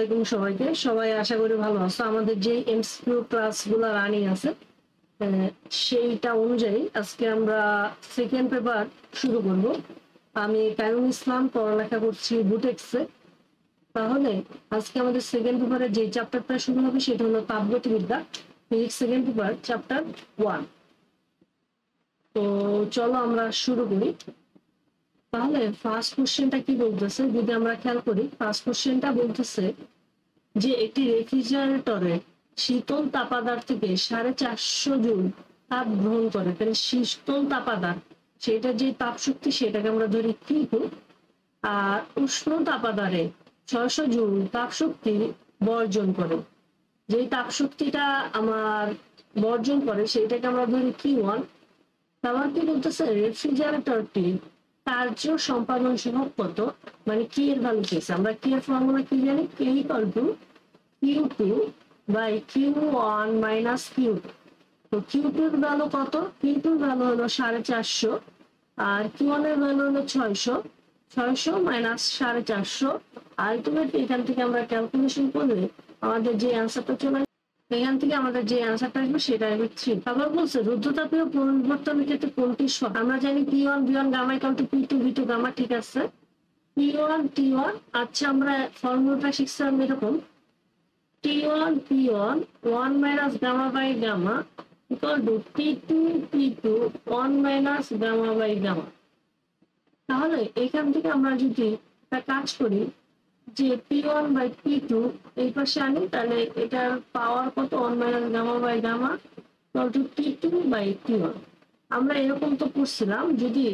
আলাইকুম সবাইকে। সবাই আশা করি ভালো আছো। আমাদের যে এমসিকিউ ক্লাসগুলো রানিং আছে সেইটা অনুযায়ী আজকে আমরা সেকেন্ড পেপার শুরু করব। আমি কায়ুম ইসলাম, পড়ালেখা করছি বুটেক্সে। তাহলে আজকে আমাদের সেকেন্ড পেপারে যে চ্যাপ্টারটা শুরু হবে সেটা হলো তাপগতিবিদ্যা, ফিজিক্স সেকেন্ড পেপার চ্যাপ্টার 1। তো চলো আমরা শুরু করি। তাহলে ফার্স্ট কোশ্চেনটা কি বলতেছে যদি আমরা খেয়াল করি, ফার্স্ট কোশ্চেনটা বলতেছে যে একটি রেফ্রিজারেটরে শীতল তাপাদার থেকে 450 জুল তাপ গ্রহণ করে, তাহলে শীতল তাপাদার সেটা যে তাপ শক্তি সেটাকে আমরা ধরি Q2, আর উষ্ণ তাপাদারে 600 জুল তাপ শক্তি বর্জন করে। যে তাপ শক্তিটা আমার বর্জন করে সেটাকে আমরা ধরি Q1। তারপর কি বলতেছে রেফ্রিজারেটরটি কার্য সম্পাদন সহগ কত, মানে কি এর ভ্যালু পেয়েছে। আমরা কি এর ফর্মুলা কি জানি, K = Q2 by Q1 minus Q2। তো Q2 এর ভ্যালু কত? Q2 এর ভ্যালু হলো 450 আর Q1 এর ভ্যালু হলো 600। 600 মাইনাস 450, আলটিমেটলি এখান থেকে আমরা ক্যালকুলেশন করলে আমাদের যে অ্যান্সারটা চলে আসবে, এখান থেকে আমাদের যে অ্যান্সারটা আসবে সেটা হবে 3। তারপর বলছে রুদ্ধতাপীয় পরিবর্তনের ক্ষেত্রে কোনটি সঠিক। আমরা জানি P1 V1 gamma = P2 V2 gamma, ঠিক আছে। P1 T1, আচ্ছা আমরা ফর্মুলাটা শিখছিলাম এরকম T1 P1 1 minus gamma by gamma equal to T2 P2 1 minus gamma by gamma। তাহলে এখান থেকে আমরা যদি একটা কাজ করি যে P1 by P2 এই পাশে আনি, তাহলে এটার পাওয়ার কত 1 minus gamma by gamma equal to T2 by T1। আমরা এরকম তো করছিলাম যদি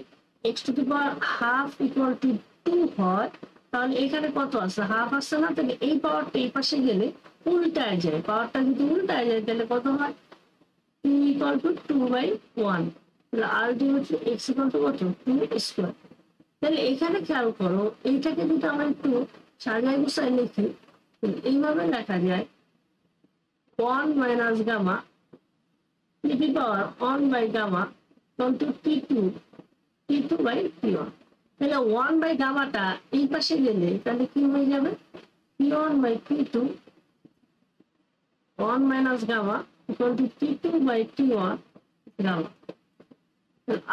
x to the power half equal to 2 হয়, তাহলে এখানে কত আছে, হাফ আসছে না, তাহলে এই পাওয়ারটা এই পাশে গেলে উল্টায় যায়। পাওয়ারটা যদি উল্টায় যায় তাহলে কত হয়, 2 equal to 2 by 1। তাহলে আলটিমেটলি x equal to কত, 2 স্কয়ার। তাহলে এখানে খেয়াল করো, এইটাকে যদি আমরা একটু সাজায় গুছায় লিখি এইভাবে লেখা যায় 1 minus gamma to the power 1 by gamma equal to T2 by T1। তাহলে 1 by গামাটা এই পাশে গেলে তাহলে কি হয়ে যাবে, T1 by T2 1 minus gamma equal to T2 by T1 gamma।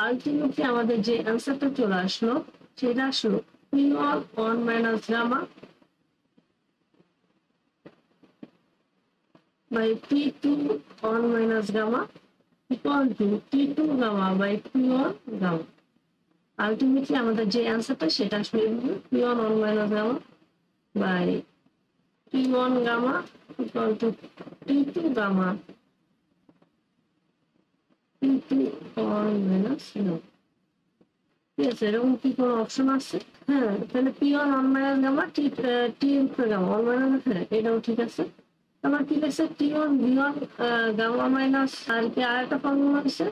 Ultimately আমাদের যে অ্যান্সারটা চলে আসলো সেটা আসলো P1 1 minus gamma by T2 1 minus gamma equal to T2 gamma by P1 gamma। Ultimately আমাদের যে অ্যান্সারটা সেটা আসলে P1 1 minus gamma by P1 gamma equal to T2 gamma T2 1 minus gamma। ঠিক আছে, এরকম কি কোনো অপশন আছে? হ্যাঁ, তাহলে P1 1 minus gamma T gamma 1 minus, হ্যাঁ এটাও ঠিক আছে। আমার কি লিখছে T1 V1 gamma minus, আর কি আরেকটা ফর্মুলা আছে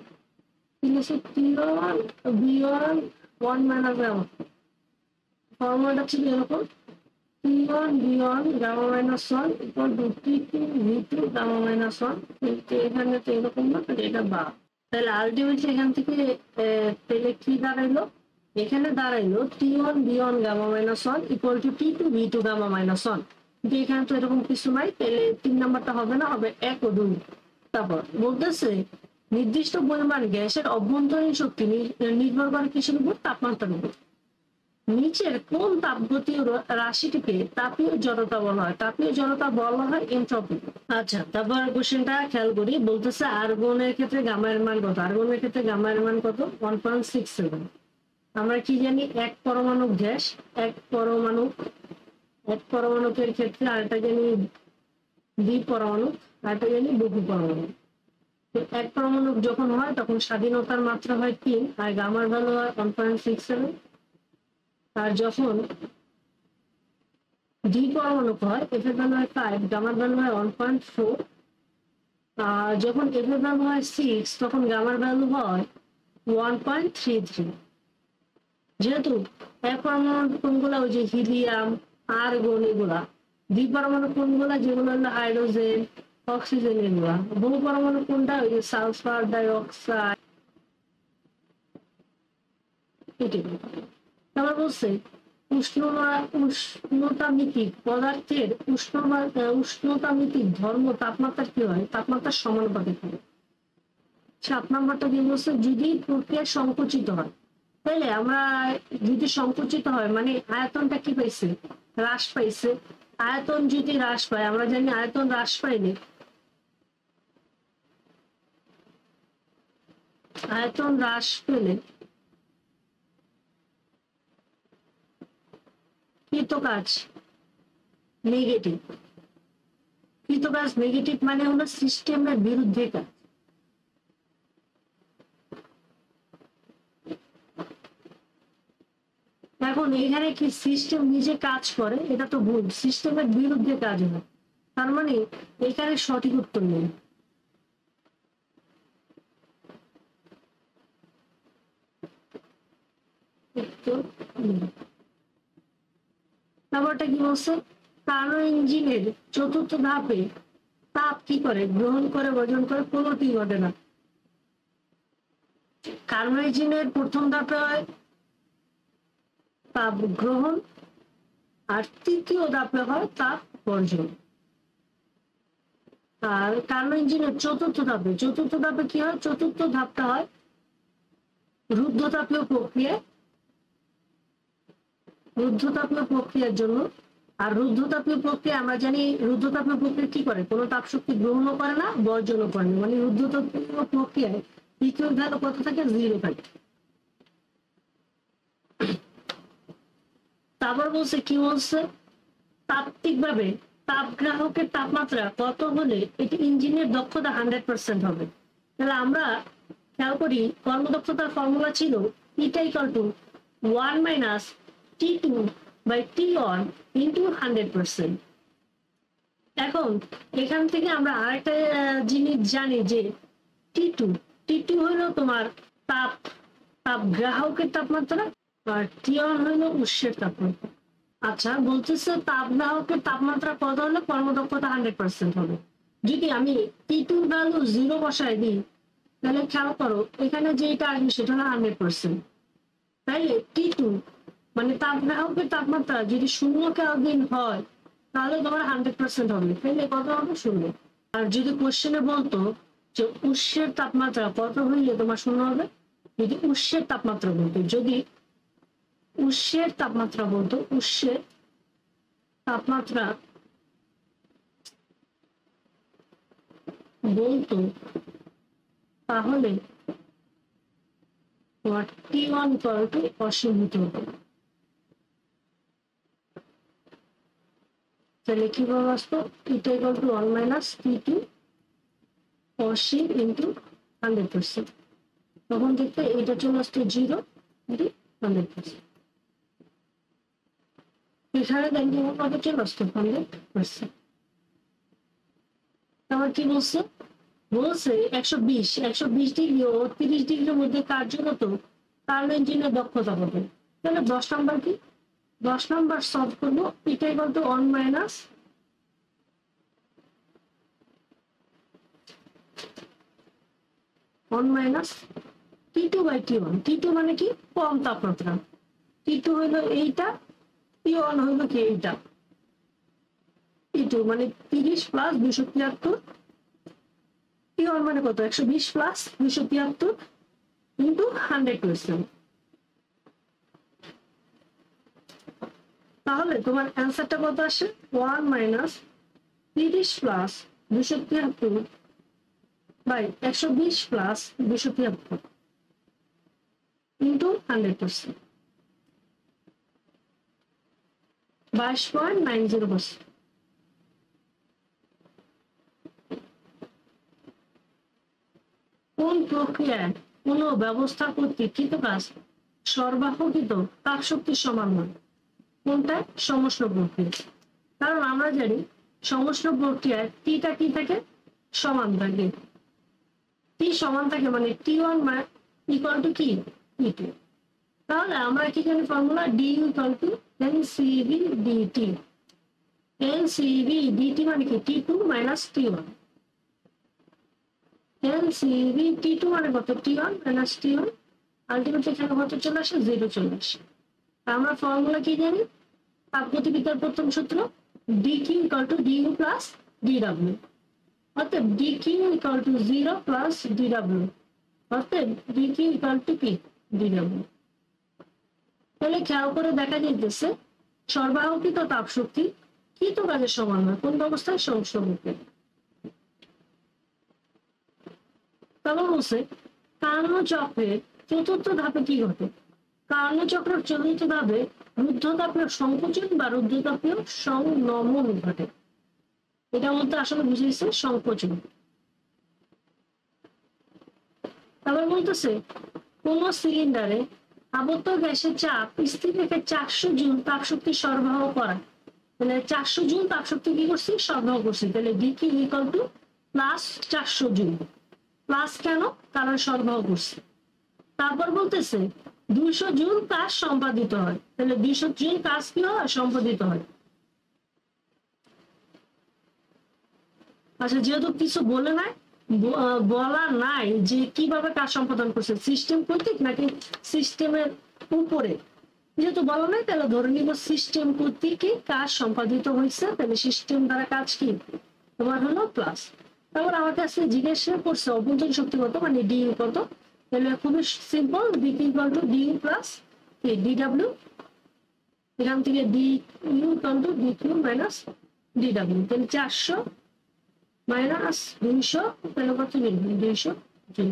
কি লিখছে T1 V1 1 minus gamma। ফর্মুলাটা ছিল এরকম T1 V1 gamma minus 1 equal to T2 V2 gamma minus 1। কিন্তু এখানে তো এরকম না, তাহলে এটা বা, তাহলে আলটিমেটলি এখান থেকে তাহলে কি দাঁড়াইলো, এখানে দাঁড়াইলো T1 V1 gamma minus 1 equal to T2 V2 gamma minus 1। কিন্তু এখানে তো এরকম কিছু নাই, তাহলে 3 নাম্বারটা হবে না, হবে 1 ও 2। তারপর বলতেছে নির্দিষ্ট পরিমাণ গ্যাসের অভ্যন্তরীণ শক্তি নির্ভর করে কিসের উপর, তাপমাত্রার উপর। নিচের কোন তাপগতীয় রাশিটিকে তাপীয় জড়তা বলা হয়? তাপীয় জড়তা বলা হয় এনট্রপি। আচ্ছা, তারপর কোশ্চেনটা খেয়াল করি, বলতেছে আর্গনের ক্ষেত্রে গামার মান কত। আর্গনের ক্ষেত্রে গামার মান কত, 1.67। আমরা কি জানি এক পরমাণু গ্যাস, এক পরমাণুকের ক্ষেত্রে আরেকটা জানি দ্বিপরমাণু, আরেকটা জানি বহু পরমাণু। এক পরমাণু যখন হয় তখন স্বাধীনতার মাত্রা হয় 3 আর গামার ভ্যালু হয় 1.67। আর যখন দ্বিপরমাণু হয় এফ এর ভ্যালু হয় 5, গামার ভ্যালু হয় 1.4। আর যখন এফ এর ভ্যালু হয় 6 তখন গামার ভ্যালু হয় 1.33। যেহেতু এক পরমাণু কোনগুলা, ওই যে হিলিয়াম আর্গন এগুলা, দ্বিপরমাণু কোনগুলা যেগুলো হলো হাইড্রোজেন অক্সিজেন এগুলা, বহু পরমাণু কোনটা, ওই যে সালফার ডাইঅক্সাইড। তারপর বলছে উষ্ণতামিতিক পদার্থের উষ্ণতামিতিক ধর্ম তাপমাত্রা কি হয়, তাপমাত্রার সমানুপাতিক হয়। 7 নম্বরটা কি বলছে, যদি প্রক্রিয়া সংকুচিত হয়, তাইলে আমরা যদি সংকুচিত হয় মানে আয়তনটা কি পাইছে, হ্রাস পাইছে। আয়তন যদি হ্রাস পায়, আমরা জানি আয়তন হ্রাস পাইলে আয়তন হ্রাস পেলে কৃতকাজ নেগেটিভ। কৃতকাজ নেগেটিভ মানে হলো সিস্টেমের বিরুদ্ধে কাজ। এখন এখানে কি সিস্টেম নিজে কাজ করে, এটা তো ভুল, সিস্টেমের বিরুদ্ধে কাজ হয়, তার মানে এখানে সঠিক উত্তর নেই। তারপরটা কি বলছে, কার্নো ইঞ্জিনের চতুর্থ ধাপে তাপ কি করে, গ্রহণ করে বর্জন করে, কোনোটি ঘটে না। কার্নো ইঞ্জিনের প্রথম ধাপে হয় তাপ গ্রহণ, আর তৃতীয় ধাপে হয় তাপ বর্জন। আর কার্নো ইঞ্জিনের চতুর্থ ধাপে কি হয়, চতুর্থ ধাপটা হয় রুদ্ধতাপীয় প্রক্রিয়ার জন্য। আর রুদ্ধতাপীয় প্রক্রিয়া আমরা জানি, রুদ্ধতাপীয় প্রক্রিয়া কি করে, কোনো তাপ শক্তি গ্রহণও করে না, বর্জনও করে না, মানে রুদ্ধতাপীয় প্রক্রিয়ায় ইকুয়াল ভ্যালু কত থাকে, 0 থাকে। তারপর বলছে কি বলছে, তাত্ত্বিকভাবে তাপগ্রাহকের তাপমাত্রা কত হলে এটি ইঞ্জিনের দক্ষতা 100% হবে। তাহলে আমরা খেয়াল করি, কর্মদক্ষতার ফর্মুলা ছিল eta equal to 1 minus T2 by T1 into 100%। এখন এখান থেকে আমরা আরেকটা জিনিস জানি যে T2 হলো তোমার তাপগ্রাহকের তাপমাত্রা, আর T1 হলো উৎসের তাপমাত্রা। আচ্ছা, বলতেছে তাপগ্রাহকের তাপমাত্রা কত হলে কর্মদক্ষতা 100% হবে। যদি আমি T2 ভ্যালু 0 বসায় দিই, তাহলে খেয়াল করো এখানে যেটা আসবে সেটা হলো 100%। তাইলে T2 মানে তাপগ্রাহকের তাপমাত্রা যদি 0 কেলভিন হয়, তাহলে তোমার 100% হবে, তাইলে কত হবে, 0। আর যদি কোশ্চেনে বলতো যে উৎসের তাপমাত্রা কত হইলে তোমার 0 হবে, যদি উৎসের তাপমাত্রা বলতো, উৎসের তাপমাত্রা বলতো তাহলে তোমার T1 অসীম হতে হবে। তাহলে কিভাবে আসতো, এটা equal to 1 minus T2 Asim into 100%। তখন দেখতে এটা চলে আসতো 0 ইন্টু 100%। এখানে দেখবো কত চলে আসতো, 100%। আবার কি বলছে, 120 ডিগ্রি ও 30 ডিগ্রির মধ্যে কার্যরত কার্নো ইঞ্জিনের দক্ষতা হবে। তাহলে 10 নম্বর কি, 10 নম্বর সলভ করবো, এটা equal to 1 minus T2 by T1। T2 মানে কি, কম তাপমাত্রা, T2 হইলো এইটা, T1 হইলো কি এইটা। T2 মানে 30 প্লাস 273, T1 মানে কত, 120 প্লাস 273 ইন্টু 100%। তাহলে তোমার অ্যান্সারটা কত আসে, 1 minus 30 plus 273 by 120 plus 273 into 100%, 22.90%। কোন প্রক্রিয়ায় কোন ব্যবস্থা কর্তৃক কৃতকাজ সরবরাহকৃত তাপ শক্তির সমান নয়, কোনটা, সমষ্ণ প্রক্রিয়া। কারণ আমরা জানি সমষ্ণ প্রক্রিয়ায় টিটা কি থাকে, সমান থাকে, টি সমান থাকে, মানে T1 ইকুয়াল টু কি, T2। তাহলে আমরা কি জানি formula, D equal to NCV DT. NCV DT মানে কি, T2 মাইনাস T1। এনসিভি T2 মানে কত, T1 মাইনাস T1, আলটিমেটলি এখানে কত চলে আসে, 0 চলে আসে। আমরা ফর্মুলা কি জানি? তাপগতিবিদ্যার প্রথম সূত্র D Q equal to D U plus D W, অতএব D Q equal to 0 plus D W, অতএব ডিকিউ ইকুয়াল টু কি? ডিডব্লিউ। তাহলে খেয়াল করে দেখা যাইতেছে সরবরাহকৃত তাপ শক্তি কৃত কাজের সমান হয় কোন অবস্থায়? সমসম্মুখে। তারপর বলছে কার্নো চক্রের চতুর্থ ধাপে কি ঘটে? কার্নো চক্রের চতুর্থ ধাপে রুদ্ধতাপীয় সংকোচন বা রুদ্ধতাপীয় সংনমন ঘটে। এটা বলতে আসলে বুঝিয়েছে সংকোচন। তারপর বলতেছে কোন সিলিন্ডারে আবদ্ধ গ্যাসের চাপ স্থির রেখে 400 জুল তাপ শক্তি সরবরাহ করা, তাহলে 400 জুল তাপ শক্তি কি করছি? সরবরাহ করছি। তাহলে DQ equal two plus 400 joule. Plus কেন? কারণ সরবরাহ করছে। তারপর বলতেছে 200 জুল কাজ সম্পাদিত হয়, তাহলে 200 জুল কাজ কি হয়? সম্পাদিত হয়। আচ্ছা, যেহেতু কিছু বলে নাই, বলা নাই যে কিভাবে কাজ সম্পাদন করছে, সিস্টেম কর্তৃক নাকি সিস্টেমের উপরে, যেহেতু বলা নাই তাহলে ধরে নিব সিস্টেম কর্তৃক কাজ সম্পাদিত হয়েছে, তাহলে সিস্টেম দ্বারা কাজ কি তোমার হলো প্লাস। তারপর আমার কাছে জিজ্ঞাসা করছে অভ্যন্তরীণ শক্তি কত, মানে ডিইউ কত, তাহলে খুবই simple, DQ equal to D U plus DW, এখান থেকে DU equal to DQ minus DW, তাহলে 400 মাইনাস 200, তাহলে কত জুল? 200 জুল।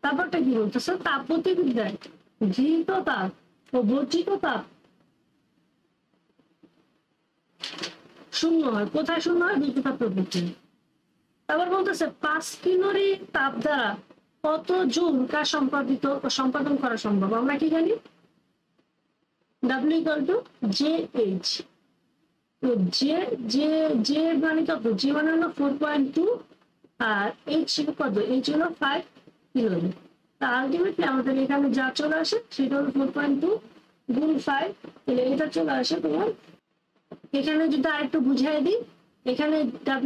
তারপরটা কি বলতেছে? তাপগতিবিদ্যায় গৃহীত তাপ ও বর্জিত তাপ শূন্য হয়। কোথায় শূন্য হয়? গৃহীত তাপ প্রবৃত্তি। তারপর বলতেছে 5 কিলোরি তাপ দ্বারা কত জুল কাজ সম্পাদন করা সম্ভব? আমরা কি জানি? W equal to JH। তো যে মানে কত? যে মানে হলো 4.2 আর H কত? H হলো 5 কিলোরি। তা আলটিমেটলি আমাদের এখানে যা চলে আসে সেটা হলো 4.2 গুণ 5, তাহলে এটা চলে আসে তোমার। এখানে যদি আরেকটু বুঝাই দিই, এখানে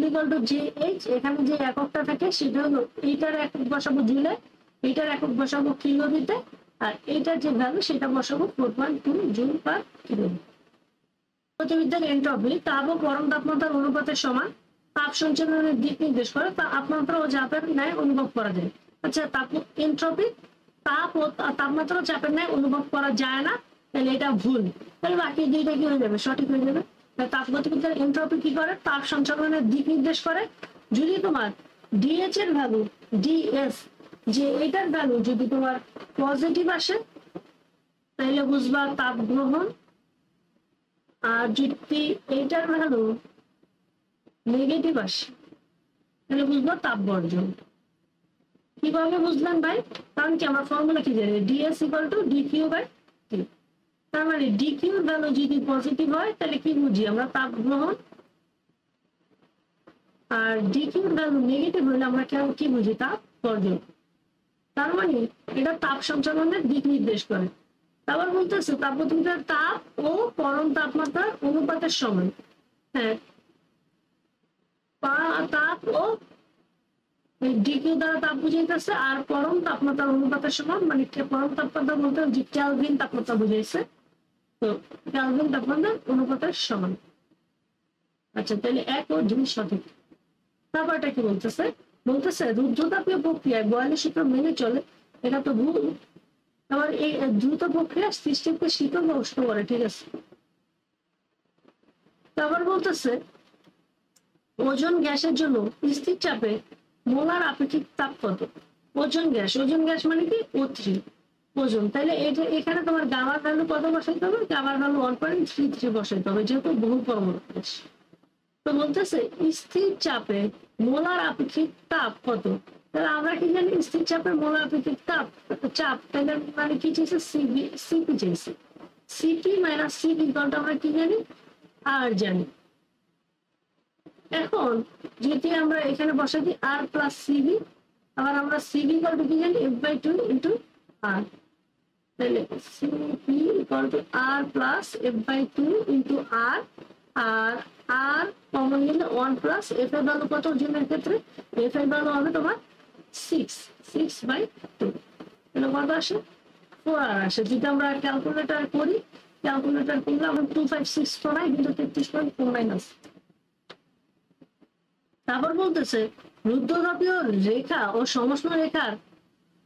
W ইকুয়াল টু JH, এখানে যে এককটা থাকে সেটা হলো এইটার একক বসাবো জুলে, এইটার একক বসাবো কিলোমিতে, আর এইটার যে ভ্যালু সেটা বসাবো 4.2 জুল পার কিলোমিটার। গতিবিদ্যার এন্ট্রপি তাপ ও পরম তাপমাত্রার অনুপাতের সমান। তাপ সঞ্চালনের দিক নির্দেশ করে তাপমাত্রা ও চাপের ন্যায় অনুভব করা যায়। আচ্ছা, এন্ট্রপি তাপ ও তাপমাত্রা ও চাপের ন্যায় অনুভব করা যায় না, তাহলে এটা ভুল। তাহলে বাকি দুইটা কি হয়ে যাবে? সঠিক হয়ে যাবে। তাপগতিবিদ্যার এন্ট্রপি কি করে? তাপ সঞ্চালনের দিক নির্দেশ করে। যদি তোমার ডিএচ এর ভ্যালু ডিএস, যে এটার ভ্যালু যদি তোমার পজিটিভ আসে তাহলে বুঝবা তাপ গ্রহণ, আর যদি এইটার ভ্যালু নেগেটিভ আসে তাহলে বুঝবো তাপ বর্জন। কিভাবে বুঝলেন ভাই? কারণ কি আমরা ফর্মুলা কি জানি? D S equal to D Q by T. তার মানে ডিকিউ ভ্যালু যদি পজিটিভ হয় তাহলে কি বুঝি আমরা? তাপ গ্রহণ। আর ডিকিউ ভ্যালু নেগেটিভ হলে আমরা কি বুঝি? তাপ বর্জন। তার মানে এটা তাপ সঞ্চালনের দিক নির্দেশ করে। তারপর বলতেছে তাপগতিবিদ্যার তাপ ও পরম তাপমাত্রার অনুপাতের সময়। হ্যাঁ, তাপ ও ডিকিউ দ্বারা তাপ বুঝাইতেছে, আর পরম তাপমাত্রার অনুপাতের সমান, মানে পরম তাপমাত্রা বলতে যে কেলভিন তাপমাত্রা বুঝাইছে, তো কেলভিন তাপমাত্রার অনুপাতের সমান। আচ্ছা, তাহলে 1 ও 2 সঠিক। তারপরটা কি বলতেছে? বলতেছে রুদ্ধতাপীয় প্রক্রিয়ায় বয়লের সূত্র মেনে চলে, এটা তো ভুল। আবার এই দ্রুত প্রক্রিয়া সিস্টেমকে শীতল বা উষ্ণ করে, ঠিক আছে। তারপর বলতেছে ওজন গ্যাসের জন্য স্থির চাপে মোলার আপেক্ষিক তাপ কত? ওজন গ্যাস মানে কি? O3 ওজন। তাহলে এখানে তোমার গামার ভ্যালু কত বসাইতে হবে? গামার ভ্যালু 1.33 বসাইতে হবে, যেহেতু বহু পরমাণু গ্যাস। তো বলতেছে স্থির চাপে মোলার আপেক্ষিক তাপ কত? তাহলে আমরা কি জানি? স্থির চাপে মোলার আপেক্ষিক চাপ, তাহলে মানে কি চাইছে? সিপি চাইছে। সিপি মাইনাস সিপি ইকুয়ালটা আমরা কি জানি? আর জানি। এখন যদি আমরা এখানে বসাই দিই আর প্লাস সিবি, আবার আমরা সিবি ইকুয়াল টু কি জানি? F/2 into R. তাহলে CP equal to R plus F/2 into R, আর আর কমন নিলে 1 প্লাস এফ এর ভ্যালু কত জুনের ক্ষেত্রে, এফ এর ভ্যালু হবে তোমার 6/2, এটা কত আসে 4 আর আসে। যদি আমরা ক্যালকুলেটর করি, ক্যালকুলেটর করলে আমরা 2564 কিন্তু 33.49 আছে। তারপর বলতেছে রুদ্ধতাপীয় রেখা ও সমষ্ণ রেখার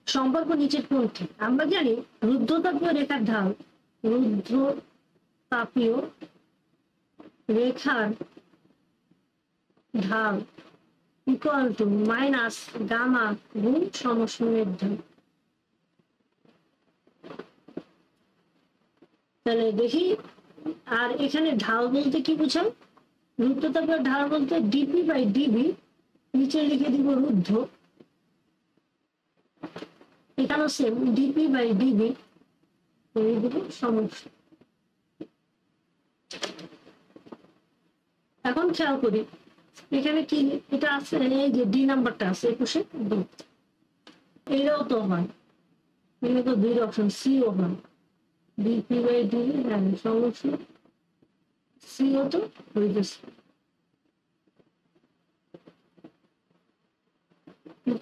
সম্পর্ক নিচের কোনটি। আমরা জানি রুদ্ধতাপীয় রেখার ঢাল, রুদ্ধতাপীয় রেখার ঢাল ইকুয়াল টু মাইনাস গামা গুণ সমষ্ণের ঢাল। তাহলে দেখি, আর এখানে ঢাল বলতে কি বোঝায়, রুদ্ধতাপীয় ঢাল বলতে ডিপি বাই ডিবি, নিচে লিখে দিব রুদ্ধ, এখানে সেম ডিপি বাই ডিবি সমষ্ণ। এখন খেয়াল করি এখানে কি এটা আছে, এই যে ডি নাম্বারটা আছে 21-এ ডি, এটাও তো হয়, এখানে তো 2 অপশন সিও হয়, ডিপি বাই ডিবি সমষ্ণ, সিও তো হইতেছে।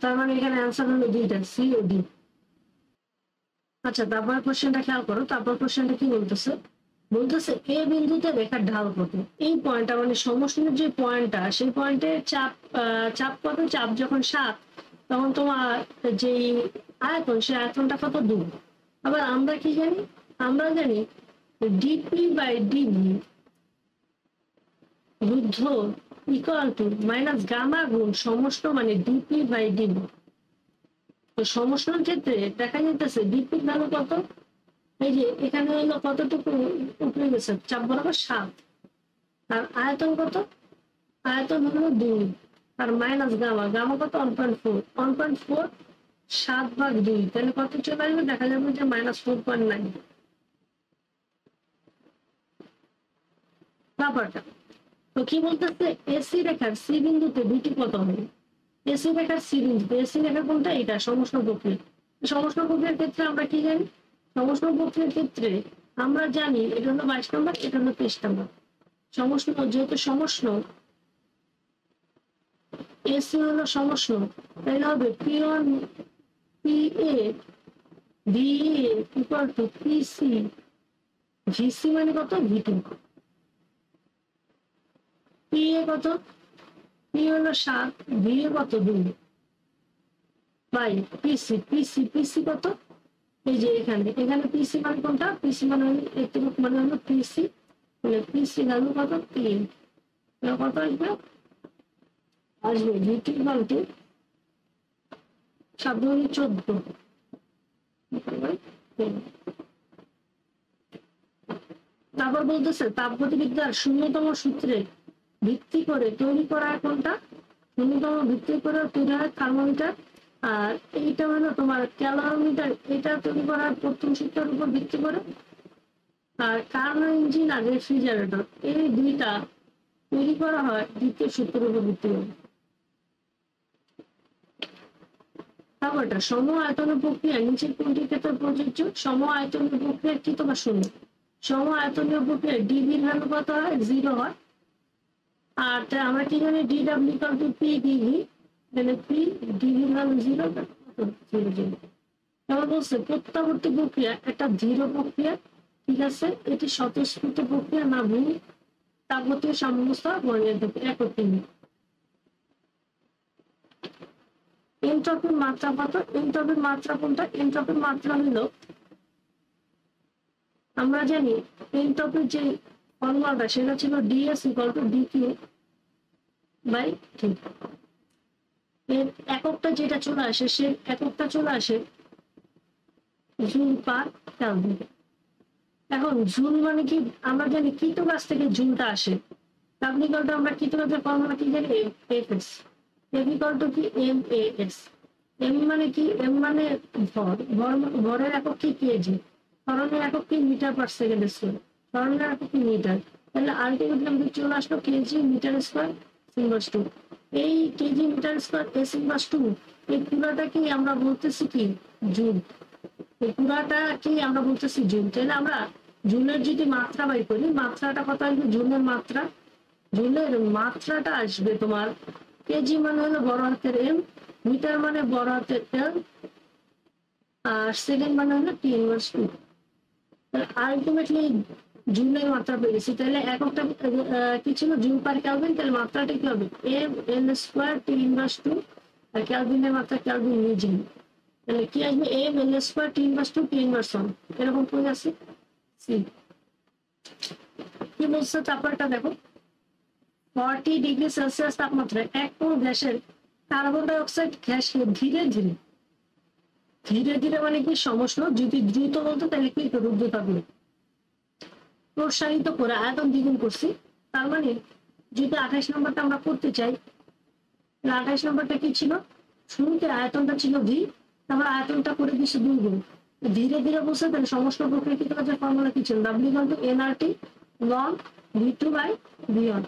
তার মানে এখানে অ্যান্সার হলো দুইটা, সি ও ডি। আচ্ছা, তারপর কোশ্চেনটা খেয়াল করো, তারপর কোশ্চেনটা কি বলতেছে, বলতেছে এ বিন্দুতে রেখার ঢাল কত। এই পয়েন্টটা মানে সমষ্ণের যে পয়েন্টটা, সেই পয়েন্টের চাপ কত, চাপ যখন 7 তখন তোমার যে আয়তন, সেই আয়তনটা কত 2। আবার আমরা কি জানি, আমরা জানি ডিপি বাই ডিবি রুদ্ধ ইকুয়াল টু মাইনাস গামা গুণ সমষ্ণ মানে ডিপি বাই ডিবি। তো সমষ্ণের ক্ষেত্রে দেখা যাইতেছে ডিপির ভ্যালু কত, এই যে এখানে হলো কতটুকু উপরে গেছে, চাপ বরাবর 7, আর আয়তন কত, আয়তন হলো 2, আর মাইনাস গামা, গামা কত 1.4, 1.4 7/2, তাহলে কত চলে আসবে, দেখা যাবে যে -4.9। ব্যাপারটা তো কি বলতেছে, এসি রেখার সি বিন্দুতে দুটি কত হবে, এসি রেখার সি বিন্দুতে, এসি রেখা কোনটা, এটা সমষ্ণ প্রক্রিয়া। সমষ্ণ প্রক্রিয়ার ক্ষেত্রে আমরা কি জানি, সমষ্ণ প্রক্রিয়ার ক্ষেত্রে আমরা জানি এটা হলো 22 নম্বর, এটা হলো 23 নম্বর। সমষ্ণ যেহেতু সমষ্ণ, এসি হলো সমষ্ণ, তাহলে হবে P1 PA VA equal to PC VC মানে কত V2। PA কত, P হলো 7, VA কত 2 বাই PC কত, এই যে এখানে PC মানে কোনটা, PC মানে একটু মানে হলো PC, তাহলে PC ভ্যালু কত 3, কত আসবে, আসবে V2 ইকুয়াল টু 7×14। তারপর বলতেছে তাপগতিবিদ্যার শূন্যতম সূত্রে ভিত্তি করে তৈরি করা কোনটা, শূন্যতম ভিত্তি করে তৈরি হয় থার্মোমিটার, আর এইটা হলো তোমার ক্যালোরিমিটার, এটা তৈরি করার প্রথম সূত্রের উপর ভিত্তি করে। আর কার্নো ইঞ্জিন আর রেফ্রিজারেটর, এই দুইটা তৈরি করা হয় দ্বিতীয় সূত্রের উপর ভিত্তি করে। তারপরটা সম আয়তনের প্রক্রিয়া নিচের কোনটির ক্ষেত্রে প্রযোজ্য, সম আয়তনের প্রক্রিয়া কি তোমার শূন্য, সম আয়তনীয় প্রক্রিয়া ডিবির ভ্যালু কত হয় 0 হয়, আর আমরা কি জানি DW equal to P DV, মানে পি ডিভির ভ্যালু 0, 0। তারপর বলছে প্রত্যাবর্তী প্রক্রিয়া একটা ধীর প্রক্রিয়া, ঠিক আছে, এটি স্বতঃস্ফূর্ত প্রক্রিয়া না ভূ তাপগতীয় সাম্যাবস্থা বর্ণিত একত্রে। এনট্রপির মাত্রা কত, এনট্রপির মাত্রা কোনটা, এনট্রপির মাত্রা হলো আমরা জানি এনট্রপির যে ফর্মুলাটা সেটা ছিল D S equal to D Q by T. এর এককটা যেটা চলে আসে, সে এককটা চলে আসে জুল পার কেলভিন। এখন জুল মানে কি, আমরা জানি কৃত গাছ থেকে জুলটা আসে, তাপনিকলটা আমরা কৃত গাছের ফর্মুলা কি জানি এফএস, এফ টু কি MAS। এম মানে কি, এম মানে ভর, ভরের একক কি কেজি, ত্বরণের একক কি মিটার পার সেকেন্ড স্কয়ার, ত্বরণের একক কি মিটার, তাহলে আলটিমেটলি আমাদের চলে আসলো কেজি মিটার স্কয়ার ইনভার্স 2। এই KG metre square S inverse 2, এই পুরাটা কি আমরা বলতেছি কি জুল, এই পুরাটা কি আমরা বলতেছি জুল। তাহলে আমরা জুলের যদি মাত্রা বাই করি, মাত্রাটা কত আসবে, জুলের মাত্রা জুলের মাত্রাটা আসবে তোমার, কেজি মানে হলো বড় হাতের এম, মিটার মানে বড় হাতের এল, আর সেকেন্ড মানে হলো টি ইনভার্স টু। আলটিমেটলি জুলের মাত্রা পেয়েছি, তাহলে এককটা কি ছিল, জুল পার কেলভিন, তাহলে মাত্রাটা কি হবে, M L square T inverse two, আর কেলভিনের মাত্রা কেলভিন নিজে, তাহলে কি আসবে, M L square T inverse two T inverse one, এরকম করে আছে। সি কি বলছে, তারপরটা দেখো, 40°C তাপমাত্রায় এক কোন গ্যাসের কার্বন ডাই অক্সাইড গ্যাসকে ধীরে ধীরে, ধীরে ধীরে মানে কি সমস্যা, যদি দ্রুত বলতো তাহলে কি রুদ্ধ থাকবে, প্রসারিত করে আয়তন দ্বিগুণ করছি। তার মানে যদি 28 নম্বরটা আমরা করতে চাই, 28 নম্বরটা কি ছিল, শুরুতে আয়তনটা ছিল ভি, তারপর আয়তনটা করে দিচ্ছে 2 গুণ, ধীরে ধীরে বলছে, তাহলে সমস্ত প্রকৃতির কাজের ফর্মুলা কি ছিল, W equal to NRT ln V2/V1।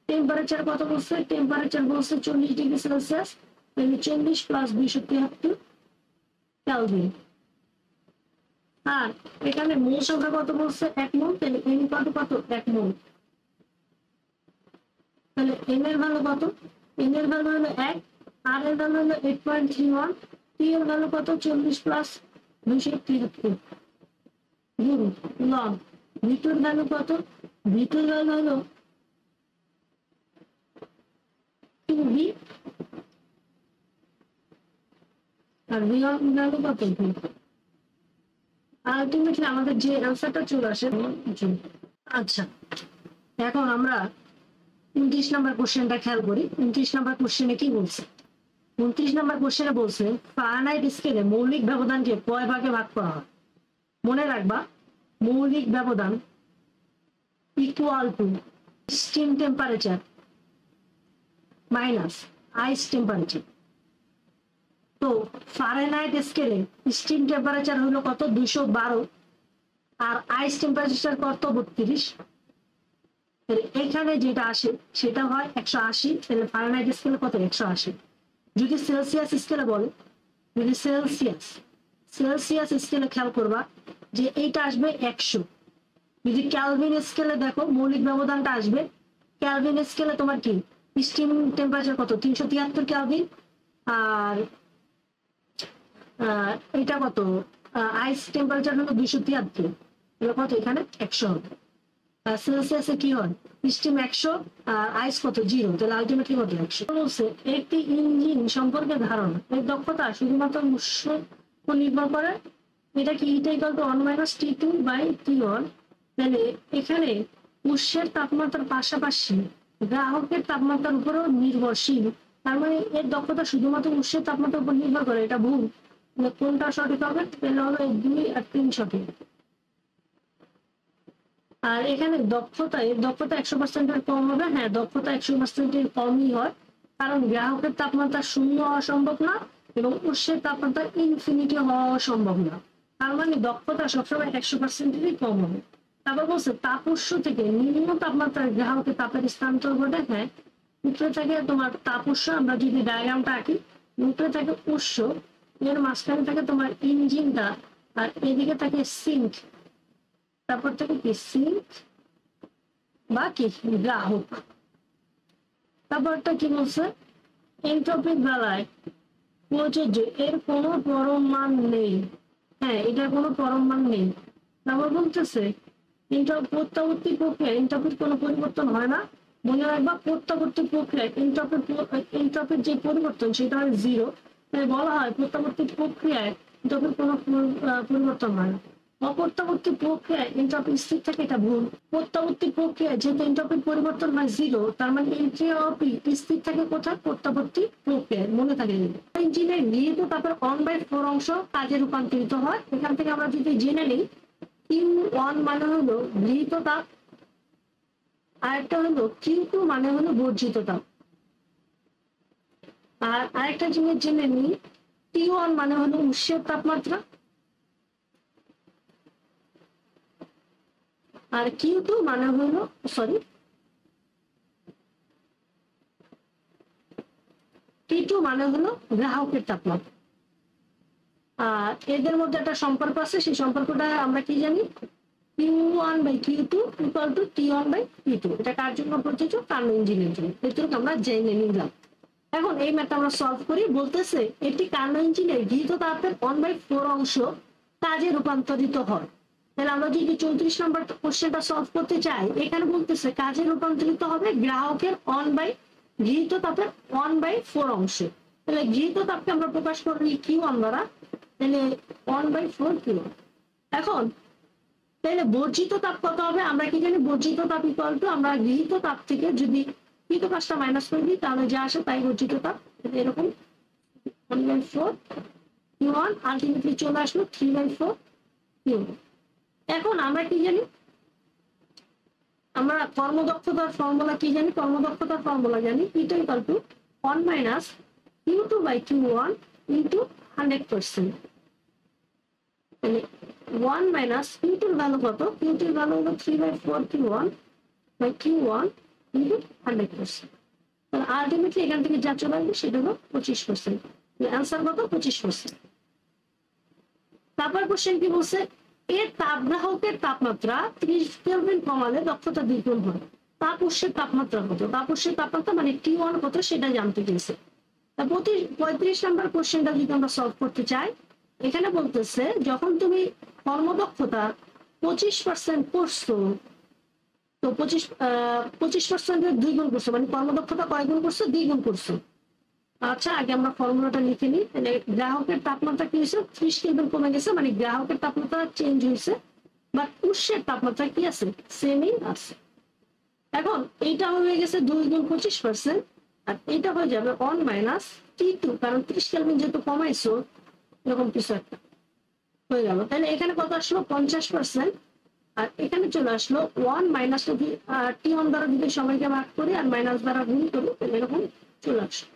Temperature কত বলছে, টেম্পারেচার বলছে 40°C, তাহলে 40 প্লাস 273 কেলভিন। আর এখানে মোল সংখ্যা কত বলছে, 1 মোল, তাহলে এন কত কত 1 মোল, তাহলে এন এর ভ্যালু কত, এন এর ভ্যালু হলো 1, আর এর ভ্যালু হলো 8.31, টি এর ভ্যালু কত 40 প্লাস 273 গুণ লন ভিটুর ভ্যালু কত, ভিটুর ভ্যালু হলো 2v, আর v1 ভ্যালু কত v। আলটিমেটলি আমাদের যে অ্যান্সারটা চলে আসে জুল। আচ্ছা, এখন আমরা 29 নম্বর কোশ্চেনটা খেয়াল করি। 29 নম্বর কোশ্চেনে কি বলছে, 29 নম্বর কোশ্চেনে বলছে ফারেনহাইট স্কেলে মৌলিক ব্যবধানকে কয় ভাগে ভাগ করা হয়। মনে রাখবা, মৌলিক ব্যবধান equal to steam temperature minus ice temperature. তো ফারেনহাইট স্কেলে স্টিম টেম্পারেচার হলো কত 212, আর আইস টেম্পারেচার কত 32। এখানে যেটা আসে সেটা হয় 180, তাহলে ফারেনহাইট স্কেলে কত 180। যদি সেলসিয়াস স্কেলে বলে, যদি সেলসিয়াস স্কেলে খেয়াল করবা যে এইটা আসবে 100। যদি ক্যালভিন স্কেলে দেখো মৌলিক ব্যবধানটা আসবে, ক্যালভিন স্কেলে তোমার কি স্টিম টেম্পারেচার কত 373 ক্যালভিন, আর এটা কত আইস টেম্পারেচার হলো 273, তাহলে কত এখানে 100 হবে। সেলসিয়াসে কি হয়, স্টিম 100 আর আইস কত 0, তাহলে আলটিমেটলি কত 100। বলছে একটি ইঞ্জিন সম্পর্কে ধারণা এর দক্ষতা শুধুমাত্র উৎসের উপর নির্ভর করে, এটা কি ইটা ইকুয়াল টু 1 মাইনাস T2/T1। তাহলে এখানে উৎসের তাপমাত্রার পাশাপাশি গ্রাহকের তাপমাত্রার উপরও নির্ভরশীল, তার মানে এর দক্ষতা শুধুমাত্র উৎসের তাপমাত্রার উপর নির্ভর করে, এটা ভুল। কোনটা সঠিক হবে, তাহলে হলো 2 আর 3 সঠিক। আর এখানে দক্ষতা, এর দক্ষতা 100%-এর কম হবে, হ্যাঁ দক্ষতা 100%-এর কমই হয়, কারণ গ্রাহকের তাপমাত্রা 0 হওয়া সম্ভব না এবং উৎসের তাপমাত্রা ইনফিনিটি হওয়া সম্ভব না, তার মানে দক্ষতা সবসময় 100%-এরই কম হবে। তারপর বলছে তাপ উৎস থেকে নিম্ন তাপমাত্রায় গ্রাহকের তাপের স্থানান্তর ঘটে, হ্যাঁ উপরে থাকে তোমার তাপ উৎস, আমরা যদি ডায়াগ্রামটা আঁকি, উপরে থাকে উৎস, এর মাঝখানে থাকে তোমার ইঞ্জিনটা, আর এদিকে থাকে সিঙ্ক, তারপর থেকে কি সিঙ্ক বা কি গ্রাহক। তারপরটা কি বলছে, এনট্রপির বেলায় প্রযোজ্য এর কোনো পরম মান নেই, হ্যাঁ এটার কোনো পরম মান নেই। তারপর বলতেছে প্রত্যাবর্তী প্রক্রিয়ায় এনট্রপির কোনো পরিবর্তন হয় না। মনে রাখবা প্রত্যাবর্তী প্রক্রিয়ায় এনট্রপির যে পরিবর্তন সেটা হয় 0, তাই বলা হয় প্রত্যাবর্তী প্রক্রিয়ায় এনট্রপির কোনো পরিবর্তন হয় না। অপ্রত্যাবর্তী প্রক্রিয়ায় এনট্রপি স্থির থাকে, এটা ভুল। প্রত্যাবর্তী প্রক্রিয়ায় যেহেতু এনট্রপির পরিবর্তন হয় 0, তার মানে এনট্রপি স্থির থাকে কোথায়, প্রত্যাবর্তী প্রক্রিয়ায়, মনে থাকে। ইঞ্জিনের গৃহীত তাপের 1/4 অংশ কাজে রূপান্তরিত হয়। এখান থেকে আমরা যদি জেনে নিই, Q1 মানে হলো গৃহীত তাপ, আরেকটা হলো Q2 মানে হলো বর্জিত তাপ। আর আরেকটা জিনিস জেনে নিই, T1 মানে হলো উৎসের তাপমাত্রা, আর Q2 মানে হলো T2 মানে হলো গ্রাহকের তাপমাত্রা। আর এদের মধ্যে একটা সম্পর্ক আছে, সেই সম্পর্কটা আমরা কি জানি, Q1/Q2 ইকুয়াল টু T1/T2। এটা কার জন্য প্রযোজ্য? কার্নো ইঞ্জিনের জন্য। এটুকু আমরা জেনে নিলাম। এখন এই ম্যাথটা আমরা সলভ করি। বলতেছে এটি কার্নো ইঞ্জিনের গৃহীত তাপের 1/4 অংশ কাজে রূপান্তরিত হয়। তাহলে আমরা যদি 34 নম্বর কোশ্চেনটা সলভ করতে চাই, এখানে বলতেছে কাজে রূপান্তরিত হবে গ্রাহকের গৃহীত তাপের 1/4 অংশ। তাহলে গৃহীত তাপকে আমরা প্রকাশ করি Q1 দ্বারা। তাহলে 1/4 Q1। এখন তাহলে বর্জিত তাপ কত হবে? আমরা কি জানি? বর্জিত তাপ ইকুয়াল টু, আমরা গৃহীত তাপ থেকে যদি গৃহীত কাজটা মাইনাস করে দিই তাহলে যা আসে তাই বর্জিত তাপ। এরকম 1/4 Q1 আলটিমেটলি চলে আসলো 3/4 Q1। এখন আমরা কি জানি? আমরা কর্মদক্ষতার ফর্মুলা কি জানি? কর্মদক্ষতার ফর্মুলা জানি এটা equal to 1 minus Q2/Q1 into 100%। তাহলে 1 মাইনাস Q2 এর ভ্যালু কত? Q2 এর ভ্যালু হলো 3/4 Q1 ইন্টু 100%। তাহলে আলটিমেটলি এখান থেকে যা চলে আসবে সেটা হলো 25%। অ্যান্সার কত? 25%। তারপর কোশ্চেন কি বলছে? এর তাপগ্রাহকের তাপমাত্রা 30 কেলভিন কমালে দক্ষতা দ্বিগুণ হয়। তাপ উৎসের তাপমাত্রা কত? তাপ উৎসের তাপমাত্রা মানে T1 কত সেটা জানতে চেয়েছে। 35 নম্বর কোশ্চেনটা যদি আমরা সলভ করতে চাই, এখানে বলতেছে যখন তুমি কর্মদক্ষতা 25% করছো, তো 25% 2 গুণ করছো, মানে কর্মদক্ষতা কয় গুণ করছো? 2 গুণ করছো। আচ্ছা, আগে আমরা ফর্মুলাটা লিখে নিই। তাহলে গ্রাহকের তাপমাত্রা কি হয়েছে? 30 কেলভিন কমে গেছে, মানে গ্রাহকের তাপমাত্রা চেঞ্জ হয়েছে, বাট উৎসের তাপমাত্রা কি আছে? সেমই আছে। এখন এইটা হয়ে গেছে 2 গুণ 25%, আর এইটা হয়ে যাবে 1 মাইনাস T2, কারণ 30 কেলভিন যেহেতু কমাইছো এরকম কিছু একটা হয়ে গেল। তাহলে এখানে কত আসলো? 50%। আর এখানে চলে আসলো 1 মাইনাস T1 দ্বারা যদি সবাইকে ভাগ করি আর মাইনাস দ্বারা গুণ করি তাহলে এরকম চলে আসলো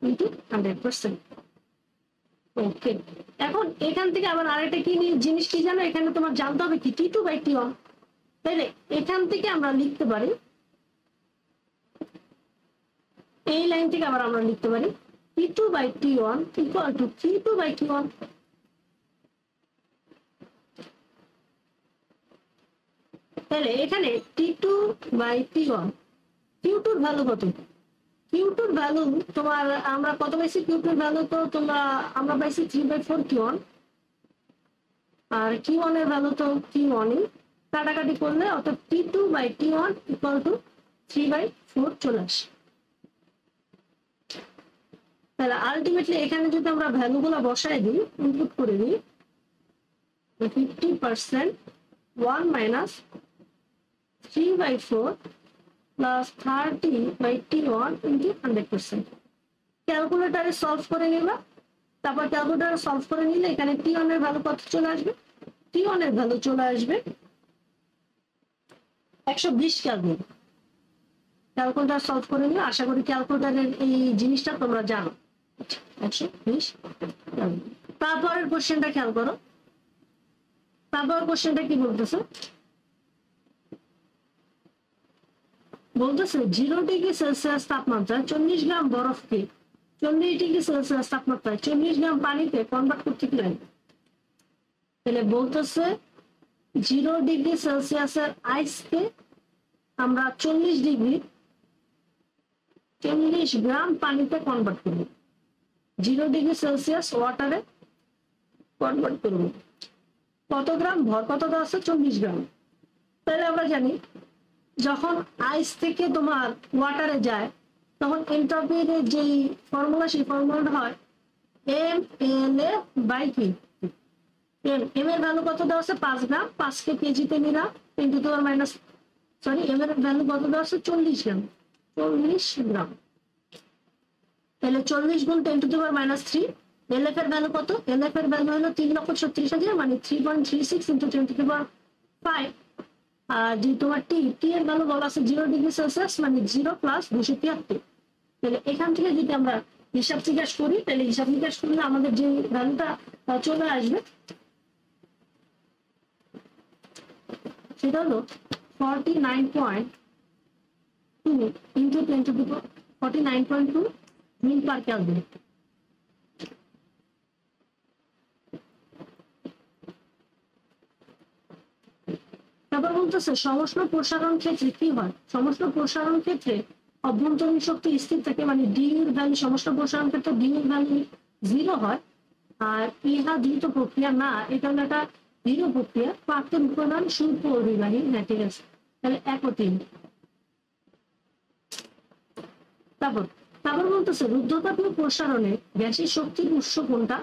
ইন্টু 100%। ওকে, এখন এখান থেকে আবার আরেকটা কি জিনিস কি জানো? এখানে তোমার জানতে হবে কি T2/T1। তাহলে এখান থেকে আমরা লিখতে পারি, এই লাইন থেকে আবার আমরা লিখতে পারি T2/T1 ইকুয়াল টু Q2/Q1। তাহলে এখানে T2/T1, Q2 এর ভ্যালু কত? Q2 এর ভ্যালু তোমার আমরা কত পাইছি? Q2 এর ভ্যালু তো আমরা পাইছি 3/4 Q1, আর Q1 এর ভ্যালু তো Q1 ই। কাটাকাটি করলে অর্থাৎ T2/T1 ইকুয়াল টু 3/4 চলে আসে। তাহলে আলটিমেটলি এখানে যদি আমরা ভ্যালুগুলো বসাই দিই, ইনপুট করে দিই, 50% 1 মাইনাস 3/4 প্লাস 30/T1 ইন্টু 100%। ক্যালকুলেটারে সলভ করে নিবা। তারপর ক্যালকুলেটারে সলভ করে নিলে এখানে T1 এর ভ্যালু কত চলে আসবে? T1 এর ভ্যালু চলে আসবে 120 কেলভিন। ক্যালকুলেটার সলভ করে নিলে আশা করি ক্যালকুলেটারের এই জিনিসটা তোমরা জানো। 120 কেলভিন। তারপরের কোশ্চেনটা খেয়াল করো। তারপর কোশ্চেনটা কি বলতেছে? বলতেছে 0 ডিগ্রি সেলসিয়াস তাপমাত্রায় 40 গ্রাম বরফকে 40 ডিগ্রি সেলসিয়াস তাপমাত্রায় 40 গ্রাম পানিতে কনভার্ট করতে কি লাগে? তাহলে বলতেছে 0 ডিগ্রি সেলসিয়াসের আইসকে আমরা 40 গ্রাম পানিতে কনভার্ট করব। 0 ডিগ্রি সেলসিয়াস ওয়াটারে কনভার্ট করব। কত গ্রাম? ভর কত দেওয়া আছে? 40 গ্রাম। তাহলে আমরা জানি যখন আইস থেকে তোমার ওয়াটারে যায় তখন এন্ট্রপির যেই ফর্মুলা, সেই ফর্মুলাটা হয় MLA/Q। এম এর ভ্যালু কত দেওয়া আছে? 5 গ্রাম। 5 কে কেজিতে নিলাম, 10 to power minus, sorry, M এর ভ্যালু কত দেওয়া আছে? 40 গ্রাম। 40 গ্রাম। তাহলে 40 গুণ 10 টু পাওয়ার মাইনাস 3। এলএফ এর ভ্যালু কত? এলএফ এর ভ্যালু হলো 3,36,000, মানে 3.36 ইন্টু 10 টু পাওয়ার 5। আর যে তোমার টি এর ভ্যালু বলা আছে 0 ডিগ্রি সেলসিয়াস, মানে 0 প্লাস 273। তাহলে এখান থেকে যদি আমরা হিসাব নিকাশ করি, তাহলে হিসাব নিকাশ করলে আমাদের যে ভ্যালুটা চলে আসবে সেটা হলো 49.2 ইন্টু 10 টু দি পাওয়ার 49.2 মিল পার কেলভিন। বলতেছে সমষ্ণ প্রসারণ ক্ষেত্রে কি হয়, সমষ্ণ প্রসারণ ক্ষেত্রে অভ্যন্তরীণ শক্তি স্থির থাকে, মানে ডি এর ভ্যালু সমষ্ণ প্রসারণ ক্ষেত্রে ডি এর ভ্যালু 0 হয়। আর ইহা দ্রুত প্রক্রিয়া না, এটা হলো একটা ধীর প্রক্রিয়া। প্রাক্তন উপাদান সুপরিবাহী, হ্যাঁ ঠিক আছে, তাহলে 1 ও 3। তারপর তারপর বলতেছে রুদ্ধতাপীয় প্রসারণে গ্যাসের শক্তির উৎস কোনটা?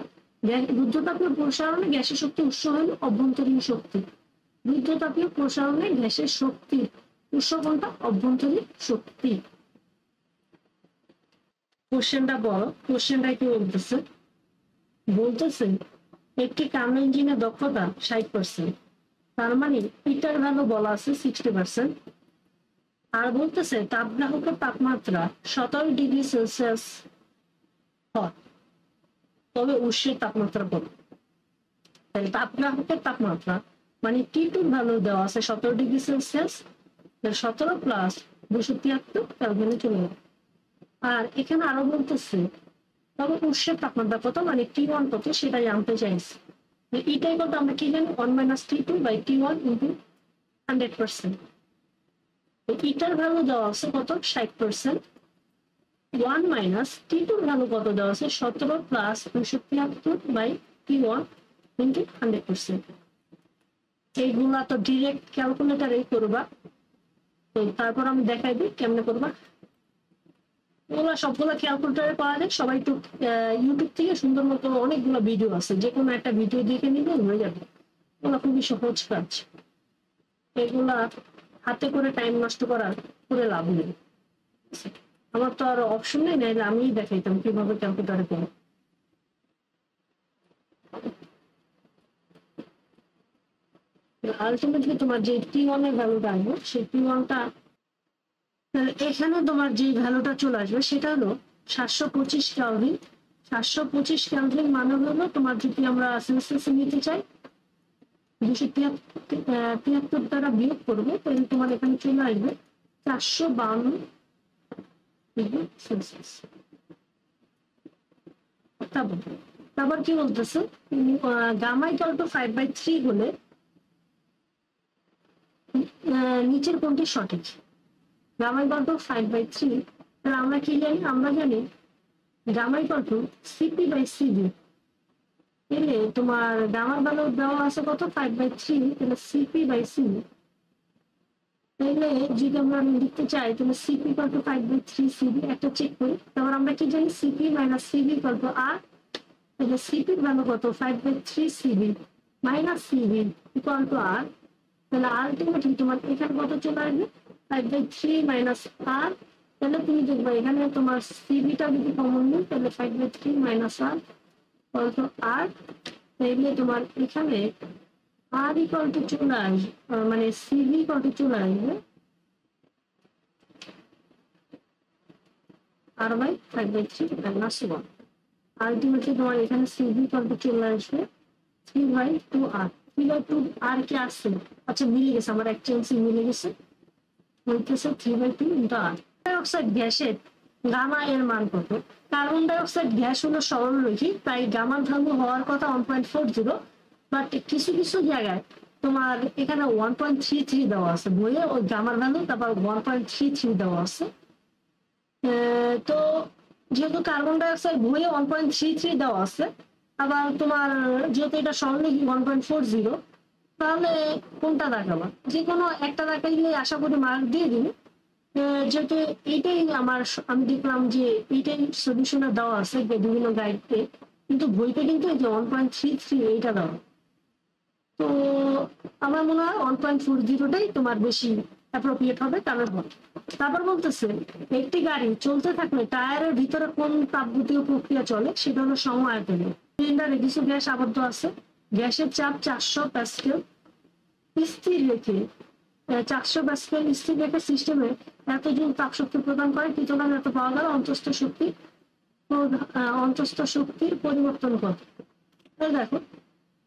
রুদ্ধতাপীয় প্রসারণে গ্যাসের শক্তির উৎস হলো অভ্যন্তরীণ শক্তি। রুদ্ধতাপীয় প্রসারণে গ্যাসের শক্তির উৎস কোনটা? অভ্যন্তরীণ শক্তি। কোশ্চেনটা বলো, কোশ্চেনটা কি বলতেছে? বলতেছে একটি কার্নো ইঞ্জিনের দক্ষতা 60%, তার মানে পিটার ভ্যালু বলা আছে 60%। আর বলতেছে তাপগ্রাহকের তাপমাত্রা 17°C হয়, তবে উৎসের তাপমাত্রা কত? তাহলে তাপগ্রাহকের তাপমাত্রা মানে T2 ভ্যালু দেওয়া আছে 17°C, 17 প্লাস 273 কেলভিনে চলে যাবে। আর এখানে আরো বলতেছে তবে উৎসের তাপমাত্রা কত, মানে T1 কত সেটা জানতে চাইছে। এটাই কত আমরা কি জানি, 1 - T2 / T1 × 100%। ইটার ভ্যালু দেওয়া আছে কত, 60%। 1 - T2 ভ্যালু কত দেওয়া আছে, 17 প্লাস 273 / T1 × 100%। এইগুলা তো ডিরেক্ট ক্যালকুলেটারেই করবা, তো তারপর আমি দেখাই দিই কেমনে করবা। এগুলো সবগুলো ক্যালকুলেটারে পাওয়া যায়, সবাই একটু ইউটিউব থেকে সুন্দর মতো অনেকগুলো ভিডিও আছে, যে কোনো একটা ভিডিও দেখে নিলে হয়ে যাবে। এগুলো খুবই সহজ কাজ, এগুলা হাতে করে টাইম নষ্ট করে লাভ নেই। আমার তো আর অপশন নেই, নাইলে আমিই দেখাইতাম কিভাবে ক্যালকুলেটারে করবো। আলটিমেটলি তোমার যে T1 এর ভ্যালুটা আসবে, সেই T1টা এখানে তোমার যে ভ্যালুটা চলে আসবে সেটা হলো 725 কেলভিন। 725 কেলভিন মানে হলো তোমার, যদি আমরা সেলসিয়াসে নিতে চাই 273 দ্বারা বিয়োগ করবে, তাহলে তোমার এখানে চলে আসবে 452 সেলসিয়াস। তারপর কি বলতেছে, গামা ইকুয়াল টু 5/3 হলে নিচের কোনটি সঠিক? গামা ইকুয়াল টু 5/3, তাহলে আমরা কি জানি, আমরা জানি গামা ইকুয়াল টু CP/CV। এলে তোমার গামার ভ্যালু দেওয়া আছে কত, 5/3, তাহলে CP/CV। তাহলে যদি আমরা লিখতে চাই তাহলে CP ইকুয়াল টু 5/3 CV, একটা চেক করি। তারপর আমরা কি জানি, CP - CV equal to R। তাহলে CP এর ভ্যালু কত, 5/3 CV - CV equal to R। তাহলে আলটিমেটলি তোমার এখানে কত চলে আসবে, 5/3 - R। তাহলে তুমি দেখবে এখানে তোমার CVটা যদি কমন নিই, তাহলে 5/3 - R ইকুয়াল টু R। তাহলে তোমার এখানে R ইকুয়াল টু চলে আসবে, মানে CV ইকুয়াল টু চলে আসবে R/5/3 - 1। আলটিমেটলি তোমার এখানে CV ইকুয়াল টু চলে আসবে 3/2R। 3/2R কি আসছে, আচ্ছা মিলে গেছে, আমার অ্যাকচুয়ালি মিলে গেছে, বলতেছে 3/2 × R। ডাইঅক্সাইড গ্যাসের গামা এর মান কত? কার্বন ডাইঅক্সাইড গ্যাস হলো সরলরৈখিক, তাই গামার ভ্যালু হওয়ার কথা 1.40, বাট কিছু কিছু জায়গায় তোমার এখানে 1.33 দেওয়া আছে বইয়ে, ওই গামার ভ্যালু তারপর 1.33 দেওয়া আছে। তো যেহেতু কার্বন ডাইঅক্সাইড বইয়ে 1.33 দেওয়া আছে, আবার তোমার যেহেতু এটা সরলরৈখিক 1.40, তাহলে কোনটা দেখাবা, যে কোনো একটা দেখাইলে আশা করি মার্ক দিয়ে দিন। যেহেতু এইটাই আমি দেখলাম যে এইটাই সলিউশনে দেওয়া আছে বিভিন্ন গাইডে, কিন্তু বইতে কিন্তু এই যে 1.33 এইটা দেওয়া। তো আমার মনে হয় 1.40টাই তোমার বেশি অ্যাপ্রোপ্রিয়েট হবে। তারপর বলতেছে একটি গাড়ি চলতে থাকলে টায়ারের ভিতরে কোন তাপগতীয় প্রক্রিয়া চলে, সেটা হলো সম-আয়তনে। সিলিন্ডারে কিছু গ্যাস আবদ্ধ আছে, গ্যাসের চাপ 400 প্যাসকেল স্থির রেখে 400 প্যাসকেল স্থির রেখে সিস্টেমে এত জুল তাপ শক্তি প্রদান করে, কৃতদান এত পাওয়া গেল, অন্তস্থ শক্তির পরিবর্তন কত? দেখো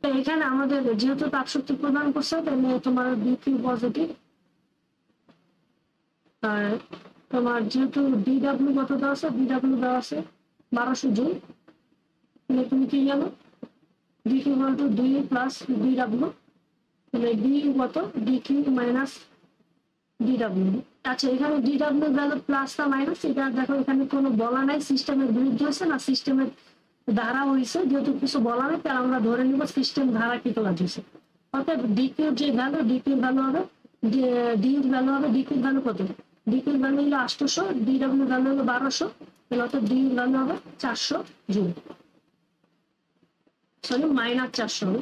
এখানে আমাদের যেহেতু তাপ শক্তি প্রদান করছে, তাহলে তোমার BQ পজিটিভ, আর তোমার যেহেতু DW কত দেওয়া আছে, DW দেওয়া আছে 1200 জুল। তাহলে তুমি কি জানো, BQ = 2 + DW। তাহলে ডি কত, D Q minus D W. আচ্ছা এখানে ডি ডাব্লিউ ভ্যালু প্লাস না মাইনাস, এটা দেখো এখানে কোনো বলা নাই সিস্টেমের বিরুদ্ধে হয়েছে না সিস্টেমের ধারা হয়েছে, যেহেতু কিছু বলা নেই তাহলে আমরা ধরে নিব সিস্টেম ধারা কি তোলা হয়েছে। অর্থাৎ ডি কিউর যে ভ্যালু, ডি কিউর ভ্যালু হবে ডি ভ্যালু হবে, ডি কিউর ভ্যালু কত, ডি কিউর ভ্যালু হলো 800, ডি ডাব্লিউ ভ্যালু হলো 1200, তাহলে অর্থাৎ ডি ভ্যালু হবে 400 জুল, সরি মাইনাস 400 হবে।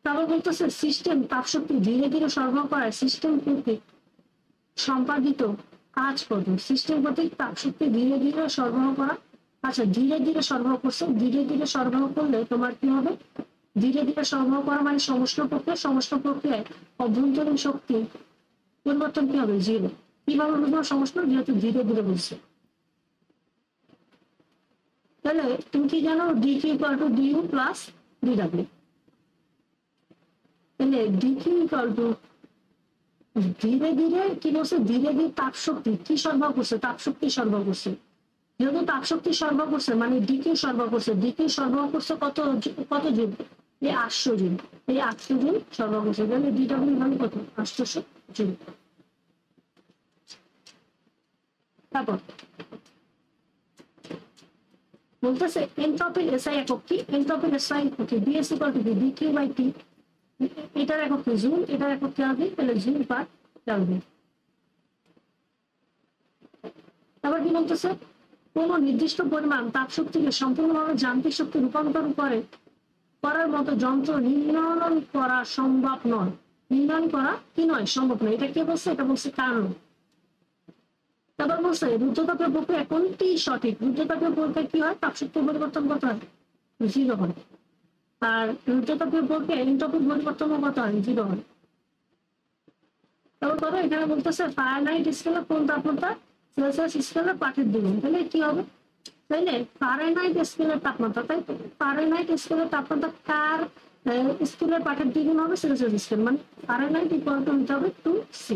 তারপর বলতেছে সিস্টেম তাপশক্তি ধীরে ধীরে সরবরাহ করায় সিস্টেম কর্তৃক সম্পাদিত কাজ কত, সিস্টেম কর্তৃক তাপশক্তি ধীরে ধীরে সরবরাহ করা। আচ্ছা ধীরে ধীরে সরবরাহ করছে, ধীরে ধীরে সরবরাহ করলে তোমার কি হবে, ধীরে ধীরে সরবরাহ করা মানে সমস্ত প্রক্রিয়ায় অভ্যন্তরীণ শক্তি পরিবর্তন কি হবে, জিরো। কিভাবে বুঝবো সমস্ত, যেহেতু ধীরে ধীরে বুঝছে। তাহলে তুমি কি জানো, D Q equal to D U plus D W. তাহলে ডি কিউ ইকুয়াল টু ধীরে ধীরে কি বলছে, ধীরে ধীরে তাপশক্তি কি সরবরাহ করছে, তাপশক্তি সরবরাহ করছে। যেহেতু তাপশক্তি সরবরাহ করছে মানে ডি কিউ সরবরাহ করছে, ডি কিউ সরবরাহ করছে কত কত জুল, এই 800 জুল, এই 800 জুল সরবরাহ করছে। তাহলে ডি ডাব্লিউ ভ্যালু কত, 800 জুল। তারপর বলতেছে এনট্রপির এসআই একক কি, এনট্রপির এসআই একক কি, D S equal to D Q by T, এটার একক কি জুল, এটার একক কেলভিন, তাহলে জুল পার কেলভিন। তারপর কি বলতেছে, কোন নির্দিষ্ট পরিমাণ তাপশক্তিকে সম্পূর্ণভাবে যান্ত্রিক শক্তি রূপান্তর করার মতো যন্ত্র নির্ণয় করা সম্ভব নয়, নির্ণয় করা কি নয়, সম্ভব নয়। এটা কে বলছে, এটা বলছে কারণ। তারপর বলছে রুদ্ধতাপীয় প্রক্রিয়া কোনটি সঠিক, রুদ্ধতাপীয় প্রক্রিয়া কি হয়, তাপশক্তির পরিবর্তন কত হয়, 0 হয়। আর রুদ্ধতাপীয় প্রক্রিয়া এনট্রপির পরিবর্তন কত হয়, 0 হয়। তারপর ধরো এখানে বলতেছে ফারেনহাইট স্কেলে কোন তাপমাত্রা সেলসিয়াস স্কেলে পাঠের দ্বিগুণ, তাহলে কি হবে, তাইলে ফারেনহাইট স্কেলের তাপমাত্রা, তাই ফারেনহাইট স্কেলের তাপমাত্রা কার স্কেলের পাঠের দ্বিগুণ হবে, সেলসিয়াস স্কেল, মানে ফারেনহাইট ইকুয়াল টু হতে হবে 2C।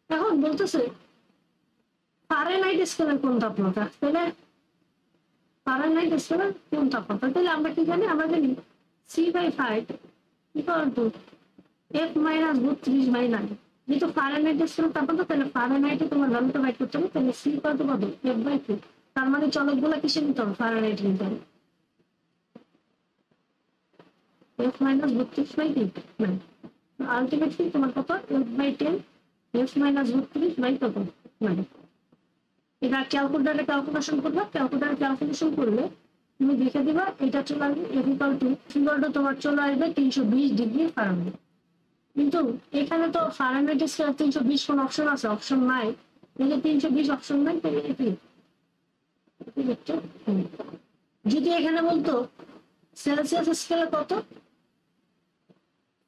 এখন বলতেছে ফারেনহাইট স্কেলের কোন তাপমাত্রা, তাহলে ফারেনহাইট স্কেলের কোন তাপমাত্রা, তাহলে আমরা কি জানি, আমরা জানি C/5 equal to F minus √30/9, যেহেতু ফারেনহাইট স্কেলের তাপমাত্রা তাহলে ফারেনহাইটে তোমার ভ্যালুটা বাইট করতে হবে, তাহলে C ইকুয়াল টু কত, F/2, তার মানে চলক গুলা কিসে নিতে হবে, ফারেনহাইট নিতে হবে। F মাইনাস 32/9, আলটিমেটলি তোমার কত, F/10, F মাইনাস 32 কত 9। এটা ক্যালকুলেটারে ক্যালকুলেশন করবে, ক্যালকুলেটারে ক্যালকুলেশন করলে তুমি দেখে দিবা এটা চলে আসবে F ইকুয়াল টু ফিগারটা তোমার চলে আসবে 320 ডিগ্রি ফারেনহাইট। কিন্তু এখানে তো ফারেনহাইট স্কেল 320 কোন অপশন আছে, অপশন নাই, তাহলে 320 অপশন নাই, তাহলে এটি যদি এখানে বলতো সেলসিয়াস স্কেলে কত,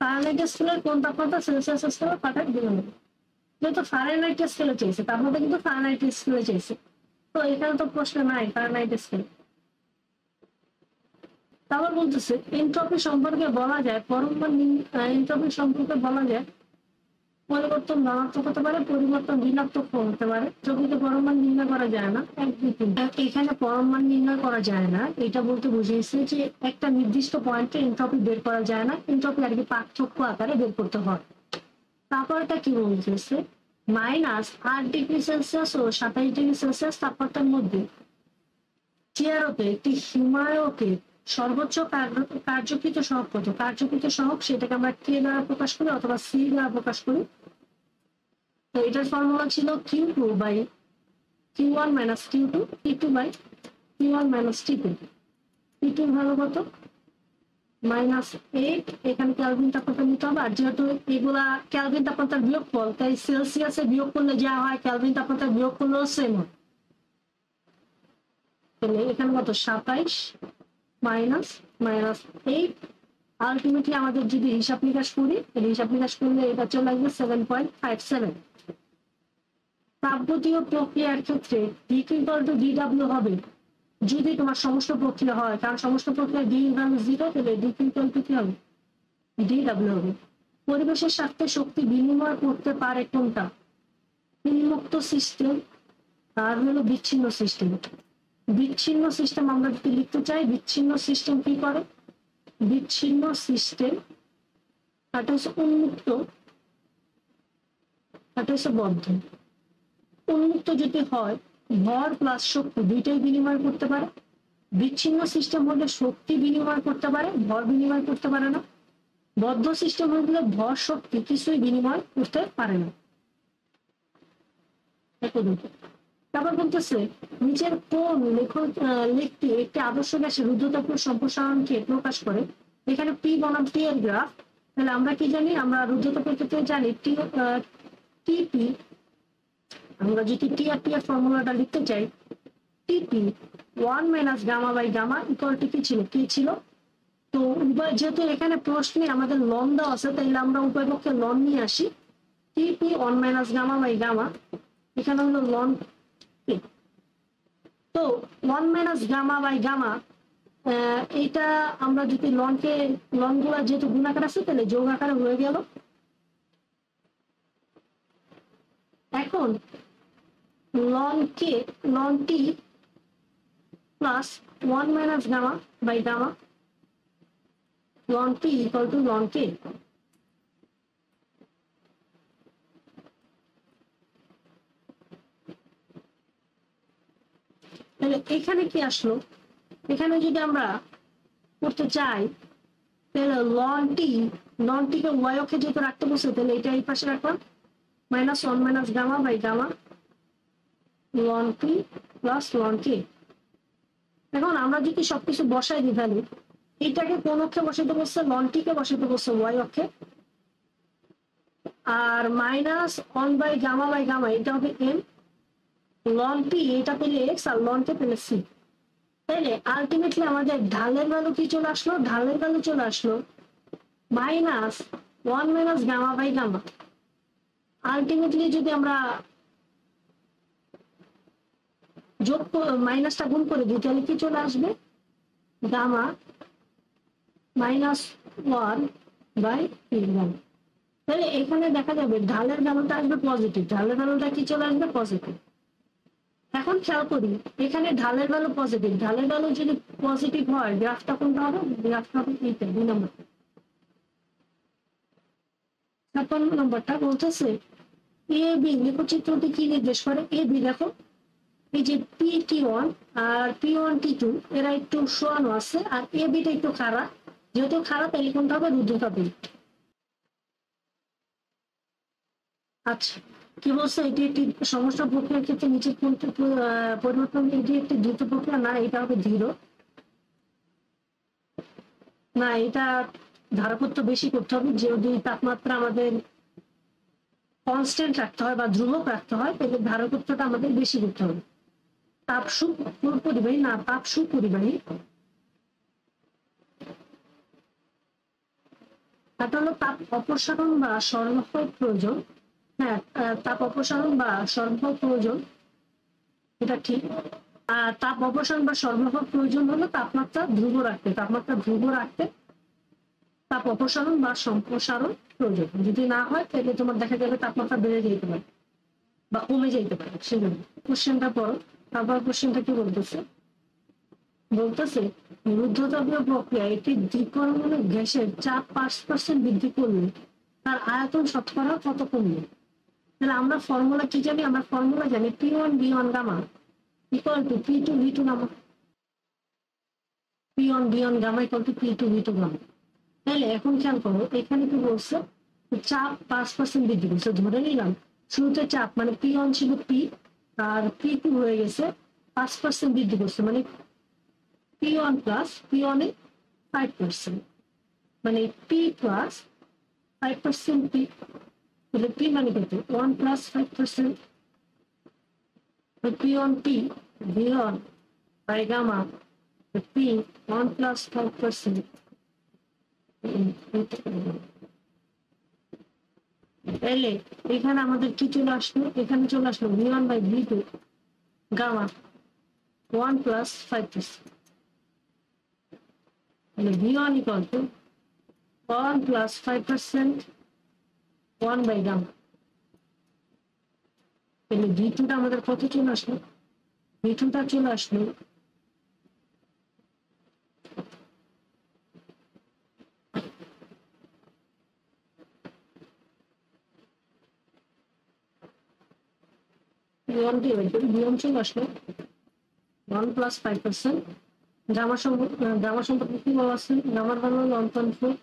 ফারেনহাইট স্কেলের কোন তাপমাত্রা সেলসিয়াস স্কেলে পাঠায় দিলাম, যেহেতু ফারেনহাইট স্কেলে চাইছে তাপমাত্রা কিন্তু ফারেনহাইট স্কেলে চাইছে, তো এখানে তো প্রশ্ন নাই ফারেনহাইট স্কেল। তারপর বলতেছে এনট্রপি সম্পর্কে বলা যায়, এনট্রপি সম্পর্কে বলা যায় পরিবর্তন ধনাত্মক হতে পারে, পরিবর্তন ঋণাত্মক হতে পারে, চোখে পরমাণ নির্ণয় করা যায় না, 1, 2, 3। এখানে পরমাণ নির্ণয় করা যায় না, এটা বলতে বুঝিয়েছে যে একটা নির্দিষ্ট পয়েন্টে এনট্রপি বের করা যায় না, এনট্রপি আর কি পার্থক্য আকারে বের করতে হয়। তারপর এটা কি বলতেছে, -8 ডিগ্রি সেলসিয়াস ও 27 ডিগ্রি সেলসিয়াস তাপমাত্রার মধ্যে চেয়ারতে একটি হিমায়কের সর্বোচ্চ কার্যকৃত সহগ কত, কার্যকৃত সহগ সেটাকে আমরা কে দ্বারা প্রকাশ করি অথবা সি দ্বারা প্রকাশ করি। তো এটার ফর্মুলা ছিল Q2 by Q1 minus Q2, T2 by T1 minus T2। T2 ভালো কত, -8, এখানে ক্যালভিন তাপমাত্রা নিতে হবে, আর যেহেতু এগুলা ক্যালভিন তাপমাত্রার বিয়োগফল তাই সেলসিয়াসে বিয়োগ করলে যা হয় ক্যালভিন তাপমাত্রা বিয়োগ করলেও সেম হয়। তাহলে এখানে কত 27 -8, আলটিমেটলি আমাদের যদি হিসাব নিকাশ করি, হিসাব নিকাশ করলে এটা চলে আসবে 7.57। তাপগতীয় প্রক্রিয়ার ক্ষেত্রে D ইকুয়াল টু DW হবে যদি তোমার সমস্ত প্রক্রিয়া হয়, কারণ সমস্ত প্রক্রিয়া D ভ্যালু 0, তাহলে D ইকুয়াল টু কি হবে, DW হবে। পরিবেশের স্বার্থে শক্তি বিনিময় করতে পারে কোনটা, উন্মুক্ত সিস্টেম আর হলো বিচ্ছিন্ন সিস্টেম। বিচ্ছিন্ন সিস্টেম আমরা যদি লিখতে চাই, বিচ্ছিন্ন সিস্টেম কি করে, বিচ্ছিন্ন সিস্টেম, একটা হচ্ছে উন্মুক্ত, একটা হচ্ছে বদ্ধ। উন্মুক্ত যদি হয় ভর প্লাস শক্তি দুইটাই বিনিময় করতে পারে। বিচ্ছিন্ন সিস্টেম হলে শক্তি বিনিময় করতে পারে, ভর বিনিময় করতে পারে না। বদ্ধ সিস্টেম হলে ভর শক্তি কিছুই বিনিময় করতে পারে না। তারপর বলতেছে নিচের কোন লেখটি একটি আদর্শ গ্যাসের রুদ্ধতাপীয় সম্প্রসারণকে প্রকাশ করে। এখানে পি বনাম টি এর গ্রাফ। তাহলে আমরা কি জানি, আমরা রুদ্ধতাপের ক্ষেত্রে জানি টিপি, আমরা যদি টি আর টি এর ফর্মুলাটা লিখতে চাই, TP 1 minus gamma by gamma equal to কি ছিল, কি ছিল। তো উভয় যেহেতু এখানে প্রশ্নে আমাদের লন দেওয়া আছে, তাইলে আমরা উভয় পক্ষে লন নিয়ে আসি। টিপি 1 মাইনাস গামা বাই গামা, এখানে হলো লন। তো 1 মাইনাস গামা বাই গামা, এইটা আমরা যদি লন গুলা যেহেতু গুণাকার আছে তাহলে যোগ আকারে হয়ে গেল। এখন ln T plus 1 minus gamma by gamma, ln T equal to ln K. তাহলে এখানে কি আসলো, এখানে যদি আমরা করতে চাই তাহলে লন টিকে ওয়াই অক্ষে যেহেতু রাখতে বসে, তাহলে এটা এই পাশে রাখলাম, minus 1 minus gamma by gamma ln T plus ln K. এখন আমরা যদি সবকিছু বসাই দিই, তাহলে এটাকে কোন অক্ষে বসাইতে বসছে, লন টিকে বসাইতে বসছে ওয়াই অক্ষে, আর মাইনাস 1 বাই গামা এটা হবে এম, লন টি এটা পেলে এক্স আর লন কে পেলে সি। তাইলে আলটিমেটলি আমাদের ঢালের ভ্যালু কি চলে আসলো, ঢালের ভ্যালু চলে আসলো minus 1 minus gamma by gamma. Ultimately যদি আমরা যোগ মাইনাসটা গুণ করে দিই তাহলে কি চলে আসবে, গামা মাইনাস 1 বাই গামা। তাহলে এখানে দেখা যাবে ঢালের ভ্যালুটা আসবে পজিটিভ, ঢালের ভ্যালুটা কি চলে আসবে, পজিটিভ। এখন খেয়াল করি এখানে ঢালের ভ্যালু পজিটিভ, ঢালের ভ্যালু যদি পজিটিভ হয় গ্রাফটা কোনটা হবে, গ্রাফটা হবে এইটা 2 নম্বর। 56 নম্বরটা বলতেছে এ বি লেখচিত্রটি কি নির্দেশ করে। এ বি দেখো, এই যে P1 আর P1T2 এরা একটু শোয়ানো আছে, আর এ বিটা একটু খারাপ, যেহেতু খারাপ তাহলে কোনটা হবে, রুদ্ধতাপী। আচ্ছা, কি বলছে, এটি একটি সমস্যা প্রক্রিয়ার ক্ষেত্রে নিচের কোনটি পরিবর্তন, এটি একটি দ্রুত প্রক্রিয়া না, এটা হবে ধীর। না, এটা ধারকত্ব বেশি করতে হবে, যদি তাপমাত্রা আমাদের কনস্ট্যান্ট রাখতে হয় বা ধ্রুবক রাখতে হয় তাহলে ধারকত্বটা আমাদের বেশি করতে হবে। তাপ সুপরিবাহী না, তাপ সুপরিবাহী। এটা হলো তাপ অপসারণ বা সরবরাহ প্রয়োজন। হ্যাঁ, তাপ অপসারণ বা সরবরাহ প্রয়োজন, এটা ঠিক। আর তাপ অপসারণ বা সরবরাহ প্রয়োজন হলো তাপমাত্রা ধ্রুব রাখতে, তাপমাত্রা ধ্রুব রাখতে তাপ অপসারণ বা সম্প্রসারণ প্রয়োজন। যদি না হয় তাহলে তোমার দেখা যাবে তাপমাত্রা বেড়ে যেতে পারে বা কমে যেতে পারে। সেজন্য কোশ্চেনটা পড়ো। তারপর কোশ্চেনটা কি বলতেছে রুদ্ধতাপীয় প্রক্রিয়া একটি দ্বিপরমাণু গ্যাসের চাপ 5% বৃদ্ধি করলে তার আয়তন শতকরা কত কমবে। তাহলে আমরা ফর্মুলা কি জানি, আমরা ফর্মুলা জানি P1 B1 gamma equal to P2 V2 gamma, P1 B1 gamma equal to P2 V2 gamma. তাহলে এখন খেয়াল করো এখানে কি বলছে, চাপ 5% বৃদ্ধি করছে, ধরে নিলাম শুরুতে চাপ মানে P1 ছিল P আর P2 হয়ে গেছে 5% বৃদ্ধি করছে, মানে P1 প্লাস P1 এ 5%, মানে P প্লাস 5% P, তাহলে P মানে কত, 1 plus 5%, P1 P V1 by gamma P 1 plus 5%। তাহলে এখানে আমাদের কি চলে আসলো, এখানে চলে আসলো V1 by V2 gamma 1 plus 5%, তাহলে V1 equal to 1 plus 5% 1 by gamma. তাহলে V2টা আমাদের কত চলে আসলো, V2টা চলে আসলো V1 টি বের করি, V1 চলে আসলো 1 + 5%। গামা সম্পর্কে কি বলা আছে? গামার মান হলো 1.4।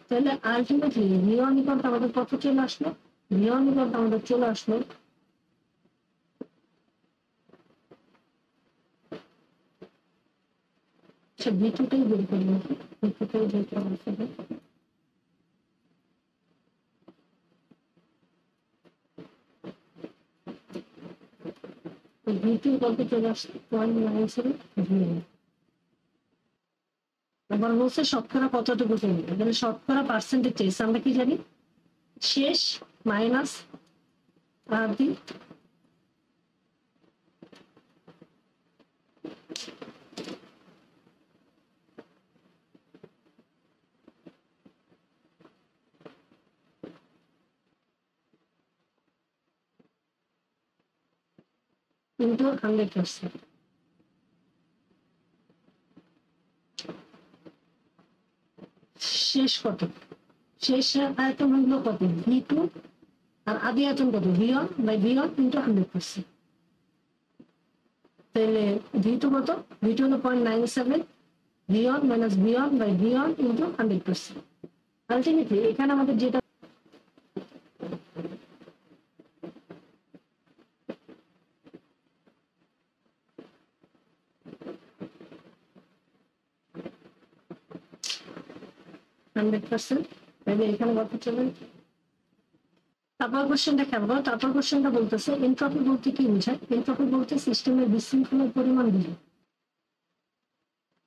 তাহলে আলটিমেটলি V1 ইকুয়াল আমাদের কত চলে আসলো? V1 ইকুয়াল আমাদের চলে আসলো আচ্ছা V2টাই বের করবো, V2টাই বের করবো। V2 কত চলে আসছে? 0.97 V1। এবার বলছে শতকরা কতটুকু চলবে, এখানে শতকরা পার্সেন্টেজ চেয়েছে, আমরা কি জানি? শেষ মাইনাস আদি ইন্টু 100%। শেষ কত? শেষ আয়তন হলো কত? V2 আর আদি আয়তন কত? V1 by V1 into 100%। তাহলে V2 কত? V2 হলো 0.97 V1 minus V1 by V1 into 100%। Ultimately এখানে আমাদের যেটা তাহলে এখানে কত চলে? তারপর কোশ্চেনটা খেলবো। তারপর কোশ্চেনটা বলতেছে এনট্রপি বলতে কি বোঝায়? এনট্রপি বলতে সিস্টেমের বিশৃঙ্খলার পরিমাণ বোঝায়।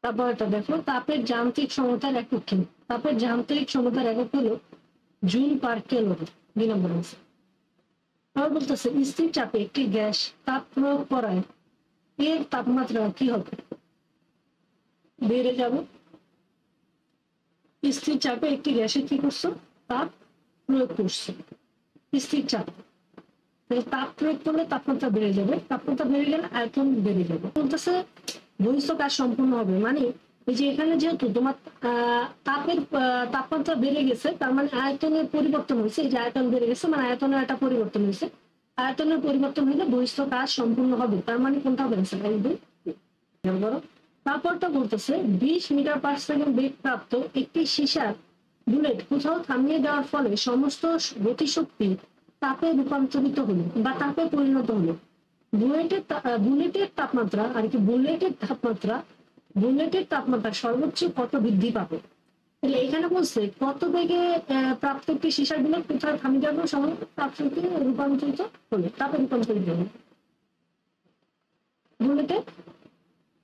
তারপর এটা দেখো, তাপের যান্ত্রিক সমতার একক কি? তাপের যান্ত্রিক সমতার একক হলো জুল পার ক্যালোরি। 2 নম্বর আছে। তারপর বলতেছে স্থির চাপে একটি গ্যাস তাপ প্রয়োগ করায় এর তাপমাত্রা কি হবে? বেড়ে যাবে। স্থির চাপে একটি গ্যাসে কি করছো? তাপ প্রয়োগ করছো স্থির চাপ। তাপ প্রয়োগ করলে তাপমাত্রা বেড়ে যাবে, তাপমাত্রা বেড়ে গেলে আয়তন বেড়ে যাবে। বলতেছে বহিস্থ কাজ সম্পূর্ণ হবে, মানে এই যে এখানে যেহেতু তোমার তাপমাত্রা বেড়ে গেছে, তার মানে আয়তনের পরিবর্তন হয়েছে। এই যে আয়তন বেড়ে গেছে মানে আয়তনের একটা পরিবর্তন হয়েছে। আয়তনের পরিবর্তন হলে বহিস্থ কাজ সম্পূর্ণ হবে, তার মানে কোনটা হবে? তারপরটা বলতেছে 20 মিটার পার সেকেন্ড বেগ প্রাপ্ত একটি সীসার বুলেট কোথাও থামিয়ে দেওয়ার ফলে সমস্ত গতিশক্তি তাপে রূপান্তরিত হলো বা তাপে পরিণত হলো। বুলেটের তাপমাত্রা আর কি বুলেটের তাপমাত্রা সর্বোচ্চ কত বৃদ্ধি পাবে? তাহলে এখানে বলছে কত বেগে প্রাপ্ত একটি সীসার বুলেট কোথাও থামিয়ে দেওয়ার সময় তাপশক্তি রূপান্তরিত হলো, তাপে রূপান্তরিত হলো। বুলেটের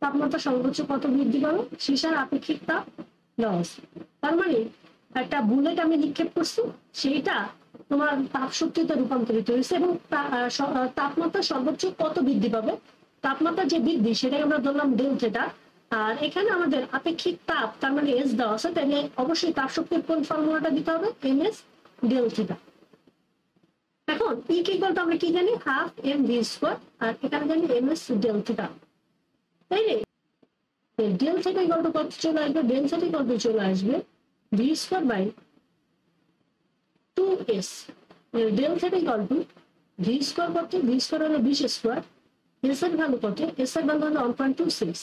তাপমাত্রা সর্বোচ্চ কত বৃদ্ধি পাবে? সীসার আপেক্ষিক তাপ লস। তার মানে একটা বুলেট আমি নিক্ষেপ করছি, সেইটা তোমার তাপ শক্তিতে রূপান্তরিত হয়েছে এবং তাপমাত্রা সর্বোচ্চ কত বৃদ্ধি পাবে? তাপমাত্রা যে বৃদ্ধি সেটাকে আমরা ধরলাম ডেল থিটা। আর এখানে আমাদের আপেক্ষিক তাপ তার মানে এস দেওয়া আছে, তাহলে অবশ্যই তাপ শক্তির কোন ফর্মুলাটা দিতে হবে? M S del theta. এখন ই কি বলতো আমরা কি জানি? হাফ এম ভি স্কোয়ার, আর এখানে জানি এম এস ডেল থিটা। তাই রে ডেল থিটা কত চলে আসবে? ডেল থিটা কত চলে আসবে? V square by 2s। Del theta equal to V square কত? ভি স্কোয়ার হলো 20 স্কোয়ার। এস এর ভ্যালু কত? এস এর ভ্যালু হলো 1.26।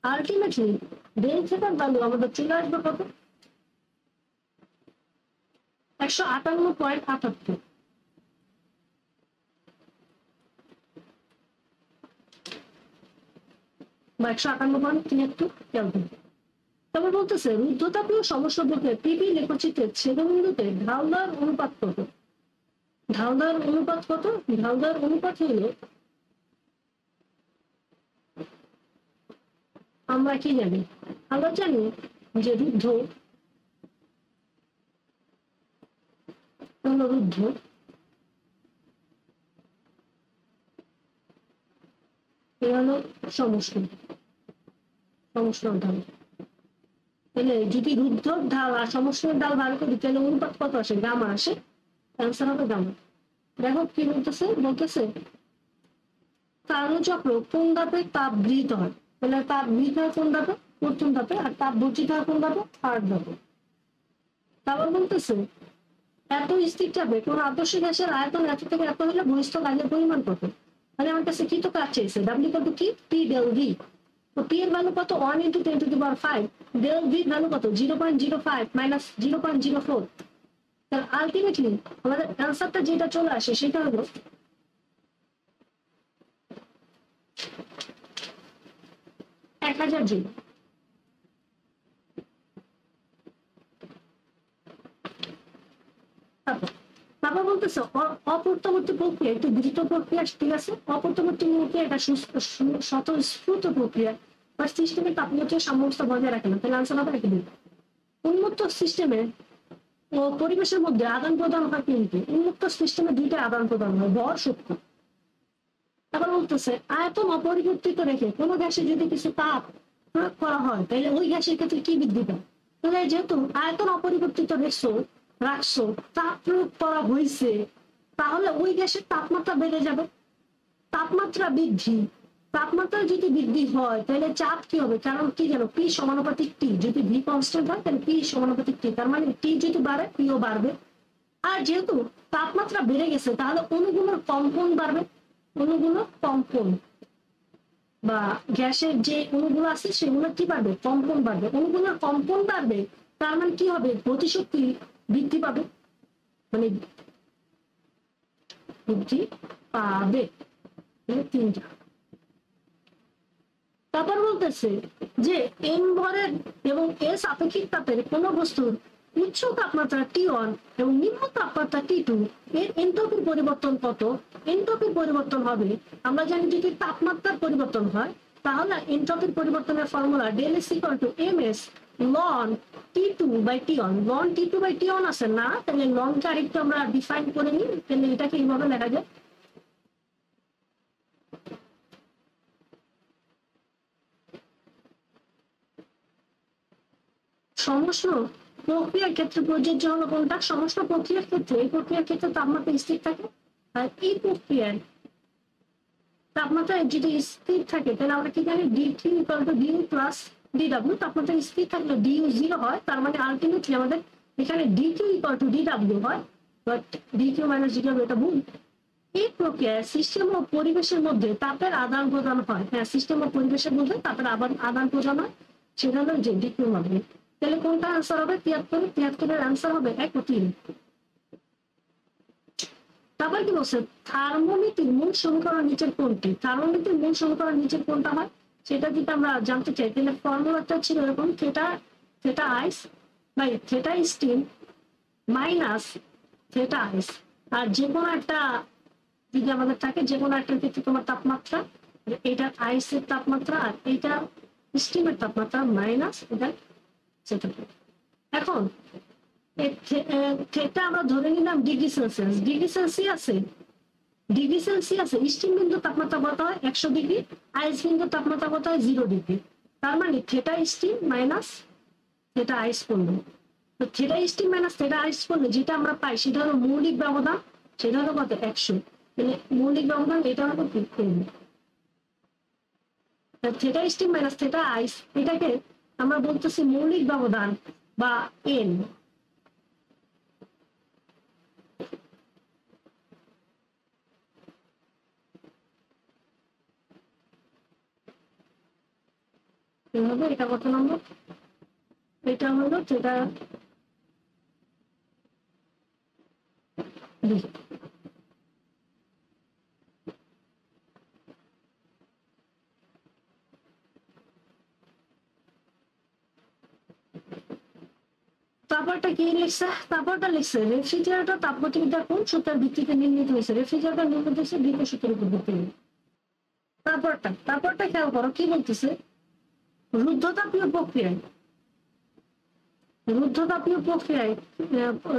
আলটিমেটলি ডেল থিটার ভ্যালু আমাদের চলে আসবে কত? 158.78। বা 158.73 ক্যালভিন। তবে বলতেছে রুদ্ধতাপীয় সমস্যা বলতে পিবি লেখচিত্রের ছেদবিন্দুতে ঢালদার অনুপাত কত? ঢালদার অনুপাত কত? ঢালদার অনুপাত হলো আমরা কি জানি? আমরা জানি যে রুদ্ধ এ হলো সমস্যা ঢাল। তাহলে যদি রুদ্ধ ঢাল আর সমস্যার ঢাল ভালো করি তাহলে অনুপাত কত আসে? গামা আসে। অ্যান্সার হবে গামা। দেখো কি বলতেছে কার্যচক্র কোন ধাপে তাপ গৃহীত হয়? তাহলে তাপ গৃহীত হয় কোন ধাপে? প্রথম ধাপে। আর তাপ বর্জিত হয় কোন ধাপে? থার্ড ধাপে। তারপর বলতেছে এত স্থির চাপে কোন আদর্শ গ্যাসের আয়তন এত থেকে এত হলে বহিস্থ কাজের পরিমাণ কত? মানে আমার কাছে কি তো কাজ চাইছে, ডাব্লিউ কত কি পি ডেল ভি। তো পি এর ভ্যালু কত 1 × 10⁵, ডেল ভি ভ্যালু কত 0.05 মাইনাস 0.04। তাহলে আলটিমেটলি আমাদের অ্যান্সারটা যেটা চলে আসে সেটা হলো 1000 জুল। তারপর বলতেছে অপূর্তবর্তী প্রক্রিয়া একটি দ্রুত প্রক্রিয়া, ঠিক আছে। অপূর্তবর্তী প্রক্রিয়া এটা স্বতঃস্ফূর্ত প্রক্রিয়া বা সিস্টেমের তাপমাত্রা সাম্যাবস্থা বজায় রাখে না। তাহলে আনসার হবে একটি। উন্মুক্ত সিস্টেমে ও পরিবেশের মধ্যে আদান প্রদান হয় কিন্তু উন্মুক্ত সিস্টেমে দুইটা আদান প্রদান হয়, ভর শক্তি। তারপর বলতেছে আয়তন অপরিবর্তিত রেখে কোনো গ্যাসে যদি কিছু তাপ প্রয়োগ করা হয় তাহলে ওই গ্যাসের ক্ষেত্রে কি বৃদ্ধি পায়? তাহলে যেহেতু আয়তন অপরিবর্তিত রাখছো, তাপ প্রয়োগ করা হয়েছে, তাহলে ওই গ্যাসের তাপমাত্রা বেড়ে যাবে। তাপমাত্রা বৃদ্ধি, তাপমাত্রা যদি বৃদ্ধি হয় তাহলে চাপ কি হবে? কারণ কি জানো, পি সমানুপাতিক টি। যদি ভি কনস্ট্যান্ট হয় তাহলে পি সমানুপাতিক টি, তার মানে টি যদি বাড়ে পিও বাড়বে। আর যেহেতু তাপমাত্রা বেড়ে গেছে তাহলে অণুগুলোর কম্পন বাড়বে। অণুগুলোর কম্পন বা গ্যাসের যে অণুগুলো আছে সেগুলো কি বাড়বে? কম্পন বাড়বে। অণুগুলোর কম্পন বাড়বে, তার মানে কি হবে? গতিশক্তি বৃদ্ধি পাবে, মানে বৃদ্ধি পাবে। তিনটা। তারপর বলতেছে যে এম ভরের এবং এস আপেক্ষিক তাপের কোন বস্তুর উচ্চ তাপমাত্রা T1 এবং নিম্ন তাপমাত্রা T2 এর এনট্রপির পরিবর্তন কত? এনট্রপির পরিবর্তন হবে, আমরা জানি যদি তাপমাত্রার পরিবর্তন হয় তাহলে এনট্রপির পরিবর্তনের formula del S equal to ms লন T2/T1। লন T2/T1 আছে না, তাহলে লনটা আরেকটু আমরা ডিফাইন করে নিই। তাহলে এটাকে এইভাবে লেখা যায়, সমস্ত প্রক্রিয়ার ক্ষেত্রে প্রযোজ্য হলো কোনটা? সমস্ত প্রক্রিয়ার ক্ষেত্রে, এই প্রক্রিয়ার ক্ষেত্রে তাপমাত্রা স্থির থাকে। আর এই প্রক্রিয়ার তাপমাত্রা যদি স্থির থাকে তাহলে আমরা কি জানি dT = du + dw। তাপমাত্রা স্থির থাকলে du 0 হয়, তার মানে আলটিমেটলি আমাদের এখানে dQ = dw হয়, বাট dQ - dw এটা ভুল। এই প্রক্রিয়ায় সিস্টেম ও পরিবেশের মধ্যে তাপের আদান প্রদান হয়। হ্যাঁ, সিস্টেম ও পরিবেশের মধ্যে তাপের আদান প্রদান হয়, সেটা হলো যে dQ হবে। তাহলে কোনটা আনসার হবে? 73। 73 এর আনসার হবে 1 ও 3। তারপর কি বলছে? থার্মোমিটার মূল সমীকরণ নিচের কোনটি? থার্মোমিটার মূল সমীকরণ নিচের কোনটা হয় সেটা যদি আমরা জানতে চাই তাহলে ফর্মুলাটা ছিল এরকম, theta ice by theta steam minus theta ice. আর যে কোনো একটা যদি আমাদের থাকে, যে কোনো একটা ক্ষেত্রে তোমার তাপমাত্রা, এটা আইসের তাপমাত্রা আর এটা স্টিমের তাপমাত্রা মাইনাস এটা সেটা। এখন থেটা আমরা ধরে নিলাম ডিগ্রি সেলসিয়াস। ডিগ্রি সেলসিয়াসে স্টিম বিন্দু তাপমাত্রা কত হয়? 100 ডিগ্রি। আইস বিন্দু তাপমাত্রা কত হয়? 0 ডিগ্রি। তার মানে থেটা স্টিম মাইনাস থেটা আইস করলো। তো থেটা স্টিম মাইনাস থেটা আইস করলে যেটা আমরা পাই সেটা হলো মৌলিক ব্যবধান, সেটা হলো কত? 100। তাহলে মৌলিক ব্যবধান এটা হলো কি? থেটা স্টিম মাইনাস থেটা আইস, এটাকে আমরা বলতেছি মৌলিক ব্যবধান বা এন। এটা কত নম্বর? এটা হলো যেটা তারপরটা কি লিখছে? তারপরটা লিখছে রেফ্রিজারেটর তাপগতিবিদ্যা কোন সূত্রের ভিত্তিতে নির্মিত হয়েছে? রেফ্রিজারেটর নির্মিত হয়েছে দ্বিতীয় সূত্রের উপর ভিত্তি করে। তারপরটা খেয়াল করো কি বলতেছে? রুদ্ধতাপীয় প্রক্রিয়ায়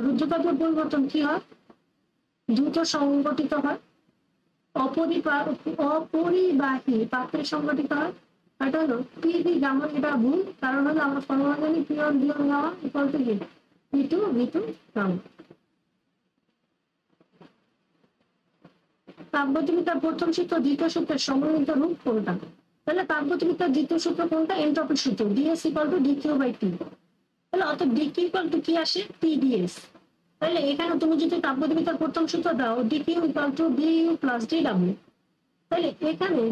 রুদ্ধতাপীয় পরিবর্তন কি হয়? দ্রুত সংগঠিত হয়, অপরিবাহী পাত্রে সংগঠিত হয়। এটা হলো পিভি গামা। এটা ভুল, কারণ হলো আমরা ফর্মুলা জানি পিওর বিয়ন গামা ইকুয়াল টু কি? V2 gamma. তাপগতিবিদ্যার প্রথম সূত্র দ্বিতীয় সূত্রের সমন্বিত রূপ কোনটা? তাহলে তাপগতিবিদ্যার দ্বিতীয় সূত্র কোনটা? এনট্রপির সূত্র, ds = dQ/T। তাহলে অর্থাৎ dQ = কি আসে? TdS। তাহলে এখানে তুমি যদি তাপগতিবিদ্যার প্রথম সূত্র দাও DQ equal to D U plus DW, তাহলে এখানে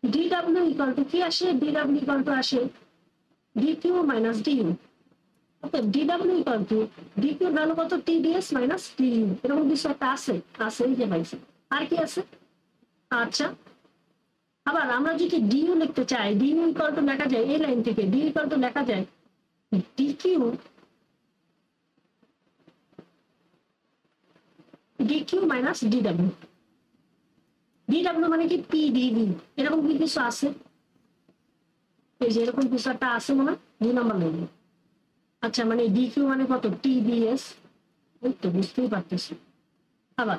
ডিডব্লিউ ইকুয়াল টু কি আসে, ডিডব্লিউ ইকুয়াল টু আসে ডিকিউ মাইনাস ডিইউ। অর্থাৎ DW equal to DQ value কত, টিডিএস মাইনাস ডিইউ, এরকম কিছু একটা আছে, এই যে পাইছে। আর কি আছে, আচ্ছা আবার আমরা যদি ডিইউ লিখতে চাই, ডিইউ ইকুয়াল টু লেখা যায় এই লাইন থেকে, ডিইউ ইকুয়াল টু লেখা যায় DQ DQ minus DW. DW মানে কি পিডিবি, এরকম কি কিছু আছে, এই যে এরকম কিছু একটা আছে মনে হয় 2 নম্বর লাইনে। আচ্ছা মানে ডিকিউ মানে কত, টিডিএস, এই তো বুঝতেই পারতেছি। আবার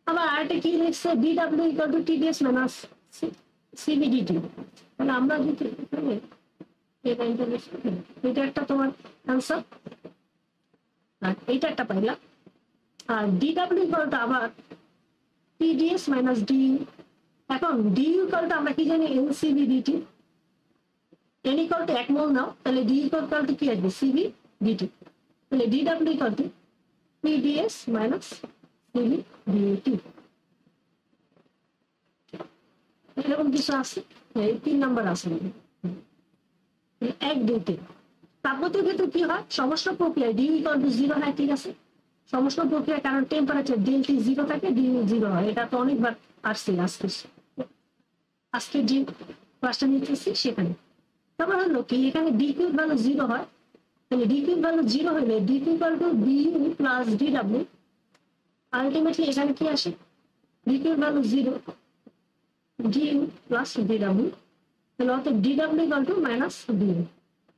আবার আরেকটা কি লিখছে, DW equal two TDS minus সিবিডিটি। তাহলে আমরা যদি এখানে এটা একটা তোমার অ্যান্সার, আর এইটা একটা পাইলাম। আর ডিডব্লিউ ইকুয়াল টু আবার টিডিএস মাইনাস ডিইউ। এখন ডিইউ ইকুয়াল টু আমরা কি জানি, এনসিবিডিটি। এন ইকুয়াল টু 1 মোল নাও, তাহলে ডি ইকুয়াল টু কি আসবে, সিবিডিটি। তাহলে DW equal two TDS minus সিবিডিটি। এরকম কিছু আছে, এই 3 নাম্বার আছে 1 2 3। তাপগতির ক্ষেত্রে কি হয়, সমস্ত প্রক্রিয়ায় ডিইউ ইকুয়াল টু 0 হয়, ঠিক আছে। সমস্ত প্রক্রিয়ার কারণ টেম্পারেচার ডেলটি 0 থাকে, ডিইউ 0 হয়, এটা তো অনেকবার আসছে আজকে যে ক্লাসটা নিতেছি সেখানে। তারপর হলো কি, এখানে ডিকিউ ভ্যালু 0 হয়, তাহলে ডিকিউ ভ্যালু 0 হলে DQ equal to D U plus DW. Ultimately এখানে কি আসে, DQ value 0 DU plus DW, তাহলে অর্থাৎ DW equal two minus DU.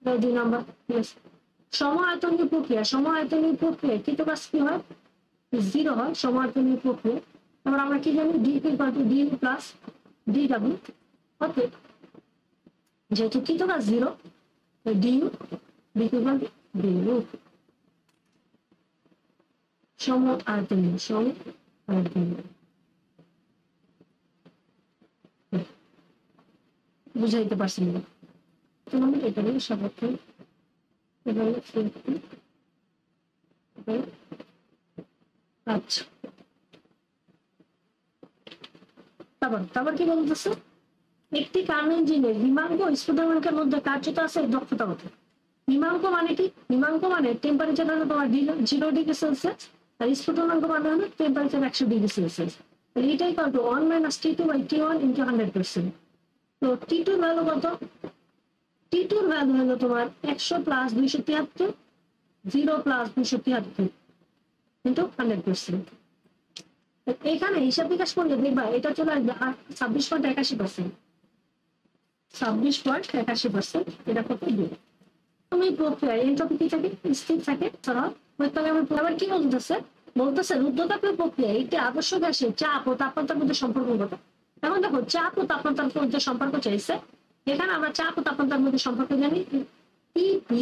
2 number, ঠিক আছে। সম-আয়তনীয় প্রক্রিয়ায় কৃতকাজ কি হয়, 0 হয় সম-আয়তনীয় প্রক্রিয়া। তারপর আমরা কি জানি, DQ equal to D U plus D W. অর্থাৎ যেহেতু কৃতকাজ 0, D U D Q equal to D U. সম-আয়তনীয় বুঝাইতে পারছি না, এটা নিয়ে সর্বক্ষণ আচ্ছা। তারপর কি বলতেছে, একটি কার্ন ইঞ্জিনের হিমাঙ্ক স্ফুটনাঙ্কের মধ্যে কার্যতা আছে দক্ষতা কত। হিমাঙ্ক মানে কি, হিমাঙ্ক মানে টেম্পারেচার হলো তোমার 0 ডিগ্রি সেলসিয়াস, আর স্ফুটনাঙ্ক মানে হলো টেম্পারেচার 100 ডিগ্রি সেলসিয়াস। এটা equal to 1 minus T2 by T1 into 100%। তো T2 ভ্যালু কত, T2 ভ্যালু হলো তোমার 100 প্লাস 273, 0 প্লাস 273 ইনটু 100%। এখানে হিসাব বিকাশ করলে দেখবা এটা চলে আসবে 26.81%। 26.81%, এটা কত দিবে। তুমি প্রক্রিয়া এন্ট্রপি কি থাকে, স্থির থাকে। আবার কি বলতেছে রুদ্ধতাপীয় প্রক্রিয়া একটি আদর্শ গ্যাসের চাপ ও তাপমাত্রার মধ্যে সম্পর্ক কত। এখন দেখো চাপ ও তাপমাত্রার মধ্যে সম্পর্ক চাইছে, এখানে আমরা চাপ ও তাপমাত্রার মধ্যে সম্পর্ক জানি TP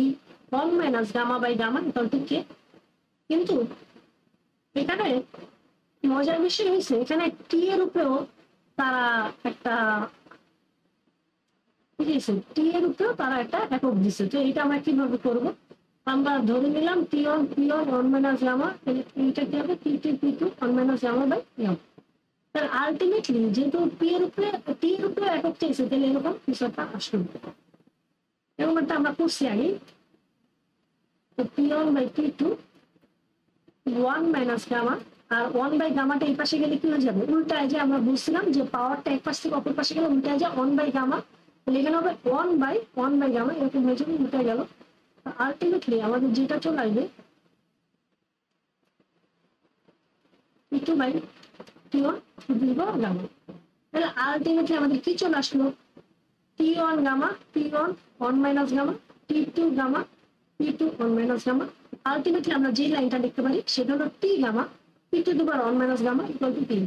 1 minus gamma by gamma equal to K. কিন্তু এখানে মজার বিষয় হয়েছে, এখানে টি এর উপরেও তারা একটা একক দিচ্ছে। তো এটা আমরা কিভাবে করবো, আমরা ধরে নিলাম T1 1 মাইনাস গামা, এটা কি হবে T2 1 minus gamma by gamma. তাহলে আলটিমেটলি যেহেতু টি এর উপরে একক চাইছে, তাহলে এরকম কিছু একটা আসবে। এরকম একটা আমরা করছি আগে, T1 by T2 1 minus gamma, আর 1 বাই গামাটা এই পাশে গেলে কি হয়ে যাবে, উল্টায় যে আমরা বুঝছিলাম যে পাওয়ারটা এক পাশ থেকে অপর পাশে গেলে উল্টায় যায় 1 বাই গামা, তাহলে এখানে হবে 1 বাই গামা, এরকম হয়ে যাবে, উল্টে গেল। আলটিমেটলি আমাদের যেটা চলে আসবে T2 বাই T1 গামা। তাহলে আলটিমেটলি আমাদের কি চলে আসলো, T1 gamma, T1 1 minus gamma, T2 gamma, T2 1 minus gamma. Ultimately আমরা যে লাইনটা দেখতে পারি সেটা হলো T gamma T2 1 minus gamma equal to 3।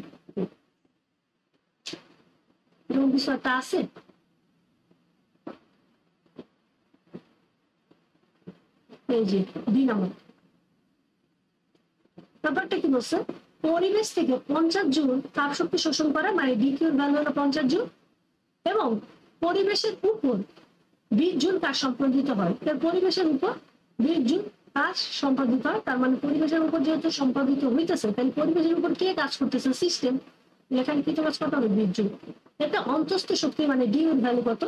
এরকম কিছু একটা আছে। এই যে 2 নম্বর ব্যাপারটা কি বলছে, পরিবেশ থেকে 50 জুল তাপ শক্তি শোষণ করে, মানে ডিকিউর ভ্যালু হলো 50 জুল, এবং পরিবেশের উপর 20 জুল কাজ সম্পাদিত হয়। পরিবেশের উপর 20 জুল কাজ সম্পাদিত হয়, তার মানে পরিবেশের উপর যেহেতু সম্পাদিত হইতেছে, তাহলে পরিবেশের উপর কে কাজ করতেছে? সিস্টেম। এখানে কি কাজ কত হবে? বিদ্যুৎ। এটা অন্তস্থ শক্তি, মানে ডি এর ভ্যালু কত?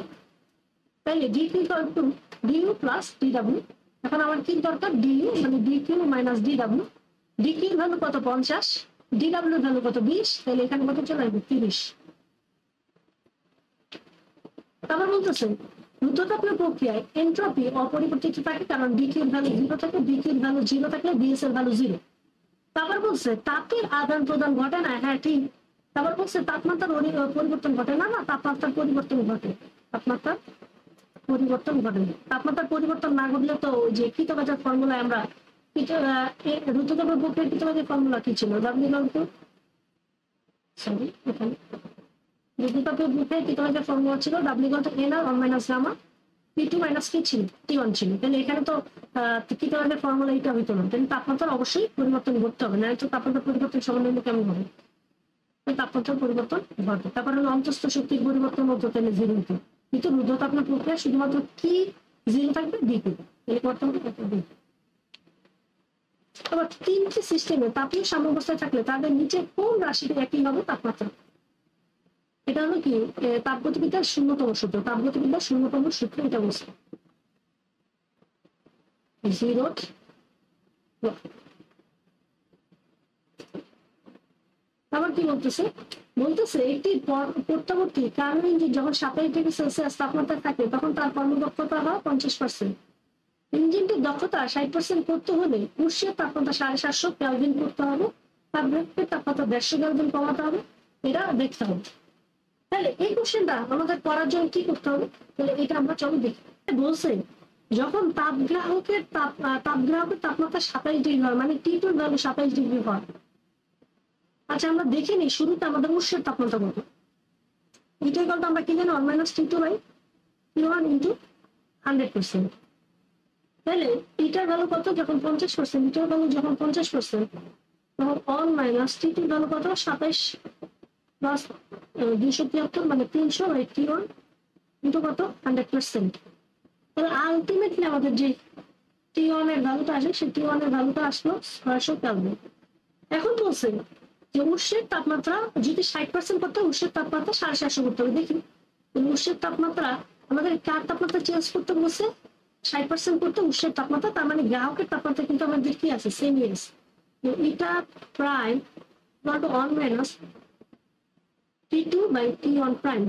তাহলে D Q equal to DU plus DW. এখন আমার কি দরকার? ডিইউ মানে D Q minus DW. D Q value কত? 50, ডিডব্লিউ ভ্যালু কত? 20, তাহলে এখানে কত চলে আসবে? 30। তারপর বলতেছে রুদ্ধতাপীয় প্রক্রিয়ায় এন্ট্রপি অপরিবর্তিত থাকে, কারণ ডি কিউ ভ্যালু 0 থাকে, ডি কিউ ভ্যালু 0 থাকলে ডিএস এর ভ্যালু 0। তারপর বলছে তাপের আদান প্রদান ঘটে না, হ্যাঁ ঠিক। তারপর বলছে তাপমাত্রার পরিবর্তন ঘটে না, না তাপমাত্রার পরিবর্তন ঘটে। তাপমাত্রার পরিবর্তন ঘটে। তাপমাত্রার পরিবর্তন না ঘটলে তো ওই যে কৃতকাজের ফর্মুলায় আমরা রুদ্ধতাপের প্রক্রিয়ার কৃতকাজের ফর্মুলা কি ছিল? সরি, এখানে রুদ্ধতাপের প্রক্রিয়ার কৃতকাজের ফর্মুলা ছিল WN/1 - গামা T2 মাইনাস কি ছিল? T1 ছিল। তাহলে এখানে তো কৃতকাজের ফর্মুলা এটা হইতো না, তাহলে তাপমাত্রার অবশ্যই পরিবর্তন ঘটতে হবে, না তো তাপমাত্রার পরিবর্তন সমান কেমন হবে? তাপমাত্রার পরিবর্তন ঘটে। তারপরে হলো অন্তস্থ শক্তির পরিবর্তন হতো, তাহলে 0 হতো। কিন্তু রুদ্ধতাপীয় প্রক্রিয়া শুধুমাত্র কি 0 থাকবে? ডিকিউ। তাহলে করতে হবে কত? ডি। আবার তিনটি সিস্টেমে তাপীয় সাম্যাবস্থায় থাকলে তাদের নিচে কোন রাশিটি একই হবে? তাপমাত্রা। এটা হলো কি তাপগতিবিদ্যার শূন্যতম সূত্র। তাপগতিবিদ্যার শূন্যতম সূত্র এটা বলছে 0। আবার কি বলতেছে? বলতেছে একটি প্রত্যাবর্তী কার্বন ইঞ্জিন যখন 27°C তাপমাত্রায় থাকে তখন তার কর্মদক্ষতা হয় 50%। ইঞ্জিনটির দক্ষতা 60% করতে হলে উৎসের তাপমাত্রা 750 কেলভিন করতে হবে, তাপগ্রাহকের তাপমাত্রা 150 কেলভিন কমাতে হবে। এটা দেখতে হবে। তাহলে এই কোশ্চেনটা আমাদের করার জন্য কি করতে হবে? তাহলে এটা আমরা চলো দেখি। বলছে যখন তাপগ্রাহকের তাপমাত্রা 27 ডিগ্রি হয়, মানে T2 এর ভ্যালু 27 ডিগ্রি হয়। আচ্ছা আমরা দেখে নিই শুরুতে আমাদের উৎসের তাপমাত্রা কত। এটা কত আমরা কি জানি? 1 - T2 বাই T1 ইন্টু 100%। তাহলে এটার ভ্যালু কত? যখন 50%, এটার ভ্যালু যখন 50%, তখন 1 - T2 ভ্যালু কত? 27 প্লাস 273 মানে 300 বাই T1 ইন্টু কত? 100%। তাহলে আলটিমেটলি আমাদের যে T1 এর ভ্যালুটা আসে, সেই T1 এর ভ্যালুটা আসলো 600 কেলভিন। এখন বলছে যে উৎসের তাপমাত্রা যদি 60% করতে হয়, উৎসের তাপমাত্রা 750 করতে হবে। দেখি উৎসের তাপমাত্রা আমাদের কার তাপমাত্রা চেঞ্জ করতে বলছে? 60% করতে উৎসের তাপমাত্রা, তার মানে গ্রাহকের তাপমাত্রা কিন্তু আমাদের কি আছে? সেম আছে। এটা prime 1 - T2 by T1 prime.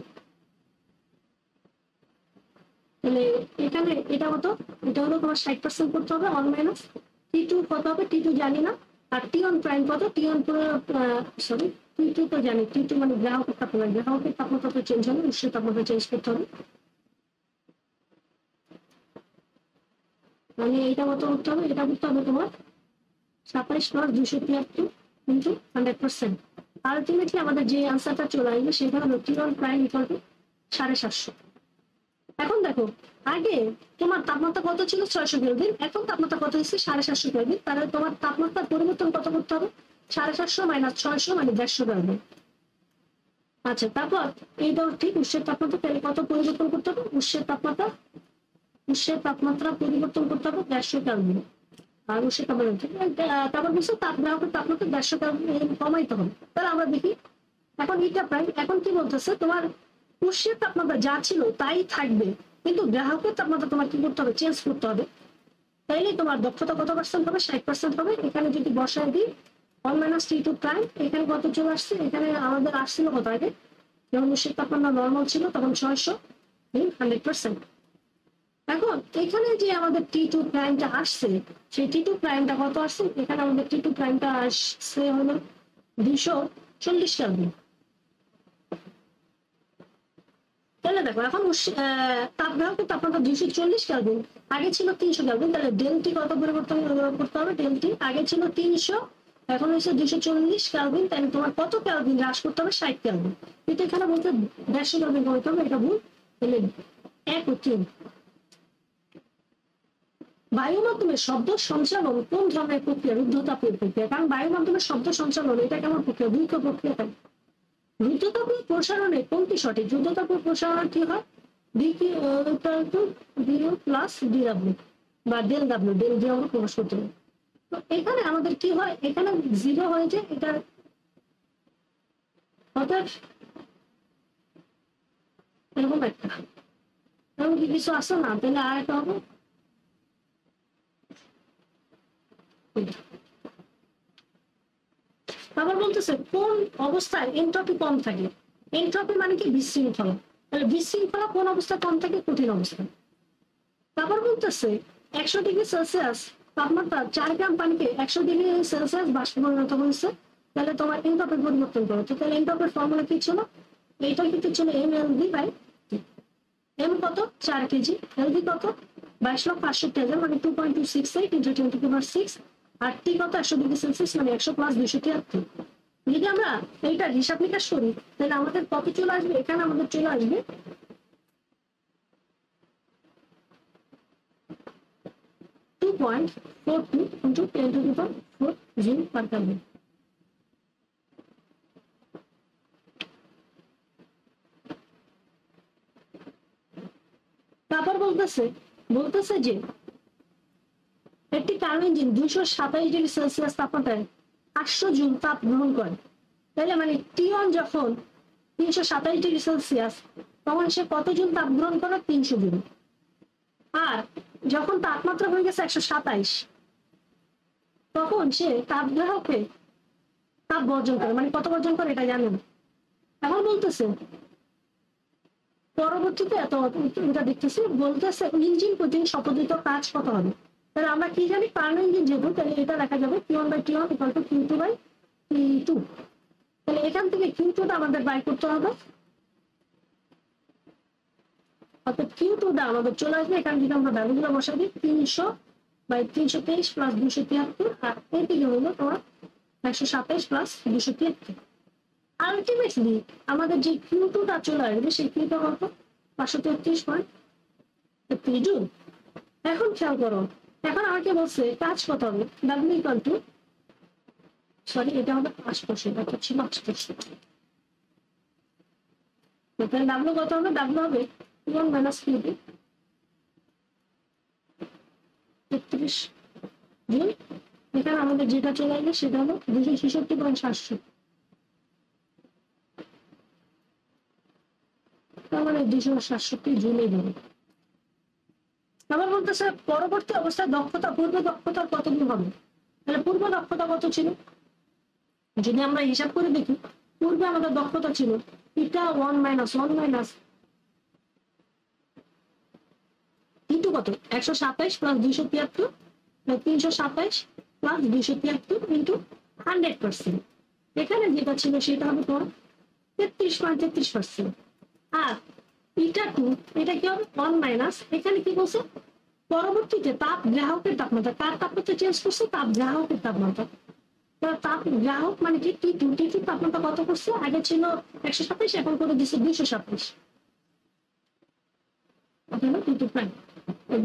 তাহলে এখানে এটা কত? এটা হলো তোমার 60% করতে হবে, 1 - T2 কত হবে? T2 জানি না। আর T1 প্রাইম কত? T1 সরি T2 তো জানি, T2 মানে গ্রাহকের তাপমাত্রা। গ্রাহকের তাপমাত্রা তো চেঞ্জ হবে, উৎসের তাপমাত্রা চেঞ্জ করতে হবে। মানে এটা কত করতে হবে? এটা করতে হবে তোমার 27 প্লাস 273 ইন্টু 100%। আলটিমেটলি আমাদের যে আনসারটা চলে আসবে সেটা হলো T1 প্রাইম ইকুয়াল টু 750। এখন দেখো আগে তোমার তাপমাত্রা কত ছিল? 600 কেলভিন। এখন তাপমাত্রা কত হচ্ছে? 750 কেলভিন। তাহলে তোমার তাপমাত্রার পরিবর্তন কত করতে হবে? 750 মাইনাস 600 মানে 150 কেলভিন। আচ্ছা তারপর এইটাও ঠিক উৎসের তাপমাত্রা, তাহলে কত পরিবর্তন করতে হবে? উৎসের তাপমাত্রা পরিবর্তন করতে হবে 150 কেলভিন। আর উৎসের তাপমাত্রা তারপর বলছে তাপগ্রাহকের তাপমাত্রা 150 কেলভিন কমাইতে হবে। তাহলে আমরা দেখি এখন এটা প্রাইম। এখন কি বলতেছে? তোমার উৎসের তাপমাত্রা যা ছিল তাই থাকবে, কিন্তু গ্রাহকের তাপমাত্রা তোমার কি করতে হবে? চেঞ্জ করতে হবে। তাইলে তোমার দক্ষতা কত পার্সেন্ট হবে? 60% হবে। এখানে যদি বসায় দিই 1 - T2 প্রাইম, এখানে কত চলে আসছে? এখানে আমাদের আসছিল কত আগে? যখন উৎসের তাপমাত্রা নর্মাল ছিল তখন 600 100%। এখন এখানে যে আমাদের T2 প্রাইমটা আসছে, সেই T2 প্রাইমটা কত আসছে? এখানে আমাদের T2 প্রাইমটা আসছে হলো 240 কেলভিন। তাহলে দেখো এখন তাপগ্রাহকের তাপমাত্রা 240 কেলভিন, আগে ছিল 300 কেলভিন। তাহলে ডেলটি কত পরিবর্তন করতে হবে? ডেলটি আগে ছিল 300, এখন হচ্ছে 240 কেলভিন। তাহলে তোমার কত কেলভিন হ্রাস করতে হবে? 60 কেলভিন। কিন্তু এখানে বলতে 150 কেলভিন কমাতে হবে, এটা ভুল। তাহলে 1 ও 3। বায়ু মাধ্যমে শব্দ সঞ্চালন কোন ধরনের প্রক্রিয়া? রুদ্ধতাপীয় প্রক্রিয়া। কারণ বায়ু মাধ্যমে শব্দ সঞ্চালন এটা কেমন প্রক্রিয়া? দ্রুত প্রক্রিয়া। থাকে রুদ্ধতাপীয় প্রসারণে কোনটি সঠিক? রুদ্ধতাপীয় প্রসারণ কি হয়? DQ plus DW. বা ডেল ডাব্লিউ, ডেল দিয়ে আমরা প্রকাশ করতে পারি। তো এখানে আমাদের কি হয়, এখানে 0 হয়েছে, এটা অর্থাৎ এরকম একটা, এরকম কি কিছু আসে না, তাহলে আর একটা হবে আবার বলতেছে কোন অবস্থায় এনট্রপি কম থাকে। এনট্রপি মানে কি বিশৃঙ্খলা, তাহলে বিশৃঙ্খলা কোন অবস্থায় কম থাকে, কঠিন অবস্থায়। তারপর বলতেছে 100°C তাপমাত্রা 4 গ্রাম পানিকে 100°C বাষ্পে পরিণত হয়েছে, তাহলে তোমার এনট্রপি পরিবর্তন করো। তো তাহলে এনট্রপির ফর্মুলা কি ছিল, এইটা কিন্তু ছিল mLv/T। এম কত 4 কেজি, এলভি কত 22,65,000 মানে 2.268 × 10⁶, আর টি কত 100°C মানে 100 + 273। যদি আমরা এইটা হিসাব নিকাশ করি তাহলে আমাদের কত চলে আসবে, এখানে আমাদের চলে আসবে 2.42 × 10⁴ J/Kelvin। তারপর বলতেছে যে একটি কার্বন ইঞ্জিন 227°C তাপমাত্রায় 800 জুল তাপ গ্রহণ করে, তাহলে মানে T1 যখন 327°C তখন সে কত জুল তাপ গ্রহণ করে, 300 জুল। আর যখন তাপমাত্রা হয়ে গেছে 127, তখন সে তাপগ্রাহকে তাপ বর্জন করে, মানে কত বর্জন করে এটা জানেন। এখন বলতেছে পরবর্তীতে এটা দেখতেছি, বলতেছে ইঞ্জিন প্রতি স্বপদিত কাজ কত হবে। তাহলে আমরা কি জানি, কার্বন ইঞ্জিন যেহেতু, তাহলে এটা লেখা যাবে Q1/T1 = Q2/T2। তাহলে এখান থেকে Q2টা আমাদের বাই করতে হবে, অর্থাৎ Q2টা আমাদের চলে আসবে। এখানে যদি আমরা ভ্যালুগুলো বসাই দিই 300/323 + 273, আর এদিকে হলো তোমার 127 + 273। আলটিমেটলি আমাদের যে Q2টা চলে আসবে সেই Q2 কত 533.33 জুল। এখন খেয়াল করো, এখন আমাকে বলছে কাজ কত হবে, W = সরি এটা হবে 800, এটা ছিল 800। তাহলে W কত হবে, W হবে Q1 - Q2 33 জুল। এখানে আমাদের যেটা চলে আসবে সেটা হলো 266.700, তার মানে 267 জুলই দেবে। আবার বলতেছে পরবর্তী অবস্থায় দক্ষতা পূর্ব দক্ষতার কত গুণ হবে। তাহলে পূর্ব দক্ষতা কত ছিল, যদি আমরা হিসাব করে দেখি, পূর্বে আমাদের দক্ষতা ছিল এটা 1 - 1 T2 কত 127 + 273, 327 + 273 × 100%। এখানে যেটা ছিল সেটা হবে তোমার 33.33%। আর এটা2 এটা কি হবে 1 - এখানে কি বলছে, পরবর্তীতে তাপ গ্রাহকের তাপমাত্রা, কার তাপমাত্রা চেঞ্জ করছে, তাপ গ্রাহকের তাপমাত্রা। তাপ গ্রাহক মানে কি T2 তাপমাত্রা কত করছে, আগে ছিল 127, এখন করে দিচ্ছে 227।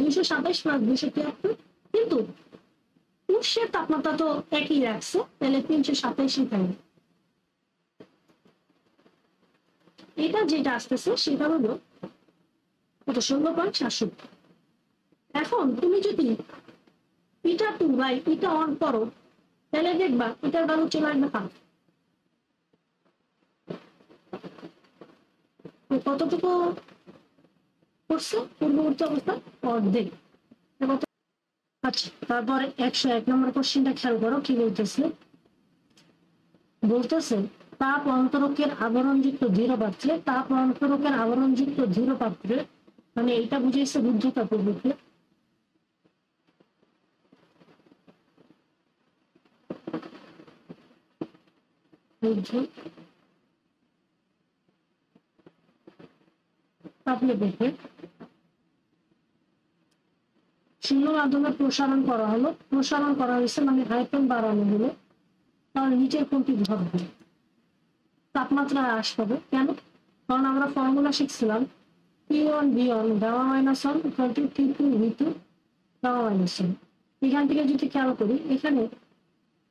227 + 273, কিন্তু উৎসের তাপমাত্রা তো একই রাখছে, তাহলে 327ই থাকবে। এটা যেটা আসতেছে সেটা হলো 16.67। এখন তুমি যদি eta2/eta1 করো তাহলে দেখবা এটার ভ্যালু চলে আসবে কতটুকু করছে, পূর্ববর্তী অবস্থায় অর্ধেক। আচ্ছা, তারপরে 101 নম্বর কোশ্চেনটা খেয়াল করো কি বলতেছে তাপ অন্তরকের আবরণযুক্ত দৃঢ় পাত্রে, তাপ অন্তরকের আবরণযুক্ত দৃঢ় পাত্রে মানে এটা বুঝিয়েছে রুদ্ধতা পদ্ধতি। আপনি দেখে শূন্য মাধ্যমে প্রসারণ করা হলো, প্রসারণ করা হয়েছে মানে আয়তন বাড়ানো হলো, তাহলে নিচের কোনটি ঘটবে, তাপমাত্রা হ্রাস পাবে। কেন, কারণ আমরা ফর্মুলা শিখছিলাম T1V1 Γ-1 = T2V2 Γ-1। এখান থেকে যদি খেয়াল করি, এখানে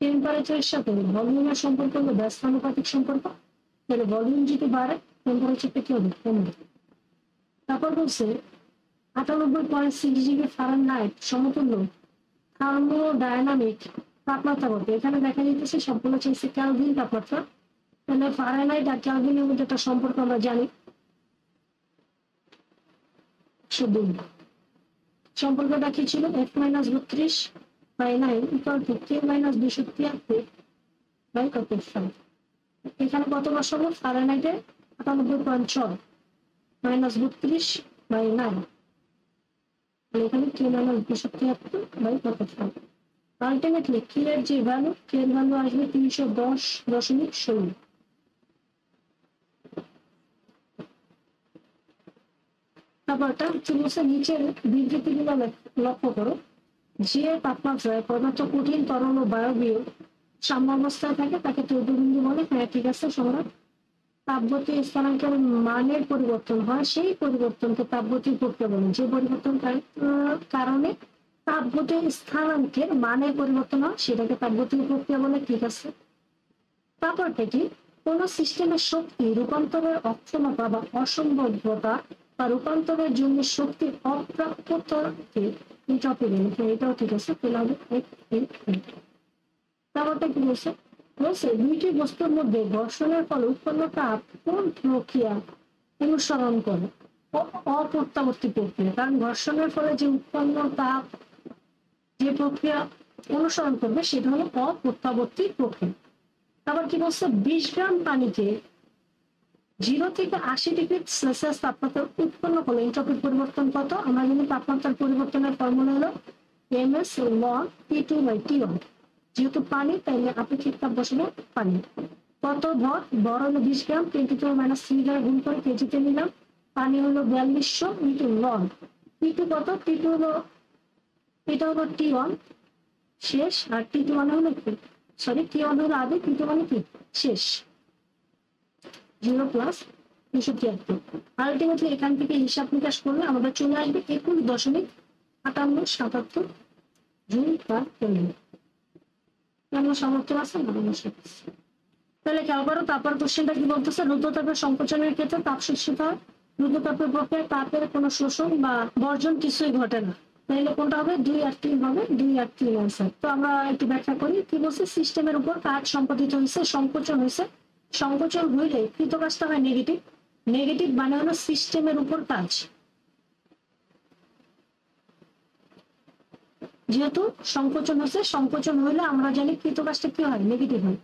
টেম্পারেচারের সাথে ভলিউমের সম্পর্ক হলো ব্যস্তানুপাতিক সম্পর্ক, তাহলে ভলিউম যদি বাড়ে টেম্পারেচারটা কি হবে, কমবে। তারপর বলছে 98.6 ডিগ্রি ফারেনহাইট সমতুল্য থার্মোডায়নামিক তাপমাত্রা বলতে এখানে দেখা যাচ্ছে সবগুলো হচ্ছে কেলভিন তাপমাত্রা। তাহলে ফারেনহাইট আর কেলভিনের মধ্যে একটা সম্পর্ক আমরা জানি, 102। সম্পর্কটা কি ছিল? F-32/9 = K-273/5। এখানে কত বসাবো? ফারেনহাইটে 98.6 -32/9, এখানে K-273/5। আলটিমেটলি কে এর যে ভ্যালু, কে এর ভ্যালু আসবে 310.16। তারপরটা কি বলছে? নিচের বিবৃতিগুলো লক্ষ্য করো। যে তাপমাত্রায় পদার্থ কঠিন, তরল ও বায়বীয় সাম্যাবস্থায় থাকে তাকে চৌদ্দবিন্দু বলে। হ্যাঁ ঠিক আছে সম্রাট। তাপগতি স্থানাঙ্কের মানের পরিবর্তন হয়, সেই পরিবর্তনকে তাপগতির প্রক্রিয়া বলে। যে পরিবর্তন কারণে তাপগতির স্থানাঙ্কের মানের পরিবর্তন হয় সেটাকে তাপগতির প্রক্রিয়া বলে। ঠিক আছে। তারপরটা কি? কোন সিস্টেমের শক্তি রূপান্তরের অক্ষমতা বা অসম্ভবতা বা রূপান্তরের জন্য শক্তির অপ্রাপ্যতাকে এনট্রপি বলে। এটাও ঠিক আছে। তারপরটা কি বলছে? বলছে দুইটি বস্তুর মধ্যে ঘর্ষণের ফলে উৎপন্ন তাপ কোন প্রক্রিয়া অনুসরণ করে? অপ্রত্যাবর্তী প্রক্রিয়া। কারণ ঘর্ষণের ফলে যে উৎপন্ন তাপ যে প্রক্রিয়া অনুসরণ করবে সেটা হলো অপ্রত্যাবর্তী প্রক্রিয়া। আবার কি বলছে? 20 গ্রাম পানিতে 0 থেকে 80 ডিগ্রি সেলসিয়াস তাপমাত্রা উৎপন্ন করলে এনট্রপির পরিবর্তন কত? আমরা জানি তাপমাত্রার পরিবর্তনের ফর্মুলা হলো ms ln T2/T1। যেহেতু পানি তাইলে আপেক্ষিক তাপ বসানো পানি। কত ভর? ভর হলো 20 গ্রাম, 10⁻³ দ্বারা গুণ করে কেজিতে নিলাম। পানি হলো 4200 × লন। T2 কত? T2 হলো, এটা হলো T1 শেষ, আর T2 মানে হলো কি? সরি, T1 হলো আগে, T2 মানে কি? শেষ। 0 + 273। আলটিমেটলি এখান থেকে হিসাব নিকাশ করলে আমাদের চলে আসবে 21.5877 জুল পার কেলভিন। কেমন সামর্থ্য আছে? তাহলে খেয়াল করো। তারপর কোশ্চেনটা কি বলতেছে? রুদ্রতাপের সংকোচনের ক্ষেত্রে তাপ শোষিত হয়। রুদ্রতাপের প্রক্রিয়ায় তাপের কোনো শোষণ বা বর্জন কিছুই ঘটে না। তাহলে কোনটা হবে? 2 আর 3 হবে। 2 আর 3 आंसर। তো আমরা একটু ব্যাখ্যা করি। কি বলছে? সিস্টেমের উপর কাজ সম্পাদিত হয়েছে, সংকোচন হয়েছে। সংকোচন হইলে কৃত কাজটা হয় নেগেটিভ। নেগেটিভ মানে হলো সিস্টেমের উপর কাজ। যেহেতু সংকোচন হচ্ছে, সংকোচন হইলে আমরা জানি কৃত কাজটা কি হয়? নেগেটিভ হয়।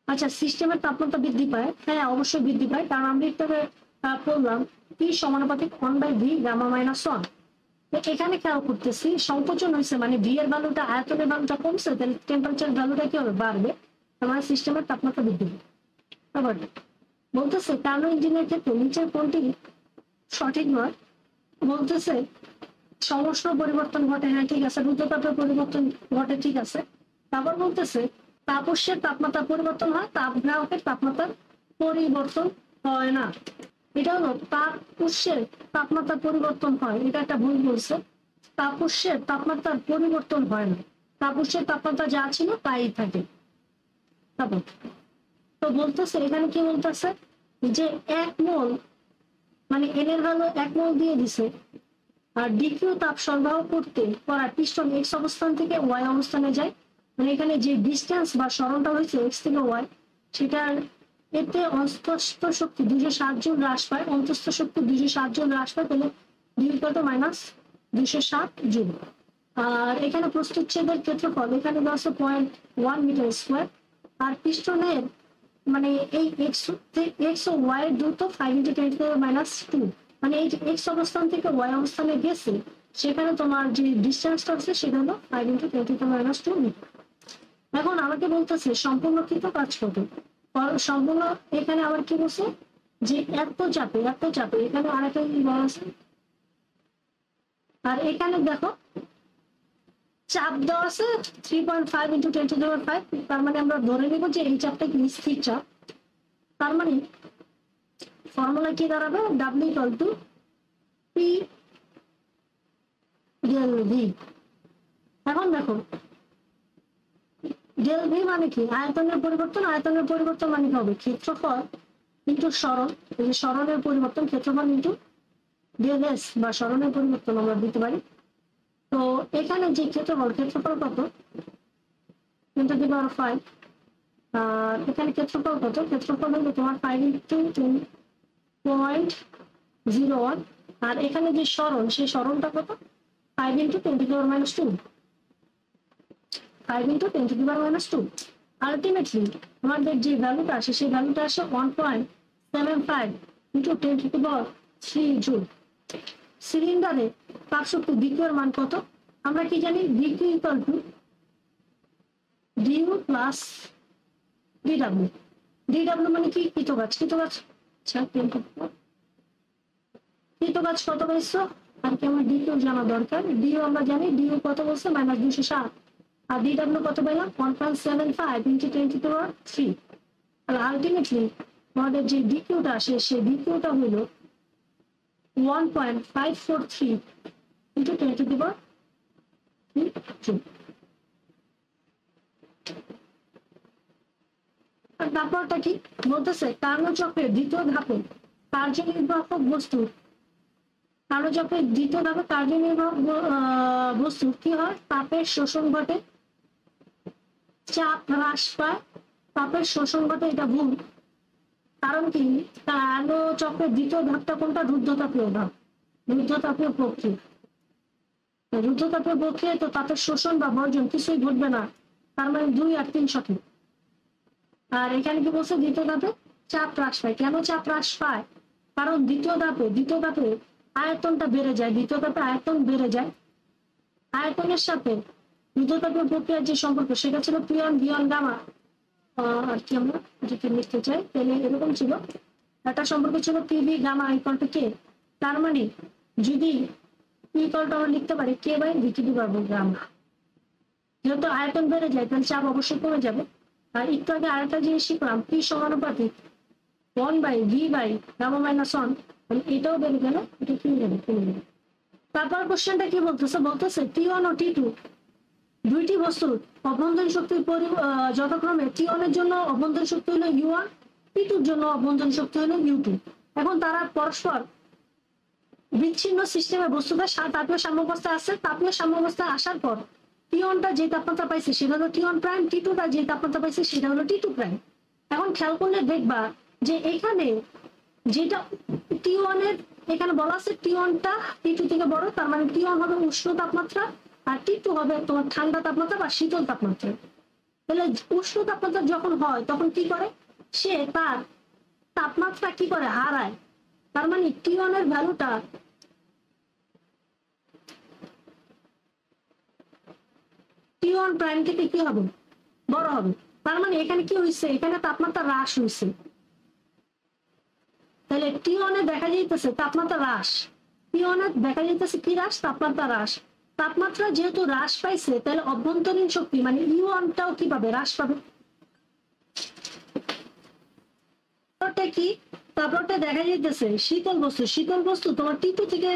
আচ্ছা, সিস্টেমের তাপমাত্রা বৃদ্ধি পায়। হ্যাঁ অবশ্যই বৃদ্ধি পায়, কারণ আমরা একটু বললাম P সমানুপাতিক 1/v গামা মাইনাস 1। এখানে খেয়াল করতেছি সংকোচন হয়েছে মানে ভি এর ভ্যালুটা, আয়তনের ভ্যালুটা কমছে, তাহলে টেম্পারেচার ভ্যালুটা কি হবে? বাড়বে। তোমার সিস্টেমের তাপমাত্রা বৃদ্ধি পাবে। আবার বলতেছে টার্বো ইঞ্জিনের ক্ষেত্রে নিচের কোনটি সঠিক নয়? বলতেছে সমষ্ণ পরিবর্তন ঘটে। হ্যাঁ ঠিক আছে। রুদ্রতাপের পরিবর্তন ঘটে। ঠিক আছে। তারপর বলতেছে তাপস্যের তাপমাত্রা পরিবর্তন হয়, তাপগ্রাহকের তাপমাত্রার পরিবর্তন হয় না। এটা হলো তাপস্যের তাপমাত্রা পরিবর্তন হয়, এটা একটা ভুল বলছে। তাপস্যের তাপমাত্রার পরিবর্তন হয় না, তাপস্যের তাপমাত্রা যা ছিল তাই থাকে। তারপর তো বলতেছে এখানে কি বলতেছে যে 1 মোল মানে এন এর ভ্যালু 1 মোল দিয়ে দিছে, আর ডিকিউ তাপ সরবরাহ করতে করা পিস্টন এক্স অবস্থান থেকে ওয়াই অবস্থানে যায়। মানে এখানে যে ডিস্টেন্স বা সরণটা হয়েছে এক্স থেকে ওয়াই, সেটার এতে অন্তস্থ শক্তি 207 জুল হ্রাস পায়, অন্তস্থ শক্তি 207 জুল হ্রাস পায়, তাহলে ডিউ কত? -207 জুল। আর এখানে প্রস্তুতচ্ছেদের ক্ষেত্রফল এখানে দেওয়া আছে 0.1 মিটার স্কোয়ার। আর পিস্টনের মানে এই এক্স ও ওয়াই এর দূরত্ব 5 × 10⁻²। মানে এই যে এক্স অবস্থান থেকে ওয়াই অবস্থানে গেছে, সেখানে তোমার যে ডিস্টেন্সটা আছে সেটা হলো 5 × 10⁻² মিটার। এখন আমাকে বলতেছে সম্পূর্ণ কৃত কাজ কত? সম্পূর্ণ এখানে আবার কি বলছে যে এত চাপে এখানে আরেকটা বলা আছে। আর এখানে দেখো চাপ দেওয়া আছে 3.5 × 10⁵। তার মানে আমরা ধরে নেব যে এই চাপটা কি স্থির চাপ। তার মানে ফর্মুলা কি দাঁড়াবে? W = P del V। এখন দেখো del V মানে কি? আয়তনের পরিবর্তন। আয়তনের পরিবর্তন মানে কি হবে? ক্ষেত্রফল ইনটু সরণ। এই যে সরণের পরিবর্তন, ক্ষেত্রফল ইনটু ডিএলএস বা সরণের পরিবর্তন আমরা দিতে পারি। তো এখানে যে ক্ষেত্রফল কত 10⁵, আর এখানে ক্ষেত্রফল কত, ক্ষেত্রফল হলো তোমার 5×10.01, আর এখানে যে সরণ সেই সরণটা কত 5×10⁻², 5×10⁻²। আলটিমেটলি আমাদের যে ভ্যালুটা আসে সেই ভ্যালুটা আসে 1.75 × 10⁻³ জুল। সিলিন্ডারে তাপ শক্তি বিক্রিয়ার মান কত, আমরা কি জানি dQ = du plus dW। dW মানে কি কৃতকাজ, আচ্ছা কৃতকাজ কত পাইছো, আর কি আমার ডিকিউ জানা দরকার। ডিউ আমরা জানি, ডিউ কত বলছে -260, আর ডিডব্লিউ কত পেলাম 1.75 × 10⁻³ তাহলে আলটিমেটলি আমাদের যে ডিকিউটা আসে সেই ডিকিউটা হলো 1.543 × 10⁻³ আর তারপরটা কি বলতেছে, কার্নোট চক্রের দ্বিতীয় ধাপে কার্যনির্বাহক বস্তু, কার্নোট চক্রের দ্বিতীয় ধাপে কার্যনির্বাহক বস্তু কি হয়, তাপের শোষণ ঘটে, চাপ হ্রাস পায়, তাপের শোষণ ঘটে, এটা ভুল। কারণ কি, কার্নোট চক্রের দ্বিতীয় ধাপটা কোনটা, রুদ্ধতাপীয় ধাপ, রুদ্ধতাপীয় প্রক্রিয়া। রুদ্ধতাপীয় প্রক্রিয়ায় তো তাপের শোষণ বা বর্জন কিছুই ঘটবে না, তার মানে 2 আর 3 সঠিক। আর এখানে কি বলছে, দ্বিতীয় ধাপে চাপ হ্রাস পায়। কেন চাপ হ্রাস পায়, কারণ দ্বিতীয় ধাপে আয়তনটা বেড়ে যায়, দ্বিতীয় ধাপে আয়তন বেড়ে যায়। আয়তনের সাথে রুদ্ধতাপীয় প্রক্রিয়ার যে সম্পর্ক সেটা ছিল পিয়ন ভিয়ন গামা, আর কি আমরা যদি লিখতে চাই তাহলে এরকম ছিল, একটা সম্পর্ক ছিল পিভি গামা = কে। তার মানে যদি আমরা লিখতে পারি K/V² গামা, যেহেতু আয়তন বেড়ে যায় তাহলে চাপ অবশ্যই কমে যাবে। আর একটু আগে আরেকটা জিনিস শিখলাম, P সমানুপাতিক 1/V/γ-1, তাহলে এটাও বেড়ে গেল, এটা কি যাবে, কমে যাবে। তারপর কোশ্চেনটা কি বলতেছে T1 ও T2 দুইটি বস্তুর অভ্যন্তরীণ শক্তির যথাক্রমে T1 এর জন্য অভ্যন্তরীণ শক্তি হলো U1, T2 এর জন্য অভ্যন্তরীণ শক্তি হলো U2। এখন তারা পরস্পর বিচ্ছিন্ন সিস্টেমে বস্তুদের তাপীয় সাম্যাবস্থায় আছে। তাপীয় সাম্যাবস্থায় আসার পর T1টা যে তাপমাত্রা পাইছে সেটা হলো T1 প্রাইম, T2টা যে তাপমাত্রা পাইছে সেটা হলো T2 প্রাইম। এখন খেয়াল করলে দেখবা যে এখানে যেটা T1 এর, এখানে বলা আছে T1টা T2 থেকে বড়, তার মানে T1 হবে উষ্ণ তাপমাত্রা আর T2 হবে তোমার ঠান্ডা তাপমাত্রা বা শীতল তাপমাত্রা। তাহলে উষ্ণ তাপমাত্রা যখন হয় তখন কি করে, সে তার তাপমাত্রা কি করে হারায়, তার মানে T1 এর ভ্যালুটা T1 প্রাইম থেকে কি হবে, বড় হবে। তার মানে এখানে কি হয়েছে, এখানে তাপমাত্রা হ্রাস হয়েছে। তাহলে T1 এ দেখা যাইতেছে তাপমাত্রা হ্রাস, T1 এ দেখা যাইতেছে কি হ্রাস, তাপমাত্রা হ্রাস। তাপমাত্রা যেহেতু হ্রাস পাইছে তাহলে অভ্যন্তরীণ শক্তি মানে U1টাও কি পাবে, হ্রাস পাবে। কি তারপরটা দেখা যাইতেছে শীতল বস্তু তোমার T2 থেকে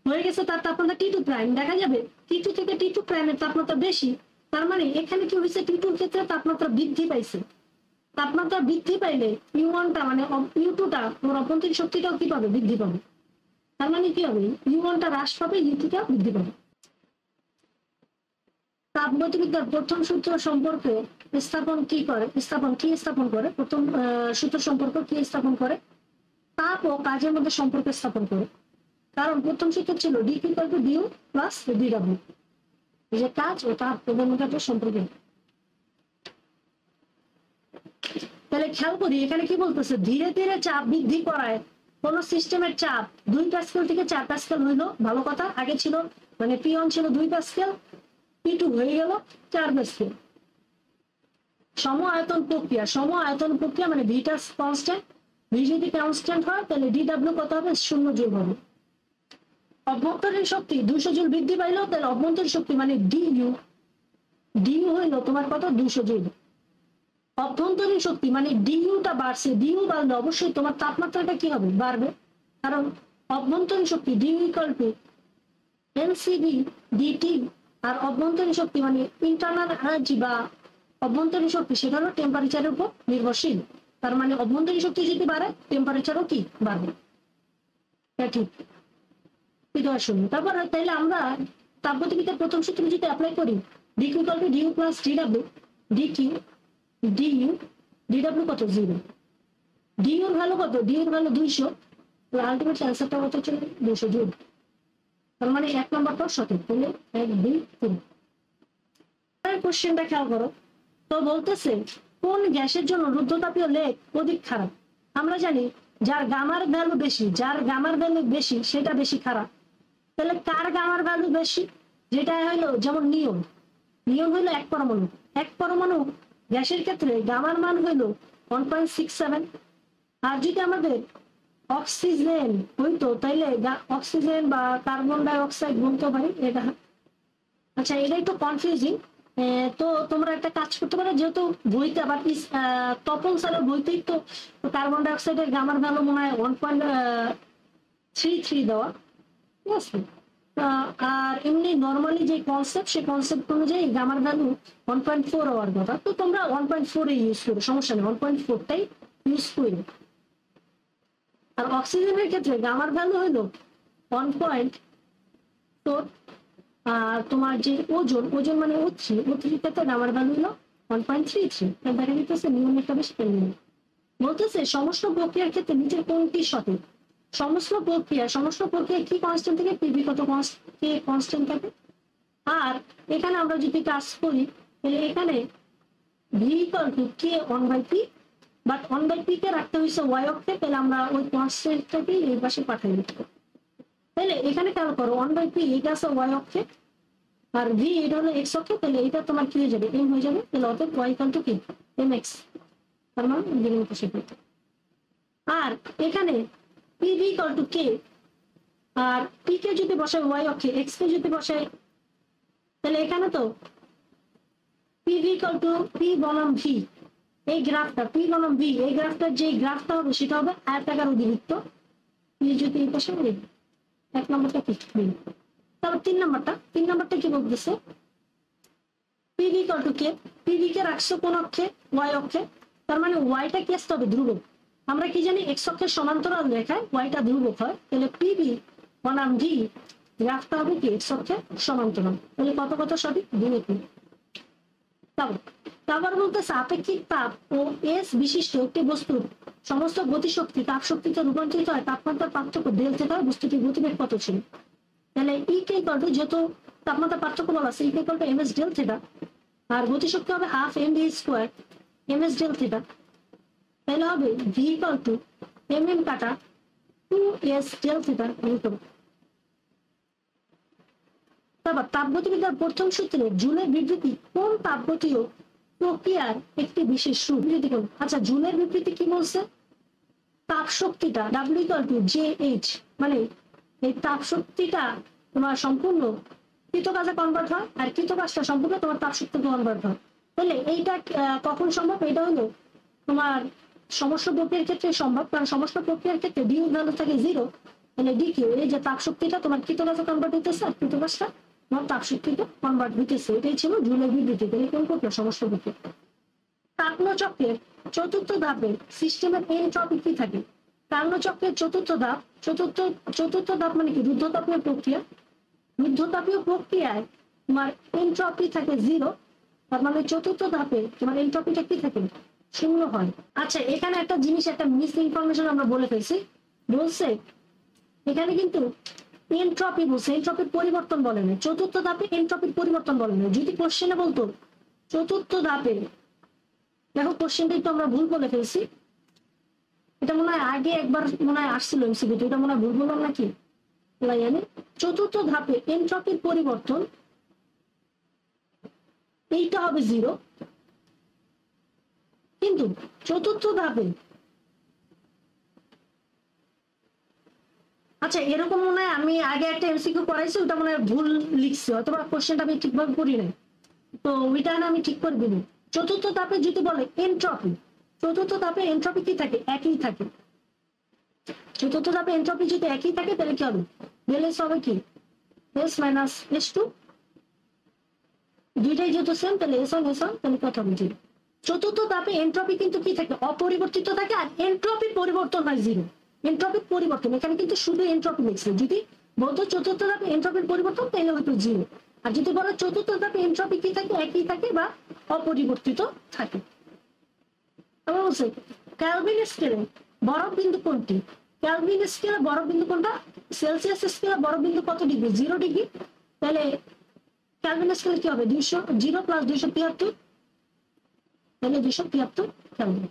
হয়ে গেছে তার তাপমাত্রা T2 প্রাইম, দেখা যাবে T2 থেকে T2 প্রাইমের তাপমাত্রা বেশি। তার মানে এখানে কি হয়েছে, T2 এর ক্ষেত্রে তাপমাত্রা বৃদ্ধি পাইছে। তাপমাত্রা বৃদ্ধি পাইলে U1টা মানে U2টা তোমার অভ্যন্তরীণ শক্তিটাও কি পাবে, বৃদ্ধি পাবে। তার মানে কি হবে, U1টা হ্রাস পাবে, U2টা বৃদ্ধি পাবে। তাপগতিবিদ্যার প্রথম সূত্র সম্পর্কে স্থাপন করে প্রথম সূত্র সম্পর্ক কি স্থাপন করে, তাপ ও কাজের মধ্যে সম্পর্ক স্থাপন করে। কারণ প্রথম সূত্র ছিল DQ = DU প্লাস DW, যে কাজ ও তাপ এদের মধ্যে সম্পর্ক। তাহলে খেয়াল করি এখানে কি বলতেছে, ধীরে ধীরে চাপ বৃদ্ধি করায় কোন সিস্টেমের চাপ 2 প্যাসকেল থেকে 4 প্যাসকেল হইলো, ভালো কথা। আগে ছিল মানে P1 ছিল 2 প্যাসকেল, P2 হয়ে গেল 4 প্যাসকেল। সম আয়তন প্রক্রিয়া মানে ভিটা কনস্ট্যান্ট, ভি যদি কনস্ট্যান্ট হয় তাহলে DW কত হবে, 0 জুল হবে। অভ্যন্তরীণ শক্তি 200 জুল বৃদ্ধি পাইলো, তাহলে অভ্যন্তরীণ শক্তি মানে DU হইলো তোমার কত, 200 জুল। অভ্যন্তরীণ শক্তি মানে ডিউটা বাড়ছে, ডিউ বাড়লে অবশ্যই তোমার তাপমাত্রাটা কি হবে, বাড়বে। কারণ অভ্যন্তরীণ শক্তি ডিউ = NCV DT, আর অভ্যন্তরীণ শক্তি মানে ইন্টারনাল এনার্জি বা অভ্যন্তরীণ শক্তি সেটা হলো টেম্পারেচারের উপর নির্ভরশীল। তার মানে অভ্যন্তরীণ শক্তি যদি বাড়ে টেম্পারেচারও কি বাড়বে। এটা ঠিক, এটা শূন্য। তারপর তাইলে আমরা তাপগতিবিদ্যার প্রথম সূত্র যদি অ্যাপ্লাই করি, DQ equal to D U plus DW, DQ DU, DW কত 0, ডিইউর ভ্যালু কত, ডিইউর ভ্যালু 200, আলটিমেট অ্যান্সারটা কত ছিল 200 জুল। তার মানে 1 নম্বরটা সঠিক। তাহলে 1 2 3। কোশ্চেনটা খেয়াল করো, তো বলতেছে কোন গ্যাসের জন্য রুদ্ধতাপীয় লেগ অধিক খারাপ। আমরা জানি যার গামার ভ্যালু বেশি, যার গামার ভ্যালু বেশি সেটা বেশি খারাপ। তাহলে কার গামার ভ্যালু বেশি, যেটা হলো যেমন নিয়ন, নিয়ন হইলো 1 পরমাণু, 1 পরমাণু গ্যাসের ক্ষেত্রে গামার মান হইলো 1.67। আর যদি আমাদের অক্সিজেন হইতো তাইলে অক্সিজেন বা কার্বন ডাই অক্সাইড বলতে পারি এটা। আচ্ছা এটা একটু কনফিউজিং, তো তোমরা একটা কাজ করতে পারো, যেহেতু বইতে আবার তপন স্যারের বইতেই তো কার্বন ডাই অক্সাইডের গামার ভ্যালু মনে হয় 1.33 দেওয়া, ঠিক আছে। আর এমনি নর্মালি যে কনসেপ্ট, সেই কনসেপ্ট অনুযায়ী গামার ভ্যালু 1.4 হওয়ার কথা, তো তোমরা 1.4 ইউজ করো, সমস্যা নেই, 1.4টাই ইউজ করো। আর অক্সিজেনের ক্ষেত্রে গামার ভ্যালু হলো 1.4, আর তোমার যে ওজন, ওজন মানে O3, O3 ক্ষেত্রে গামার ভ্যালু হলো 1.33। দেখা যেতেছে নিয়মিত বেশি পেলেন। বলতেছে সমস্ত প্রক্রিয়ার ক্ষেত্রে নিচের কোনটি সঠিক। সমস্ত প্রক্রিয়া কি কনস্ট্যান্ট থেকে পিভি কত কে কনস্ট্যান্ট থাকে। আর এখানে আমরা যদি কাজ করি তাহলে এখানে V equal to K 1/p, but 1/p কে রাখতে হয়েছে ওয়াই অক্ষে, তাহলে আমরা ওই কনস্ট্যান্টটাকে এই পাশে পাঠিয়ে দিতে। তাহলে এখানে খেয়াল করো 1/p এটা আছে ওয়াই অক্ষে, আর ভি এটা হলো এক্স অক্ষে, তাহলে এটা তোমার কি হয়ে যাবে, এম হয়ে যাবে। তাহলে অতএব ওয়াই ইকুয়াল টু কি mx, তার মানে দ্বিগুণ কোষে। আর এখানে পিভি ইকুয়াল টু কে, আর পি কে যদি বসাই ওয়াই অক্ষে, এক্স কে যদি বসাই, তাহলে এখানে তো পিভি ইকুয়াল টু পি বনাম ভি, এই গ্রাফটা পি বনাম ভি, এই গ্রাফটার যে গ্রাফটা হবে সেটা হবে আয়তাকার অধিবৃত্ত। পি যদি এই পাশে 1 নম্বরটা কি, তারপর 3 নম্বরটা কি বলতেছে, PV equal to K, PV কে রাখছো কোন অক্ষে, ওয়াই অক্ষে, তার মানে ওয়াইটা কি আসতে হবে, ধ্রুবক। আমরা কি জানি এক্স অক্ষের সমান্তরাল রেখায় ওয়াইটা ধ্রুবক হয়, তাহলে পিভি বনাম ভি গ্রাফটা হবে কি এক্স অক্ষের সমান্তরাল। তাহলে কত কত সঠিক, 2 3। তারপর বলতেছে আপেক্ষিক তাপ ও এস বিশিষ্ট একটি বস্তুর সমস্ত গতিশক্তি তাপ শক্তিতে রূপান্তরিত হয় তাপমাত্রার পার্থক্য ডেল থিটা, বস্তুটির গতিবেগ কত ছিল। তাহলে ই কে ইকুয়াল টু, যেহেতু তাপমাত্রা পার্থক্য বলা আছে, E K equal to M S del theta, আর গতিশক্তি হবে half M V square M S del theta. তাহলে হবে V equal to M M কাটা 2s ডেল থিটা। তারপর তাপগতিবিদ্যার প্রথম সূত্রে জুলের বিবৃতি কোন তাপগতীয় প্রক্রিয়ার একটি বিশেষ রূপ। আচ্ছা জুলের বিবৃতি কি বলছে, তাপ শক্তিটা W equal two J H, মানে এই তাপ শক্তিটা তোমার সম্পূর্ণ কৃতকাজে কনভার্ট হয়, আর কৃতকাজটা সম্পূর্ণ তোমার তাপ শক্তিতে কনভার্ট হয়। তাহলে এইটা কখন সম্ভব, এটা হলো তোমার সমস্ত প্রক্রিয়ার ক্ষেত্রে সম্ভব, কারণ সমস্ত প্রক্রিয়ার ক্ষেত্রে ডি ভ্যালু থাকে 0, তাহলে ডি কিউ, এই যে তাপ শক্তিটা তোমার কৃতকাজে কনভার্ট হইতেছে, আর কৃতকাজটা তোমার তাপ শক্তিতে কনভার্ট হইতেছে, এটাই ছিল জুলের বিবৃতি। তাহলে কোন প্রক্রিয়া, সমস্ত প্রক্রিয়া। কার্নো চক্রের চতুর্থ ধাপে সিস্টেমের এনট্রপি কি থাকে। কার্নো চক্রের চতুর্থ ধাপ মানে কি, রুদ্ধতাপীয় প্রক্রিয়া। রুদ্ধতাপীয় প্রক্রিয়ায় তোমার এনট্রপি থাকে 0, তার মানে চতুর্থ ধাপে তোমার এনট্রপিটা কি থাকে, 0 হয়। আচ্ছা এখানে একটা জিনিস, একটা মিস ইনফরমেশন আমরা বলে ফেলছি, বলছে এখানে কিন্তু এনট্রপি বলছে, এনট্রপির পরিবর্তন বলে না, চতুর্থ ধাপে এনট্রপির পরিবর্তন বলে না। যদি কোশ্চেনে বলতো চতুর্থ ধাপে, দেখো কোশ্চেনটা একটু আমরা ভুল বলে ফেলছি, এটা মনে হয় আগে একবার মনে হয় আসছিল এমসিকিউতে, এটা মনে হয় ভুল বললাম নাকি, জানি। চতুর্থ ধাপে এনট্রপির পরিবর্তন এইটা হবে 0, কিন্তু চতুর্থ ধাপে, আচ্ছা এরকম মনে হয় আমি আগে একটা এমসিকিউ করাইছি, ওটা মনে হয় ভুল লিখছি, অথবা কোশ্চেনটা আমি ঠিকভাবে করি নাই, তো ওইটা আমি ঠিক করে দিব। চতুর্থ ধাপে যদি বলে এনট্রপি, চতুর্থ ধাপে এনট্রপি কি থাকে, একই থাকে। চতুর্থ ধাপে এনট্রপি যদি একই থাকে তাহলে কি হবে, ডেলএস হবে কি এস মাইনাস S2, দুইটাই যেহেতু সেম, তাহলে S1 তাহলে কত হবে 0। চতুর্থ ধাপে এনট্রপি কিন্তু কি থাকে, অপরিবর্তিত থাকে, আর এনট্রপি পরিবর্তন হয় 0। এনট্রপির পরিবর্তন, এখানে কিন্তু শুধু এনট্রপি লিখছে। যদি বলতো চতুর্থ ধাপে এনট্রপির পরিবর্তন তাহলে হয়তো 0, আর যদি বলো চতুর্থ ধাপে এনট্রপি কি থাকে, একই থাকে বা অপরিবর্তিত থাকে। আবার বলছে ক্যালভিন স্কেলে বরফ বিন্দু কোনটি? ক্যালভিন স্কেলে বরফ বিন্দু কোনটা? সেলসিয়াস স্কেলে বরফ বিন্দু কত ডিগ্রি? 0 ডিগ্রি। তাহলে ক্যালভিন স্কেলে কি হবে? 200, 0 + 273, তাহলে 273 ক্যালভিন।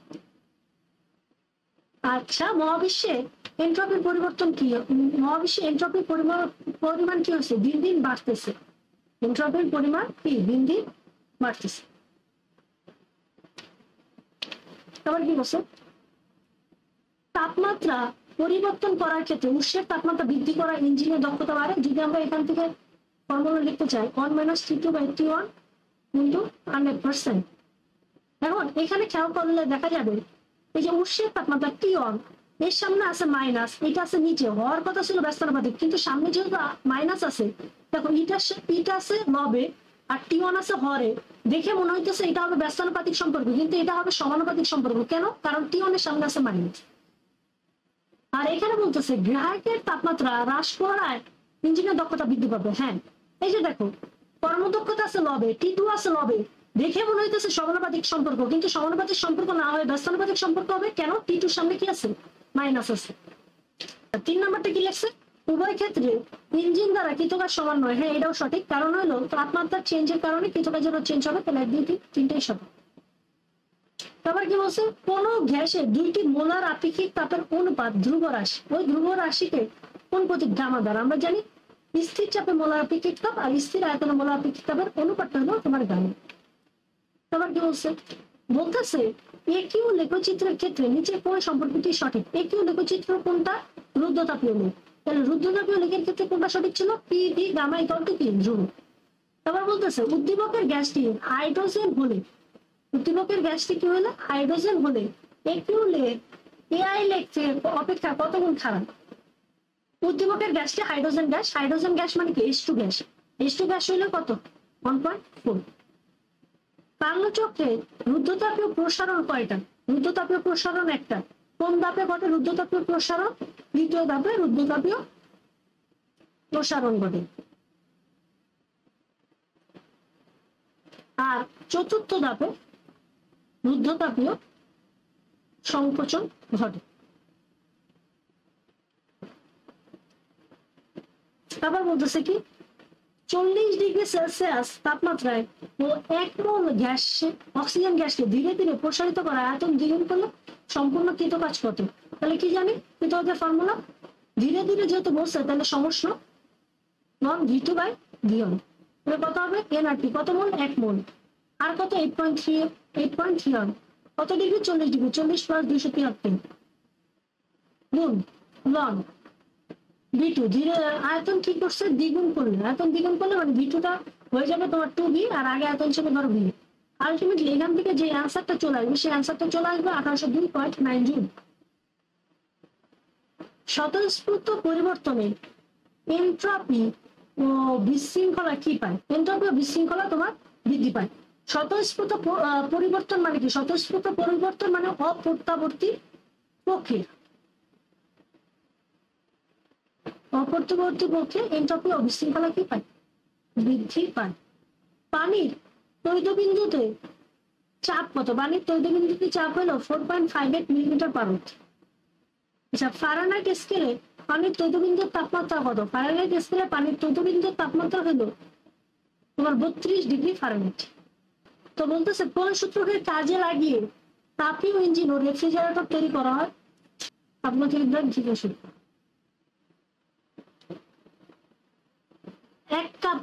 আচ্ছা, মহাবিশ্বে এনট্রপির পরিবর্তন কি? মহাবিশ্বে এনট্রপির পরিমাণ কি হচ্ছে? দিন দিন বাড়তেছে। এনট্রপির পরিমাণ কি দিন দিন বাড়তেছে। আবার কি বলছে? তাপমাত্রা পরিবর্তন করার ক্ষেত্রে উৎসের তাপমাত্রা বৃদ্ধি করা ইঞ্জিনের দক্ষতা বাড়ে। যদি আমরা এখান থেকে ফর্মুলা লিখতে চাই 1 - T2/T1 × 100%। এখন এখানে খেয়াল করলে দেখা যাবে এই যে উৎসের তাপমাত্রা T1, এর সামনে আছে মাইনাস, এটা আছে নিচে, হওয়ার কথা ছিল ব্যস্তানুপাতিক, কিন্তু সামনে যেহেতু মাইনাস আছে, দেখো এটা আছে লবে আর T1 আছে হরে, দেখে মনে হইতেছে এটা হবে ব্যস্তানুপাতিক সম্পর্ক, কিন্তু এটা হবে সমানুপাতিক সম্পর্ক। কেন? কারণ T1 এর সামনে আছে মাইনাস। আর এখানে বলতেছে গ্রাহকের তাপমাত্রা হ্রাস করায় ইঞ্জিনের দক্ষতা বৃদ্ধি পাবে। হ্যাঁ, এই যে দেখো কর্মদক্ষতা আছে লবে, T2 আছে লবে, দেখে মনে হইতেছে সমানুপাতিক সম্পর্ক, কিন্তু সমানুপাতিক সম্পর্ক না হয়ে ব্যস্তানুপাতিক সম্পর্ক হবে। কেন? T2 সামনে কি আছে? মাইনাস আছে। 3 নম্বরটা কি লিখছে? উভয় ক্ষেত্রে ইঞ্জিন দ্বারা কৃতকাজ সমান নয়। হ্যাঁ, এটাও সঠিক। কারণ হলো তাপমাত্রা চেঞ্জের কারণে কৃতকাজের চেঞ্জ হবে। তাহলে 1, 2, 3 তিনটাই সঠিক। তারপর কি বলছে? কোন গ্যাসের 2টি মোলার আপেক্ষিক তাপের অনুপাত ধ্রুব রাশি। ওই ধ্রুব রাশিকে কোন প্রতীক? গামা দ্বারা। আমরা জানি স্থির চাপে মোলার আপেক্ষিক তাপ আর স্থির আয়তনে মোলার আপেক্ষিক তাপের অনুপাতটা হলো তোমার গামা। তারপর কি বলছে? বলতেছে একিউ লেখচিত্রের ক্ষেত্রে নিচে কোন সম্পর্কটি সঠিক? একিউ লেখচিত্র কোনটা? রুদ্ধতাপীয় লেখ। তাহলে রুদ্ধতাপীয় লেখের ক্ষেত্রে কোনটা সঠিক ছিল? পি ভি গামা = কি? ধ্রুব। তারপর বলতেছে উদ্দীপকের গ্যাসটি হাইড্রোজেন হলে, উদ্দীপকের গ্যাসটি কি হলে? হাইড্রোজেন হলে একিউ লেখ এআই লেখ অপেক্ষা কত গুণ খারাপ? উদ্দীপকের গ্যাসটি হাইড্রোজেন গ্যাস, হাইড্রোজেন গ্যাস মানে কি? H2 gas. H2 গ্যাস হইলে কত? 1.4। কার্নোট চক্রে রুদ্ধতাপীয় প্রসারণ কয়টা? রুদ্ধতাপীয় প্রসারণ একটা। কোন ধাপে ঘটে রুদ্ধতাপীয় প্রসারণ? দ্বিতীয় ধাপে রুদ্ধতাপীয় প্রসারণ ঘটে। আর চতুর্থ ধাপে রুদ্ধতাপীয় সংকোচন ঘটে। আবার বলতেছে কি 40 ডিগ্রি সেলসিয়াস তাপমাত্রায় ও 1 মোল গ্যাস অক্সিজেন গ্যাসকে ধীরে ধীরে প্রসারিত করা আয়তন দ্বিগুণ করলে সম্পূর্ণ কৃতকাজ কত? তাহলে কি জানি কৃতকাজের ফর্মুলা? ধীরে ধীরে যেহেতু বলছে তাহলে সমস্যা নন V2/V1। তাহলে কত হবে? এনআরটি কত মোল? 1 মোল। আর কত? 8.3 কত ডিগ্রি? 40 ডিগ্রি। 40 + 273 গুণ লন V2। ধীরে আয়তন কি করছে? দ্বিগুণ করলে। আয়তন দ্বিগুণ করলে মানে V2টা হয়ে যাবে তোমার 2V, আর আগে আয়তন ছিল ধরো V। আলটিমেটলি এখান থেকে যে অ্যান্সারটা চলে আসবে সেই অ্যান্সারটা চলে আসবে 1802.9 জুল। স্বতঃস্ফূর্ত পরিবর্তনে এনট্রপি ও বিশৃঙ্খলা কি পায়? এনট্রপি ও বিশৃঙ্খলা তোমার বৃদ্ধি পায়। স্বতঃস্ফূর্ত পরিবর্তন মানে কি? স্বতঃস্ফূর্ত পরিবর্তন মানে অপ্রত্যাবর্তী প্রক্রিয়া। অপ্রত্যাবর্তী প্রক্রিয়া এনট্রপি ও বিশৃঙ্খলা কি পায়? বৃদ্ধি পায়। পানির তৈলবিন্দুতে চাপ কত? পানির তৈলবিন্দুতে চাপ হলো 4.58 মিলিমিটার/রুট। আচ্ছা, ফারেনহাইট স্কেলে পানির তৈলবিন্দুর তাপমাত্রা কত? ফারেনহাইট স্কেলে পানির তৈলবিন্দুর তাপমাত্রা হলো তোমার 32 ডিগ্রি ফারেনহাইট। তো বলতেছে কোন সূত্রকে কাজে লাগিয়ে তাপীয় ইঞ্জিন ও রেফ্রিজারেটর তৈরি করা হয়? আপনাদের জিজ্ঞেস সূত্র। 1 কাপ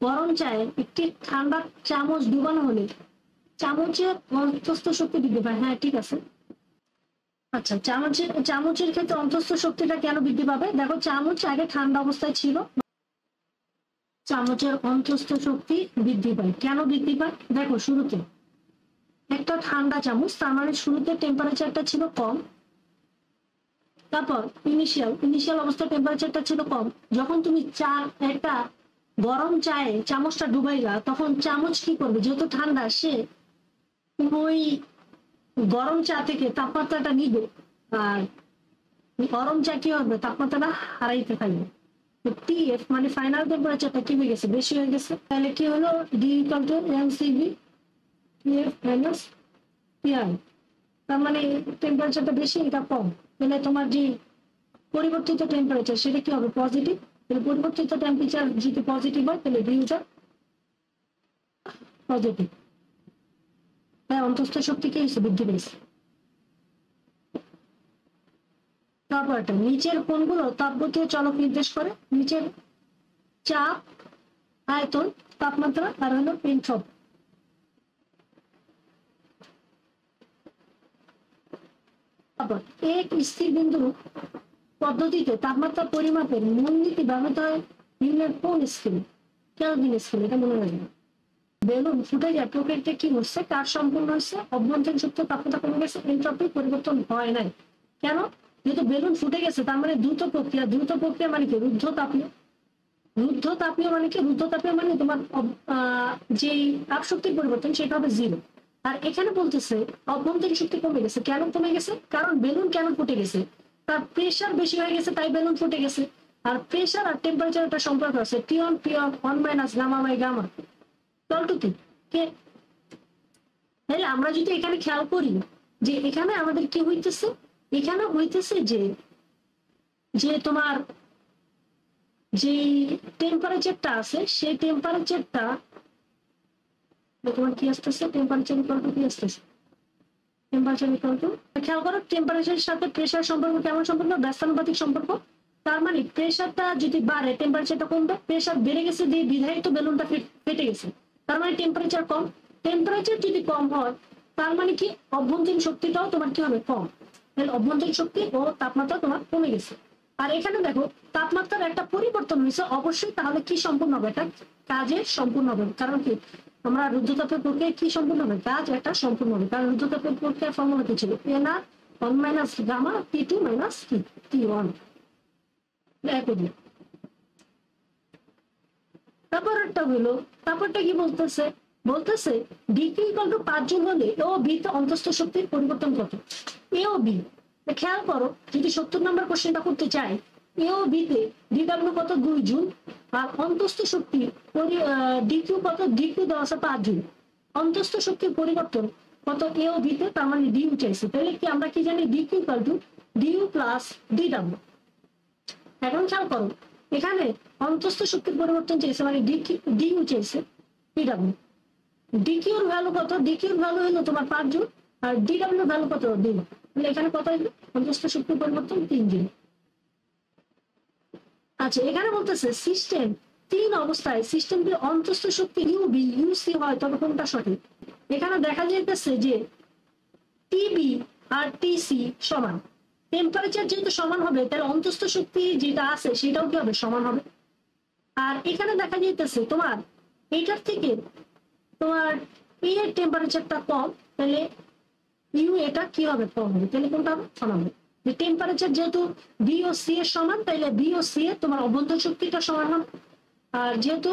গরম চায়ে একটি ঠান্ডা চামচ ডুবানো হলে চামচের অন্তঃস্থ শক্তি বৃদ্ধি পায়। হ্যাঁ, ঠিক আছে। আচ্ছা, চামচের ক্ষেত্রে অন্তঃস্থ শক্তিটা কেন বৃদ্ধি পাবে? দেখো চামচ আগে ঠান্ডা অবস্থায় ছিল, চামচের অন্তঃস্থ শক্তি বৃদ্ধি পায়। কেন বৃদ্ধি পায়? দেখো শুরুতে একটা ঠান্ডা চামচ, তার মানে শুরুতে টেম্পারেচারটা ছিল কম, তারপর ইনিশিয়াল অবস্থায় টেম্পারেচারটা ছিল কম। যখন তুমি একটা গরম চায়ে চামচটা ডুবাইলা, তখন চামচ কি করবে? যেহেতু ঠান্ডা, সে ওই গরম চা থেকে তাপমাত্রাটা নিবে আর গরম চা কি হবে, তাপমাত্রা হারাইতে থাকবে। টিএফ মানে ফাইনাল টেম্পারেচারটা কি হয়ে গেছে, বেশি হয়ে গেছে। তাহলে কি হলো, D equal to MCB TF minus TI. তার মানে টেম্পারেচারটা বেশি, এটা কম। তাহলে তোমার যে পরিবর্তিত টেম্পারেচার সেটা কি হবে, পজিটিভ। তাহলে পরিবর্তিত টেম্পারেচার যদি পজিটিভ হয় তাহলে ডিউটা পজিটিভ। তাই অন্তস্থ শক্তি কি হয়েছে, বৃদ্ধি পেয়েছে। তারপর একটা নিচের কোণগুলো তাপগতীয় চলক নির্দেশ করে। নিচের চাপ, আয়তন, তাপমাত্রা আর হলো এনট্রপি। তারপর এক স্থির বিন্দু পদ্ধতিতে তাপমাত্রা পরিমাপের মূলনীতি ব্যবহৃত হয় নিম্নের কোন স্কেলে, কেলভিন স্কেল। এটা মনে রাখবেন। বেলুন ফুটে যায় প্রক্রিয়াটা কি হচ্ছে, কাজ সম্পূর্ণ হচ্ছে, অভ্যন্তরীণ যুক্ত তাপমাত্রা কমে গেছে, এনট্রপি পরিবর্তন হয় নাই। কেন, যেহেতু বেলুন ফুটে গেছে তার মানে দ্রুত প্রক্রিয়া। দ্রুত প্রক্রিয়া মানে কি, রুদ্ধ তাপীয়। রুদ্ধ তাপীয় মানে কি, রুদ্ধ তাপীয় মানে তোমার যে তাপ শক্তির পরিবর্তন সেটা হবে জিরো। আর এখানে বলতেছে অভ্যন্তরীণ শক্তি কমে গেছে। কেন কমে গেছে, কারণ বেলুন কেন ফুটে গেছে, তার প্রেশার বেশি হয়ে গেছে তাই বেলুন ফুটে গেছে। আর প্রেশার আর টেম্পারেচার একটা সম্পর্ক আছে, T one 1 minus gamma by gamma equal to K. তাহলে আমরা যদি এখানে খেয়াল করি যে এখানে আমাদের কি হইতেছে, এখানে হইতেছে যে যে তোমার যে টেম্পারেচারটা আছে সেই টেম্পারেচারটা তোমার কি আসতেছে, টেম্পারেচার ইকুয়াল টু কি আসতেছে, টেম্পারেচার ইকুয়াল টু, খেয়াল করো টেম্পারেচারের সাথে প্রেশার সম্পর্ক কেমন সম্পর্ক, ব্যস্তানুপাতিক সম্পর্ক। তার মানে প্রেশারটা যদি বাড়ে টেম্পারেচারটা কমবে, প্রেশার বেড়ে গেছে দিয়ে বিধায় তো বেলুনটা ফেটে গেছে, তার মানে টেম্পারেচার কম। টেম্পারেচার যদি কম হয় তার মানে কি, অভ্যন্তরীণ শক্তিটাও তোমার কি হবে, কম। তাহলে অভ্যন্তরীণ শক্তি ও তাপমাত্রা তোমার কমে গেছে। আর এখানে দেখো তাপমাত্রার একটা পরিবর্তন হয়েছে, অবশ্যই তাহলে কি সম্পূর্ণ হবে, এটা কাজের সম্পূর্ণ হবে। কারণ কি, আমরা রুদ্ধতাপের প্রক্রিয়া কি সম্পূর্ণ হবে, কাজ একটা সম্পূর্ণ হবে। কারণ রুদ্ধতাপের প্রক্রিয়ার ফর্মুলা কি ছিল, এনআর 1 মাইনাস গামা টি2 মাইনাস টি1। তারপর একটা হলো, তারপরটা কি বলতেছে, বলতেছে ডিকিউ ইকুয়াল টু 5 জুল হলে ও বি তে অন্তস্থ শক্তির পরিবর্তন কত। এ ও বি, খেয়াল করো যদি 70 নম্বর কোশ্চেনটা করতে চাই, এ ও বি তে ডিডব্লিউ কত 2 জুল, আর অন্তস্থ শক্তি ডিকিউ কত, ডিকিউ দেওয়া আছে 5 জুল। অন্তস্থ শক্তির পরিবর্তন কত এ ও বি তে, তার মানে ডিউ চাইছে। তাহলে কি আমরা কি জানি, DQ equal to DU plus DW. এখন খেয়াল করো এখানে অন্তস্থ শক্তির পরিবর্তন চাইছে মানে ডিউ চাইছে ডিডব্লিউ। ডিকিউর ভ্যালু কত, ডিকিউর ভ্যালু হলো তোমার 5 জুল, আর ডিডব্লিউ ভ্যালু কত 2। তাহলে এখানে কত হলো, অন্তস্থ শক্তির পরিবর্তন 3 জুল। আচ্ছা এখানে বলতেছে সিস্টেম 3 অবস্থায় সিস্টেমটির অন্তস্থ শক্তি ইউবি ইউসি হয়, তবে কোনটা সঠিক। এখানে দেখা যাইতেছে যে টিবি আর টিসি সমান। টেম্পারেচার যেহেতু সমান হবে তাহলে অন্তস্থ শক্তি যেটা আছে সেটাও কি হবে, সমান হবে। আর এখানে দেখা যাইতেছে তোমার এইটার থেকে তোমার পি এর টেম্পারেচারটা কম, তাহলে ইউ এটা কি হবে, কম হবে। তাহলে কোনটা হবে, সমান হবে। যে টেম্পারেচার যেহেতু বি ও সি এর সমান, তাহলে বি ও সি এর তোমার অভ্যন্তরীণ শক্তিটা সমান হবে। আর যেহেতু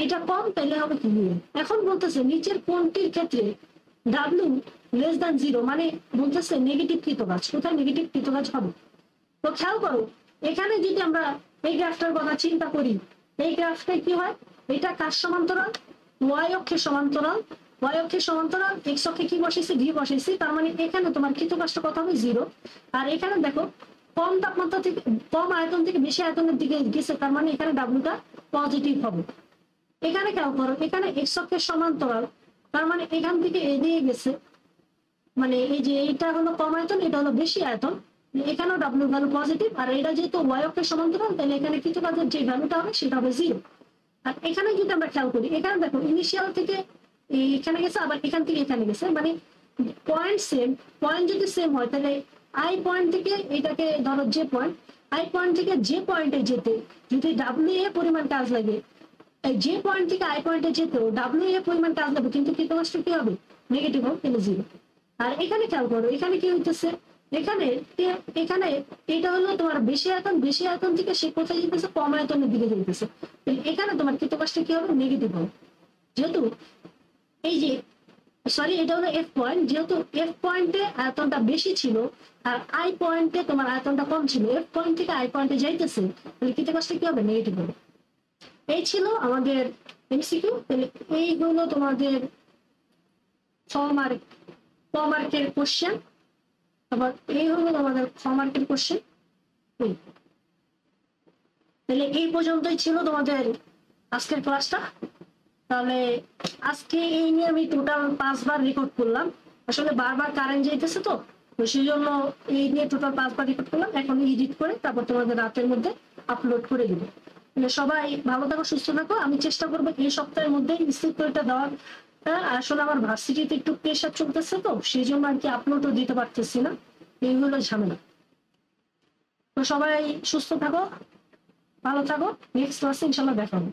এটা কম তাহলে হবে কি ইউ। এখন বলতেছে নিচের কোনটির ক্ষেত্রে ডাব্লিউ লেস দ্যান 0, মানে বলতেছে নেগেটিভ কৃতকাজ, কোথায় নেগেটিভ কৃতকাজ হবে। তো খেয়াল করো এখানে যদি আমরা এই গ্রাফটার কথা চিন্তা করি, এই গ্রাফটায় কি হয়, এটা কাজ সমান্তরাল, ওয়াই অক্ষের সমান্তরাল, ওয়াই অক্ষের সমান্তরাল, এক্স অক্ষে কি বসেছে, ভি বসেছে, তার মানে এখানে তোমার কৃতকাজটা কত হবে, 0। আর এখানে দেখো কম তাপমাত্রা থেকে, কম আয়তন থেকে বেশি আয়তনের দিকে গেছে, তার মানে এখানে ডাব্লিউটা পজিটিভ হবে। এখানে খেয়াল করো এখানে এক্স অক্ষের সমান্তরাল, তার মানে এখান থেকে এদিকে গেছে, মানে এই যে এইটা হলো কম আয়তন, এটা হলো বেশি আয়তন, এখানেও ডাব্লিউ ভ্যালু পজিটিভ। আর এটা যেহেতু ওয়াই অক্ষের সমান্তরাল তাহলে এখানে কৃতকাজের যে ভ্যালুটা হবে সেটা হবে 0। আর এখানে যদি আমরা খেয়াল করি, এখানে দেখো ইনিশিয়াল থেকে এখানে গেছে, আবার এখান থেকে এখানে গেছে, মানে পয়েন্ট সেম। পয়েন্ট যদি সেম হয় তাহলে আই পয়েন্ট থেকে এটাকে ধরো যে পয়েন্ট, আই পয়েন্ট থেকে যে পয়েন্টে যেতে যদি ডাব্লিউ এ পরিমাণ কাজ লাগে, যে পয়েন্ট থেকে আই পয়েন্টে যেতেও ডাব্লিউ এ পরিমাণ কাজ লাগবে, কিন্তু কৃতকাজটা কি হবে, নেগেটিভ হবে, তাহলে 0। আর এখানে খেয়াল করো এখানে কি হইতেছে, এখানে এখানে এটা হলো তোমার বেশি আয়তন, বেশি আয়তন থেকে সে কোথায় যেতেছে, কম আয়তনের দিকে যেতেছে, এখানে তোমার কৃতকাজটা কি হবে, নেগেটিভ হবে। যেহেতু এই যে সরি, এটা হলো এফ পয়েন্ট। যেহেতু এফ পয়েন্টে আয়তনটা বেশি ছিল আর আই পয়েন্টে তোমার আয়তনটা কম ছিল, এফ পয়েন্ট থেকে আই পয়েন্টে যাইতেছে, তাহলে কৃতিক রাশিটা কি হবে? নেগেটিভ হবে। এই ছিল আমাদের এমসিকিউ। তাহলে এই হলো তোমাদের 6 মার্ক, 6 মার্কের কোশ্চেন। আবার এই হলো আমাদের 6 মার্কের কোশ্চেন। তাহলে এই পর্যন্তই ছিল তোমাদের আজকের ক্লাসটা। তাহলে আজকে এই নিয়ে আমি টোটাল 5 বার রেকর্ড করলাম। আসলে বারবার কারেন্ট যাইতেছে তো সেই জন্য এই নিয়ে টোটাল 5 বার রেকর্ড করলাম। এখন এডিট করে তারপর তোমাদের রাতের মধ্যে আপলোড করে দিব। সবাই ভালো থাকো, সুস্থ থাকো। আমি চেষ্টা করবো এই সপ্তাহের মধ্যে রিসিভ করে দেওয়ার। আসলে আমার ভার্সিটিতে একটু প্রেশার চলতেছে তো সেই জন্য আর কি আপলোডও দিতে পারতেছি না, এই হলো ঝামেলা। তো সবাই সুস্থ থাকো, ভালো থাকো। নেক্সট ক্লাসে ইনশাল্লাহ দেখা হবে।